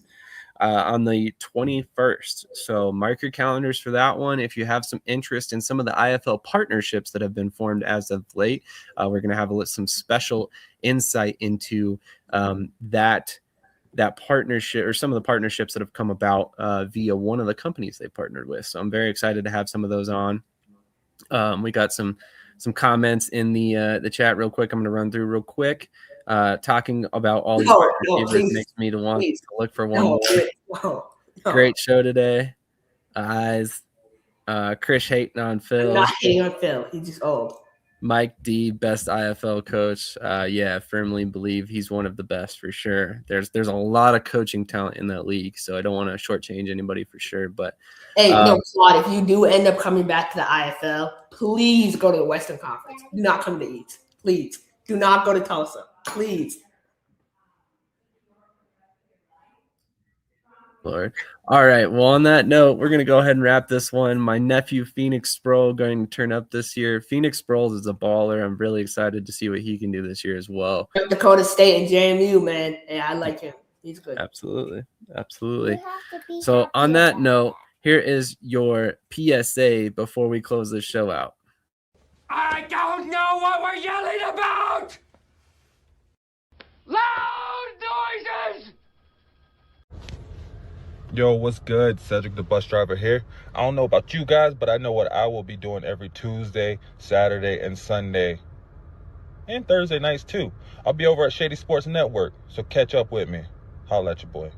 on the 21st. So mark your calendars for that one. If you have some interest in some of the IFL partnerships that have been formed as of late, we're going to have some special insight into that partnership, or some of the partnerships that have come about via one of the companies they partnered with. So I'm very excited to have some of those on. We got some comments in the chat real quick. I'm going to run through real quick. Talking about all these makes me want to look for one more. Great show today. Krish hating on Phil. I'm not hating on Phil. He's just old. Mike D, best IFL coach. Firmly believe he's one of the best for sure. There's a lot of coaching talent in that league, so I don't want to shortchange anybody for sure. But hey, no, Claude, if you do end up coming back to the IFL, please go to the Western Conference. Do not come to East. Please. Do not go to Tulsa. Please. Lord. All right. Well, on that note, we're going to go ahead and wrap this one. My nephew, Phoenix Sproul, going to turn up this year. Phoenix Sproul is a baller. I'm really excited to see what he can do this year as well. Dakota State and JMU, man. Yeah, I like him. He's good. Absolutely. So on that note, here is your PSA before we close this show out. I don't know what we're yelling about! Loud noises! Yo, what's good? Cedric, the bus driver here. I don't know about you guys, but I know what I will be doing every Tuesday, Saturday, and Sunday. And Thursday nights, too. I'll be over at Shady Sports Network, so catch up with me. Holla at your boy.